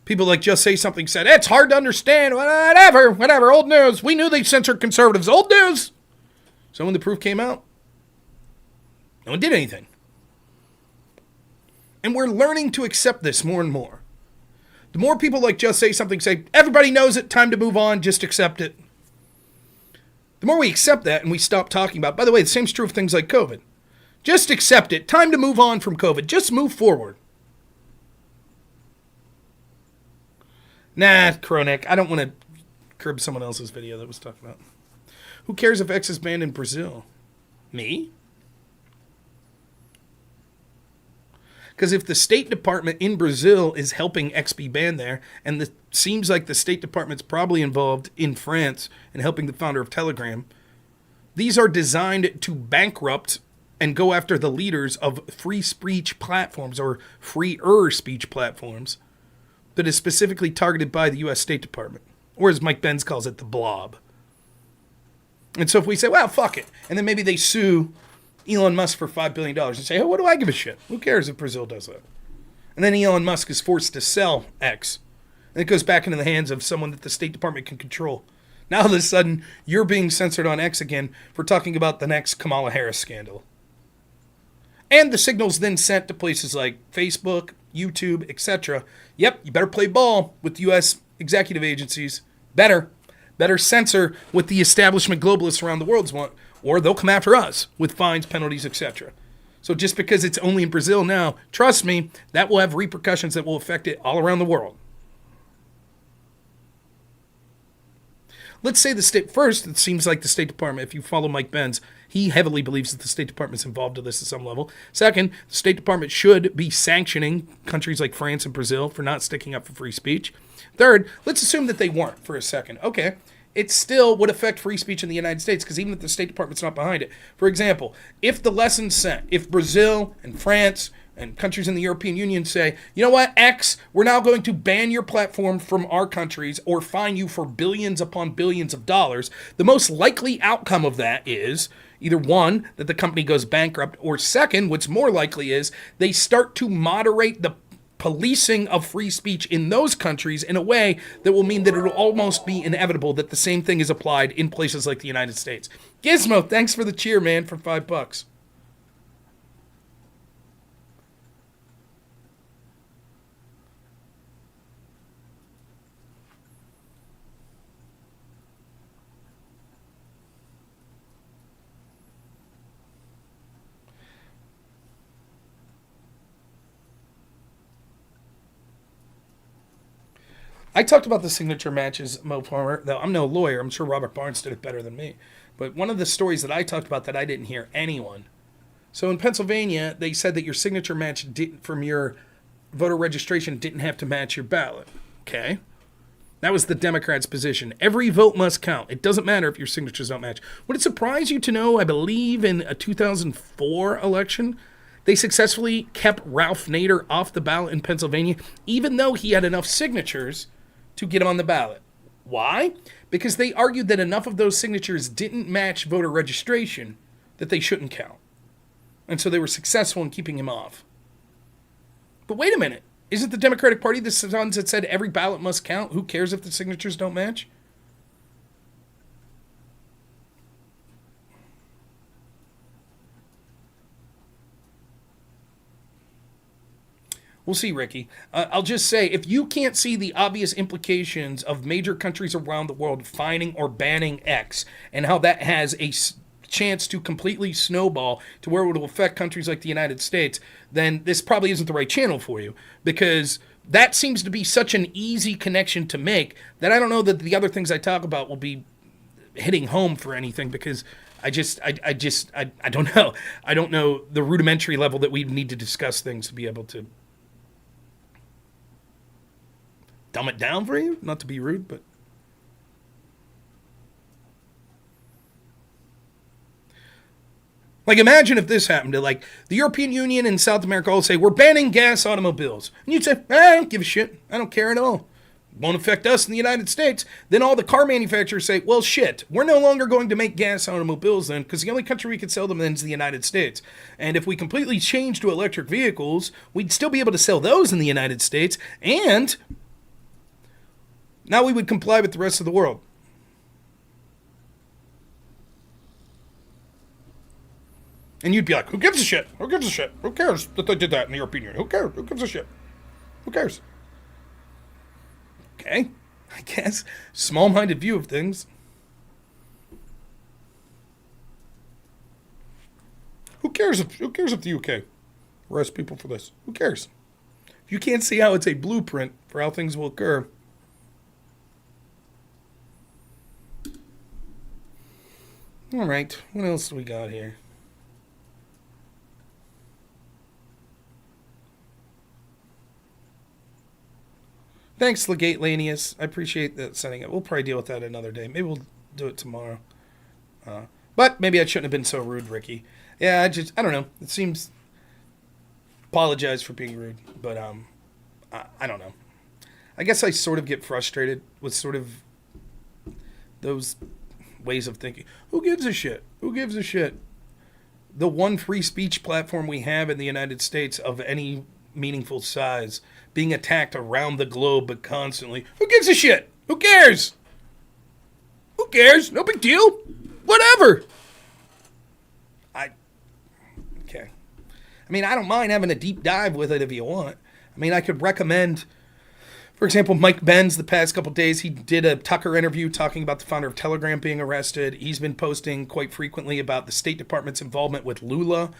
People like Just Say Something said, it's hard to understand. Whatever. Old news. We knew they censored conservatives. Old news. So when the proof came out, no one did anything. And we're learning to accept this more and more. The more people like Just Say Something say, everybody knows it, time to move on, just accept it. The more we accept that and we stop talking about, by the way, the same's true of things like COVID. Just accept it, time to move on from COVID, just move forward. Nah, Kronik, I don't want to curb someone else's video that was talking about. Who cares if X is banned in Brazil? Me? Because if the State Department in Brazil is helping X be banned there, and it seems like the State Department's probably involved in France in helping the founder of Telegram, these are designed to bankrupt and go after the leaders of free speech platforms or freer speech platforms that is specifically targeted by the U.S. State Department, or as Mike Benz calls it, the blob. And so if we say, well, fuck it, and then maybe they sue Elon Musk for $5 billion and say, oh, what do I give a shit? Who cares if Brazil does that? And then Elon Musk is forced to sell X. And it goes back into the hands of someone that the State Department can control. Now, all of a sudden, you're being censored on X again for talking about the next Kamala Harris scandal. And the signal's then sent to places like Facebook, YouTube, etc. Yep, you better play ball with U.S. executive agencies. Better censor what the establishment globalists around the world want. or they'll come after us with fines, penalties, etc. So just because it's only in Brazil now, trust me, that will have repercussions that will affect it all around the world. Let's say the state, first, it seems like the State Department, if you follow Mike Benz, he heavily believes that the State Department's involved in this at some level. Second, the State Department should be sanctioning countries like France and Brazil for not sticking up for free speech. Third, let's assume that they weren't for a second. Okay, it still would affect free speech in the United States because even if the State Department's not behind it. For example, if the lesson's sent, if Brazil and France and countries in the European Union say, you know what, X, we're now going to ban your platform from our countries or fine you for billions upon billions of dollars, the most likely outcome of that is either one, that the company goes bankrupt, or second, what's more likely is they start to moderate the policing of free speech in those countries in a way that will mean that it will almost be inevitable that the same thing is applied in places like the United States. Gizmo, thanks for the cheer, man, for $5. I talked about the signature matches, Mo Farmer. Though I'm no lawyer, I'm sure Robert Barnes did it better than me. But one of the stories that I talked about that I didn't hear anyone. So in Pennsylvania, they said that your signature match from your voter registration didn't have to match your ballot. Okay. That was the Democrats' position. Every vote must count. It doesn't matter if your signatures don't match. Would it surprise you to know, I believe in a 2004 election, they successfully kept Ralph Nader off the ballot in Pennsylvania, even though he had enough signatures to get him on the ballot. Why? Because they argued that enough of those signatures didn't match voter registration that they shouldn't count. And so they were successful in keeping him off. But wait a minute. Isn't the Democratic Party the ones that said every ballot must count? Who cares if the signatures don't match? We'll see, Ricky. I'll just say, if you can't see the obvious implications of major countries around the world fining or banning X and how that has a chance to completely snowball to where it will affect countries like the United States, then this probably isn't the right channel for you, because that seems to be such an easy connection to make that I don't know that the other things I talk about will be hitting home for anything, because I don't know. I don't know the rudimentary level that we need to discuss things to be able to dumb it down for you, not to be rude, but like imagine if this happened to like the European Union and South America all say we're banning gas automobiles, and you'd say, I don't give a shit, I don't care at all, won't affect us in the United States. Then all the car manufacturers say, well shit, we're no longer going to make gas automobiles then, because the only country we could sell them then is the United States, and if we completely change to electric vehicles, we'd still be able to sell those in the United States, and now we would comply with the rest of the world. And you'd be like, who gives a shit? Who gives a shit? Who cares that they did that in the European Union? Who cares? Who gives a shit? Who cares? Okay, I guess. Small-minded view of things. Who cares if the UK arrests people for this? Who cares? If you can't see how it's a blueprint for how things will occur, all right, what else do we got here? Thanks, Legate Lanius. I appreciate that sending it. We'll probably deal with that another day. Maybe we'll do it tomorrow. But maybe I shouldn't have been so rude, Ricky. Yeah, I don't know. It seems... Apologize for being rude, but I don't know. I guess I sort of get frustrated with sort of those ways of thinking. Who gives a shit? Who gives a shit? The one free speech platform we have in the United States of any meaningful size being attacked around the globe, but constantly. Who gives a shit? Who cares? Who cares? No big deal. Whatever. Okay. I mean, I don't mind having a deep dive with it if you want. I mean, I could recommend, For example, Mike Benz, the past couple days, he did a Tucker interview talking about the founder of Telegram being arrested. He's been posting quite frequently about the State Department's involvement with Lula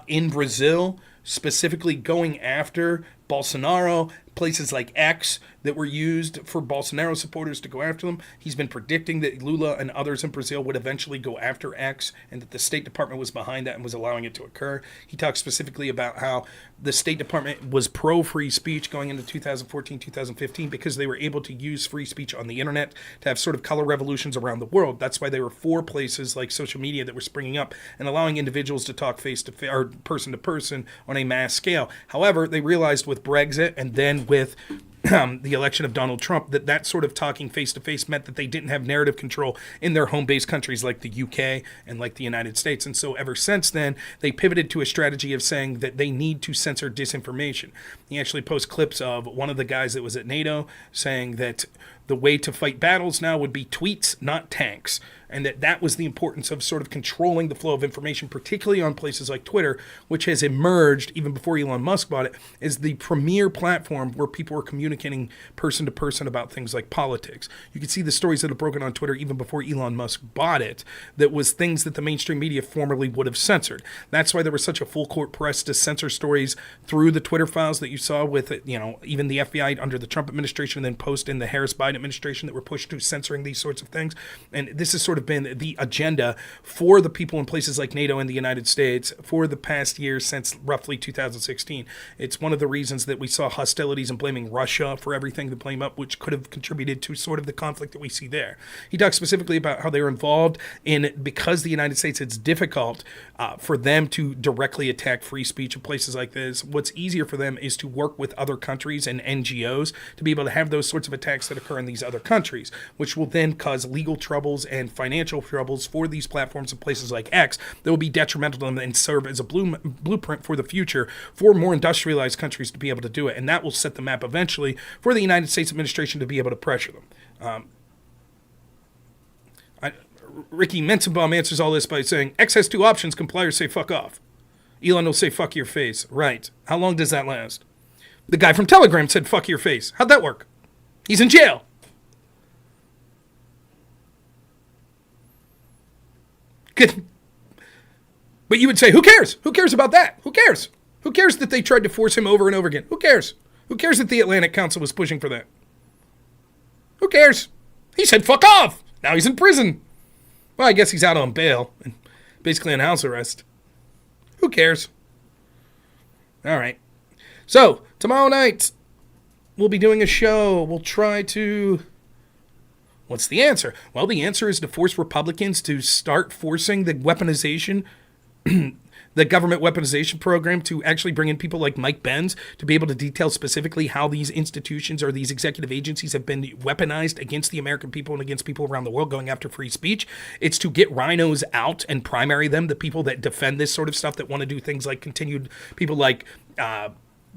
in Brazil, specifically going after Bolsonaro, places like X that were used for Bolsonaro supporters to go after them. He's been predicting that Lula and others in Brazil would eventually go after X and that the State Department was behind that and was allowing it to occur. He talks specifically about how the State Department was pro-free speech going into 2014, 2015 because they were able to use free speech on the internet to have sort of color revolutions around the world. That's why they were for places like social media that were springing up and allowing individuals to talk face to face or person to person on a mass scale. However, they realized with Brexit and then with the election of Donald Trump that sort of talking face-to-face meant that they didn't have narrative control in their home-based countries like the UK and like the United States. And so ever since then, they pivoted to a strategy of saying that they need to censor disinformation. He actually posts clips of one of the guys that was at NATO saying that the way to fight battles now would be tweets, not tanks. And that was the importance of sort of controlling the flow of information, particularly on places like Twitter, which has emerged, even before Elon Musk bought it, as the premier platform where people were communicating person to person about things like politics. You can see the stories that have broken on Twitter even before Elon Musk bought it, that was things that the mainstream media formerly would have censored. That's why there was such a full court press to censor stories through the Twitter files that you saw with, even the FBI under the Trump administration, and then post in the Harris-Biden administration that were pushed to censoring these sorts of things. And this is sort of been the agenda for the people in places like NATO and the United States for the past year since roughly 2016. It's one of the reasons that we saw hostilities and blaming Russia for everything to blame up, which could have contributed to sort of the conflict that we see there. He talks specifically about how they were involved in, because the United States, it's difficult for them to directly attack free speech in places like this. What's easier for them is to work with other countries and NGOs to be able to have those sorts of attacks that occur in these other countries, which will then cause legal troubles and financial troubles for these platforms in places like X that will be detrimental to them and serve as a blueprint for the future for more industrialized countries to be able to do it. And that will set the map eventually for the United States administration to be able to pressure them. Ricky Mensenbaum answers all this by saying, X has two options, comply or say fuck off. Elon will say fuck your face. Right. How long does that last? The guy from Telegram said fuck your face. How'd that work? He's in jail. Good. But you would say, who cares? Who cares about that? Who cares? Who cares that they tried to force him over and over again? Who cares? Who cares that the Atlantic Council was pushing for that? Who cares? He said fuck off. Now he's in prison. Well, I guess he's out on bail and basically on house arrest. Who cares? All right. So, tomorrow night, we'll be doing a show. We'll try to... What's the answer? Well, the answer is to force Republicans to start forcing the weaponization, the government weaponization program, to actually bring in people like Mike Benz to be able to detail specifically how these institutions or these executive agencies have been weaponized against the American people and against people around the world going after free speech. It's to get rhinos out and primary them, the people that defend this sort of stuff, that want to do things like continued people like...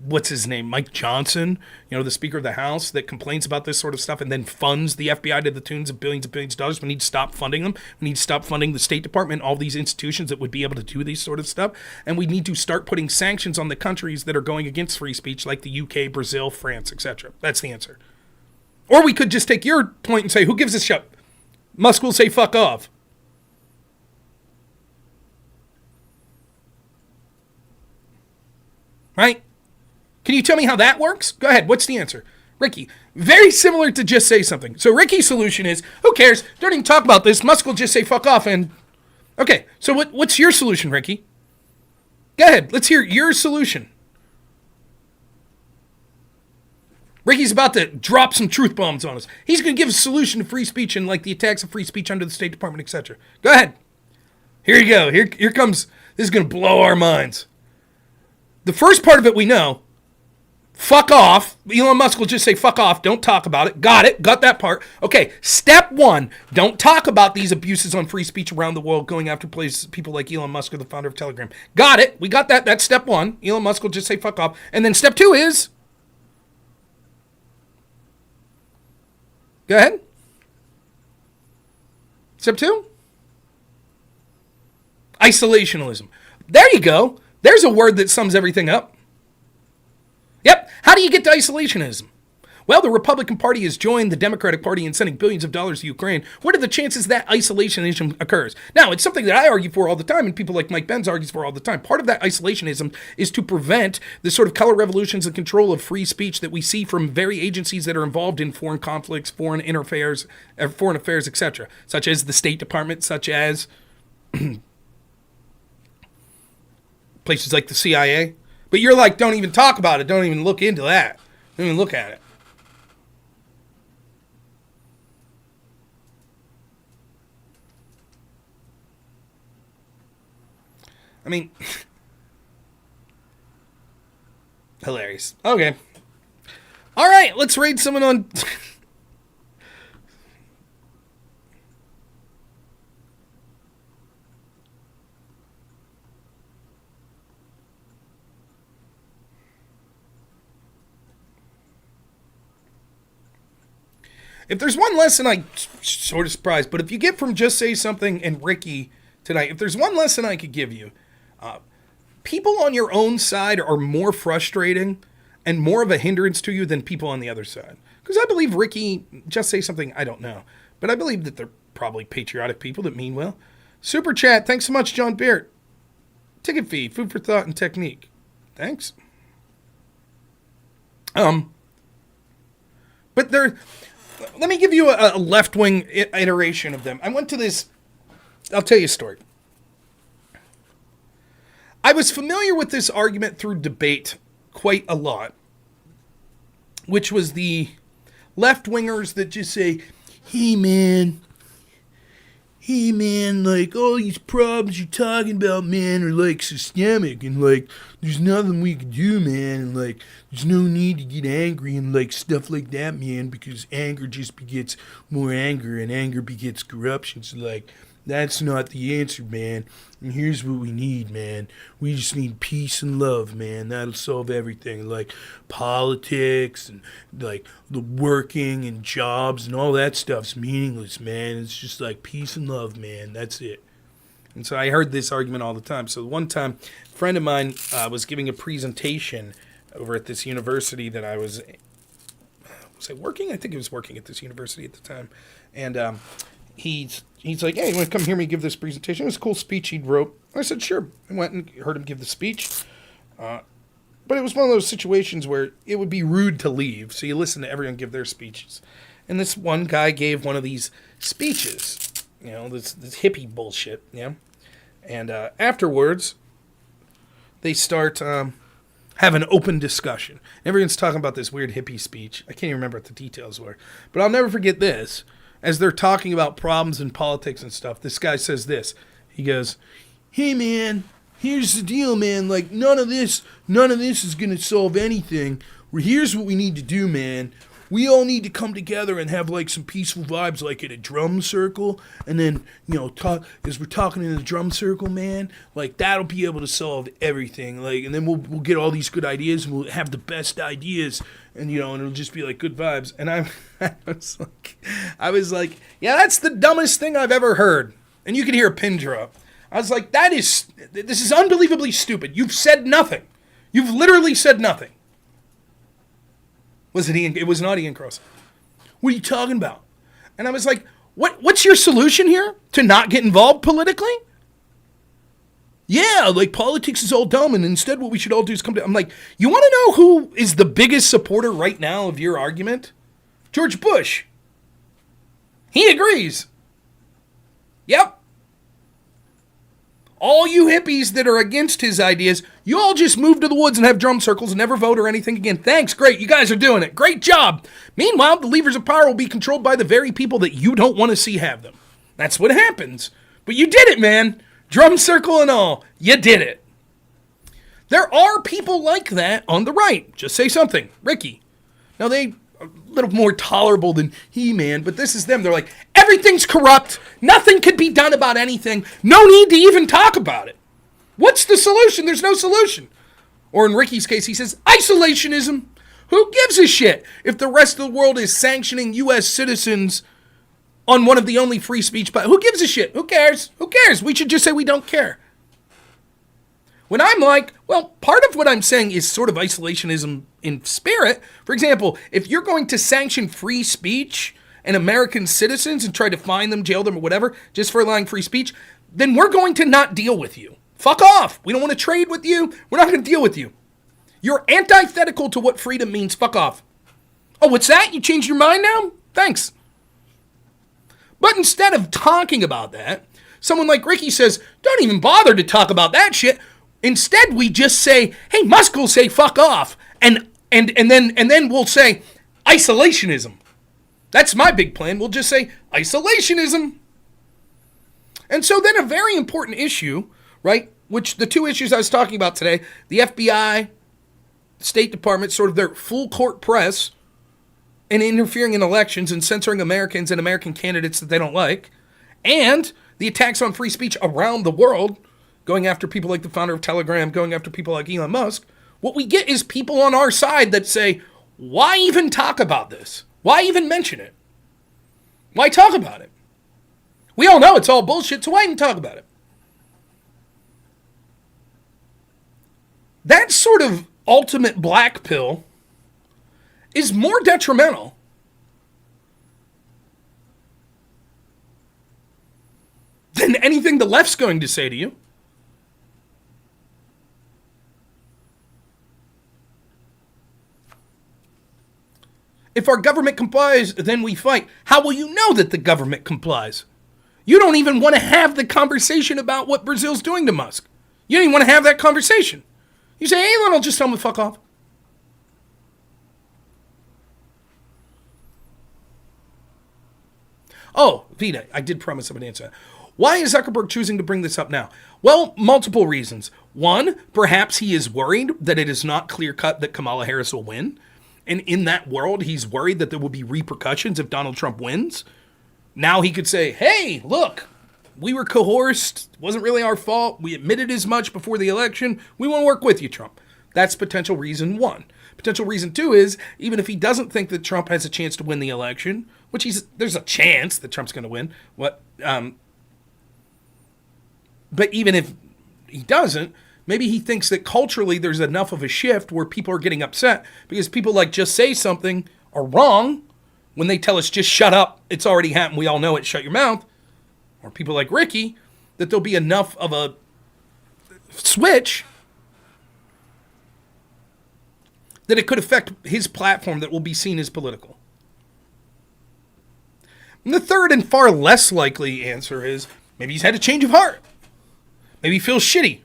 what's his name? Mike Johnson, the Speaker of the House, that complains about this sort of stuff and then funds the FBI to the tunes of billions of dollars. We need to stop funding them. We need to stop funding the State Department, all these institutions that would be able to do these sort of stuff. And we need to start putting sanctions on the countries that are going against free speech, like the UK, Brazil, France, etc. That's the answer. Or we could just take your point and say, who gives a shit? Musk will say fuck off. Right? Can you tell me how that works? Go ahead. What's the answer? Ricky, very similar to just say something. So Ricky's solution is, who cares? Don't even talk about this. Musk will just say fuck off. And okay, so what's your solution, Ricky? Go ahead. Let's hear your solution. Ricky's about to drop some truth bombs on us. He's going to give a solution to free speech and like the attacks of free speech under the State Department, etc. Go ahead. Here you go. Here comes. This is going to blow our minds. The first part of it we know. Fuck off. Elon Musk will just say fuck off. Don't talk about it. Got it. Got that part. Okay. Step one. Don't talk about these abuses on free speech around the world going after people like Elon Musk or the founder of Telegram. Got it. We got that. That's step one. Elon Musk will just say fuck off. And then step two is... Go ahead. Step two? Isolationism. There you go. There's a word that sums everything up. Yep. How do you get to isolationism? Well, the Republican Party has joined the Democratic Party in sending billions of dollars to Ukraine. What are the chances that isolationism occurs? Now, it's something that I argue for all the time, and people like Mike Benz argues for all the time. Part of that isolationism is to prevent the sort of color revolutions and control of free speech that we see from very agencies that are involved in foreign conflicts, foreign affairs, etc., such as the State Department, such as places like the CIA. But you're like, don't even talk about it. Don't even look into that. Don't even look at it. I mean, hilarious. Okay. All right, let's raid someone on... If there's one lesson I sort of surprised, but if you get from Just Say Something and Ricky tonight, if there's one lesson I could give you, people on your own side are more frustrating and more of a hindrance to you than people on the other side. Because I believe Ricky, Just Say Something, I don't know. But I believe that they're probably patriotic people that mean well. Super chat, thanks so much, John Beard. Ticket fee, food for thought and technique. Thanks. But let me give you a left-wing iteration of them. I went to this, I'll tell you a story. I was familiar with this argument through debate quite a lot, which was the left-wingers that just say, hey man, like, all these problems you're talking about, man, are, like, systemic, and, like, there's nothing we can do, man, and, like, there's no need to get angry and, like, stuff like that, man, because anger just begets more anger, and anger begets corruption, so, like, that's not the answer, man. And here's what we need, man. We just need peace and love, man. That'll solve everything. Like politics and like the working and jobs and all that stuff's meaningless, man. It's just like peace and love, man. That's it. And so I heard this argument all the time. So one time, a friend of mine was giving a presentation over at this university that I was I working? I think he was working at this university at the time. And he's like, hey, you want to come hear me give this presentation? It was a cool speech he wrote. I said, sure. I went and heard him give the speech. But it was one of those situations where it would be rude to leave. So you listen to everyone give their speeches. And this one guy gave one of these speeches, you know, this hippie bullshit, you know. And afterwards, they start have an open discussion. Everyone's talking about this weird hippie speech. I can't even remember what the details were. But I'll never forget this. As they're talking about problems in politics and stuff, this guy says this. He goes, hey, man, here's the deal, man. Like, none of this is going to solve anything. Here's what we need to do, man. We all need to come together and have, like, some peaceful vibes, like, at a drum circle. And then, you know, talk as we're talking in the drum circle, man, like, that'll be able to solve everything. Like, and then we'll get all these good ideas, and we'll have the best ideas. And, you know, and it'll just be, like, good vibes. And I was like, yeah, that's the dumbest thing I've ever heard. And you could hear a pin drop. I was like, this is unbelievably stupid. You've said nothing. You've literally said nothing. Was it Ian? It was not Ian Cross. What are you talking about? And I was like, what's your solution here? To not get involved politically? Yeah, like politics is all dumb, and instead what we should all do is come to... I'm like, you want to know who is the biggest supporter right now of your argument? George Bush. He agrees. Yep. All you hippies that are against his ideas, you all just move to the woods and have drum circles and never vote or anything again. Thanks, great, you guys are doing it. Great job. Meanwhile, the levers of power will be controlled by the very people that you don't want to see have them. That's what happens. But you did it, man. Drum circle and all. You did it. There are people like that on the right. Just say something. Ricky. Now, they are a little more tolerable than He-Man, but this is them. They're like, everything's corrupt. Nothing could be done about anything. No need to even talk about it. What's the solution? There's no solution. Or in Ricky's case, he says, isolationism. Who gives a shit if the rest of the world is sanctioning U.S. citizens on one of the only free speech... Who gives a shit? Who cares? Who cares? We should just say we don't care. When I'm like, well, part of what I'm saying is sort of isolationism in spirit. For example, if you're going to sanction free speech and American citizens and try to fine them, jail them, or whatever, just for allowing free speech, then we're going to not deal with you. Fuck off. We don't want to trade with you. We're not going to deal with you. You're antithetical to what freedom means. Fuck off. Oh, what's that? You changed your mind now? Thanks. But instead of talking about that, someone like Ricky says, don't even bother to talk about that shit. Instead, we just say, hey, Musk will say fuck off. And then we'll say isolationism. That's my big plan. We'll just say isolationism. And so then a very important issue, right, which the two issues I was talking about today, the FBI, State Department, sort of their full court press, and interfering in elections and censoring Americans and American candidates that they don't like, and the attacks on free speech around the world, going after people like the founder of Telegram, going after people like Elon Musk, what we get is people on our side that say, why even talk about this? Why even mention it? Why talk about it? We all know it's all bullshit, so why even talk about it? That sort of ultimate black pill is more detrimental than anything the left's going to say to you. If our government complies, then we fight. How will you know that the government complies? You don't even want to have the conversation about what Brazil's doing to Musk. You don't even want to have that conversation. You say, hey, Elon will just tell him to fuck off. Oh, Vita, I did promise I would answer that. Why is Zuckerberg choosing to bring this up now? Well, multiple reasons. One, perhaps he is worried that it is not clear-cut that Kamala Harris will win. And in that world, he's worried that there will be repercussions if Donald Trump wins. Now he could say, hey, look, we were coerced. It wasn't really our fault. We admitted as much before the election. We want to work with you, Trump. That's potential reason one. Potential reason two is, even if he doesn't think that Trump has a chance to win the election, which there's a chance that Trump's going to win. But even if he doesn't, maybe he thinks that culturally there's enough of a shift where people are getting upset because people like just say something are wrong when they tell us just shut up. It's already happened. We all know it. Shut your mouth. Or people like Ricky, that there'll be enough of a switch that it could affect his platform that will be seen as political. And the third and far less likely answer is maybe he's had a change of heart. Maybe he feels shitty.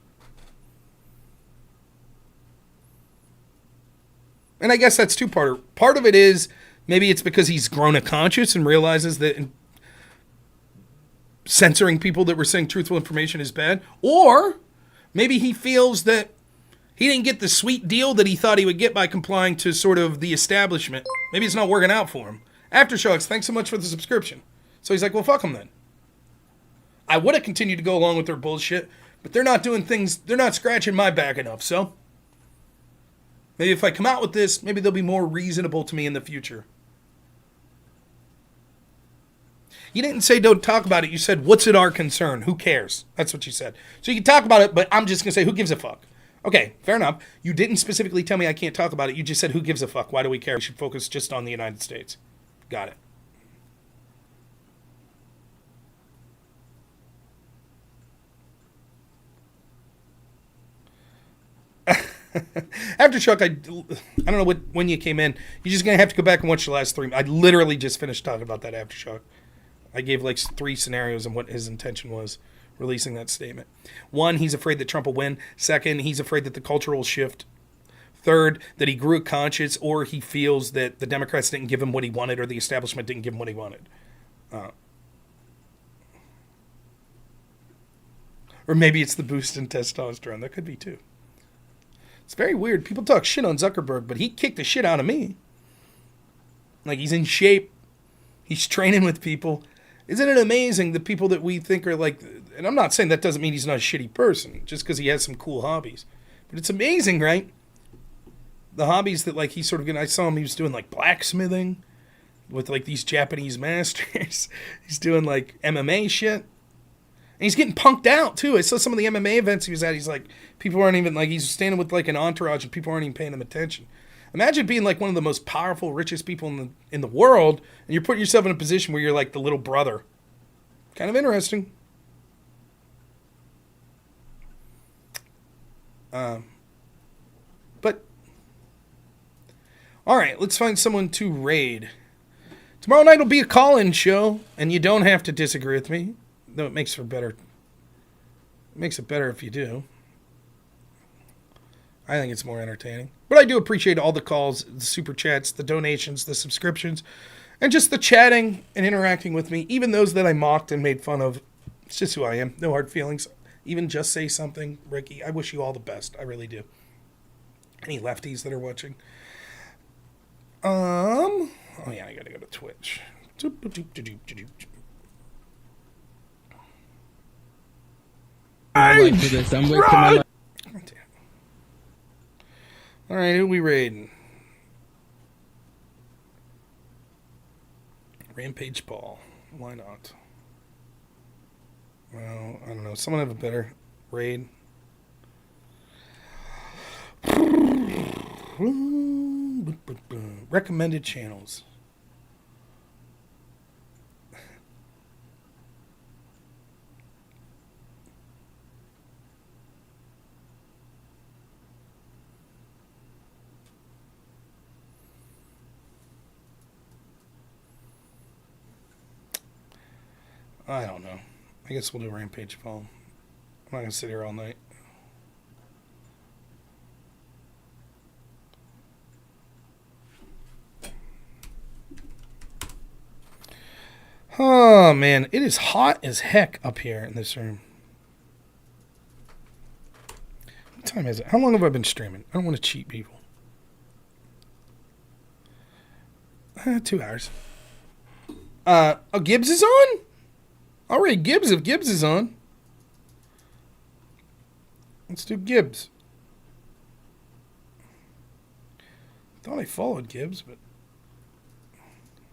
And I guess that's two-parter. Part of it is maybe it's because he's grown a conscience and realizes that censoring people that were saying truthful information is bad. Or maybe he feels that he didn't get the sweet deal that he thought he would get by complying to sort of the establishment. Maybe it's not working out for him. Aftershocks, thanks so much for the subscription. So he's like, well, fuck them then. I would have continued to go along with their bullshit, but they're not doing things, they're not scratching my back enough, so maybe if I come out with this, maybe they'll be more reasonable to me in the future. You didn't say don't talk about it. You said, what's it our concern? Who cares? That's what you said. So you can talk about it, but I'm just going to say, who gives a fuck? Okay, fair enough. You didn't specifically tell me I can't talk about it. You just said, who gives a fuck? Why do we care? We should focus just on the United States. Got it. Aftershock, I don't know when you came in. You're just going to have to go back and watch the last three. I literally just finished talking about that Aftershock. I gave like 3 scenarios and what his intention was releasing that statement. 1, he's afraid that Trump will win. 2nd, he's afraid that the culture will shift. 3rd, that he grew a conscience, or he feels that the Democrats didn't give him what he wanted or the establishment didn't give him what he wanted. Or maybe it's the boost in testosterone. That could be too. It's very weird. People talk shit on Zuckerberg, but he kicked the shit out of me. Like, he's in shape. He's training with people. Isn't it amazing the people that we think are like, and I'm not saying that doesn't mean he's not a shitty person, just because he has some cool hobbies. But it's amazing, right? The hobbies that, like, he saw him, he was doing, like, blacksmithing with, like, these Japanese masters. He's doing, like, MMA shit. And he's getting punked out, too. I saw some of the MMA events he was at. He's like, people aren't even, like, he's standing with, like, an entourage, and people aren't even paying him attention. Imagine being, like, one of the most powerful, richest people in the world, and you're putting yourself in a position where you're, like, the little brother. Kind of interesting. But, all right, let's find someone to raid. Tomorrow night will be a call-in show, and you don't have to disagree with me. Though it makes it better if you do. I think it's more entertaining. But I do appreciate all the calls, the super chats, the donations, the subscriptions, and just the chatting and interacting with me. Even those that I mocked and made fun of. It's just who I am. No hard feelings. Even just say something. Ricky, I wish you all the best. I really do. Any lefties that are watching? Oh yeah, I gotta go to Twitch. All right, who we raiding? Rampage Paul. Why not? Well, I don't know. Someone have a better raid. Recommended channels. I don't know. I guess we'll do Rampage Paul. I'm not going to sit here all night. Oh, man. It is hot as heck up here in this room. What time is it? How long have I been streaming? I don't want to cheat people. 2 hours. Oh, Gibbs is on? All right, Gibbs, if Gibbs is on. Let's do Gibbs. Thought I followed Gibbs, but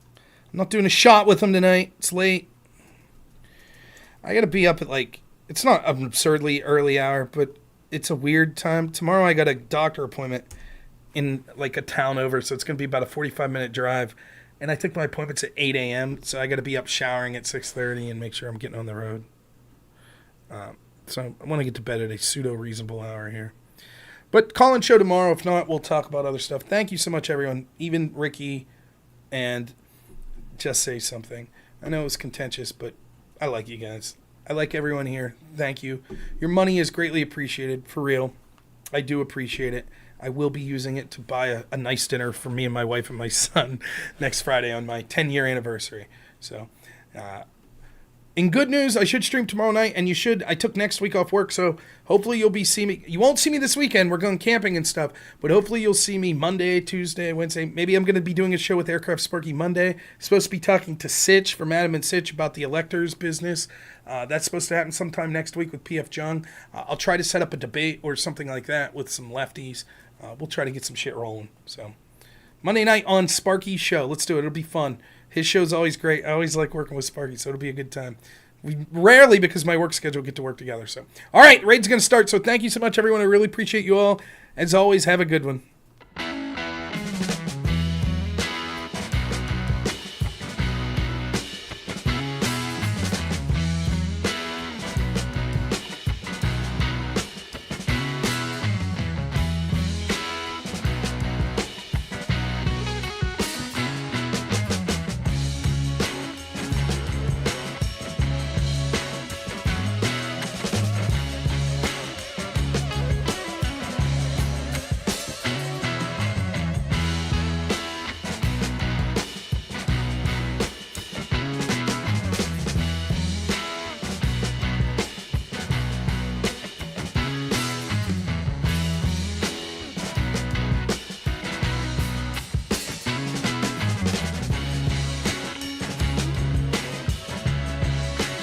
I'm not doing a shot with him tonight. It's late. I got to be up at it's not an absurdly early hour, but it's a weird time. Tomorrow I got a doctor appointment in a town over, so it's going to be about a 45-minute drive. And I took my appointments at 8 a.m., so I got to be up showering at 6:30 and make sure I'm getting on the road. So I want to get to bed at a pseudo-reasonable hour here. But call-in show tomorrow. If not, we'll talk about other stuff. Thank you so much, everyone. Even Ricky and Just Say Something. I know it was contentious, but I like you guys. I like everyone here. Thank you. Your money is greatly appreciated, for real. I do appreciate it. I will be using it to buy a nice dinner for me and my wife and my son next Friday on my 10-year anniversary. So, in good news, I should stream tomorrow night, and you should. I took next week off work, so hopefully you'll be seeing me. You won't see me this weekend. We're going camping and stuff, but hopefully you'll see me Monday, Tuesday, Wednesday. Maybe I'm going to be doing a show with Aircraft Sparky Monday. Supposed to be talking to Sitch from Adam and Sitch about the electors business. That's supposed to happen sometime next week with P.F. Jung. I'll try to set up a debate or something like that with some lefties. We'll try to get some shit rolling. So, Monday night on Sparky's show. Let's do it. It'll be fun. His show's always great. I always like working with Sparky, so it'll be a good time. We rarely, because my work schedule, get to work together. So, all right, raid's going to start. So thank you so much, everyone. I really appreciate you all. As always, have a good one.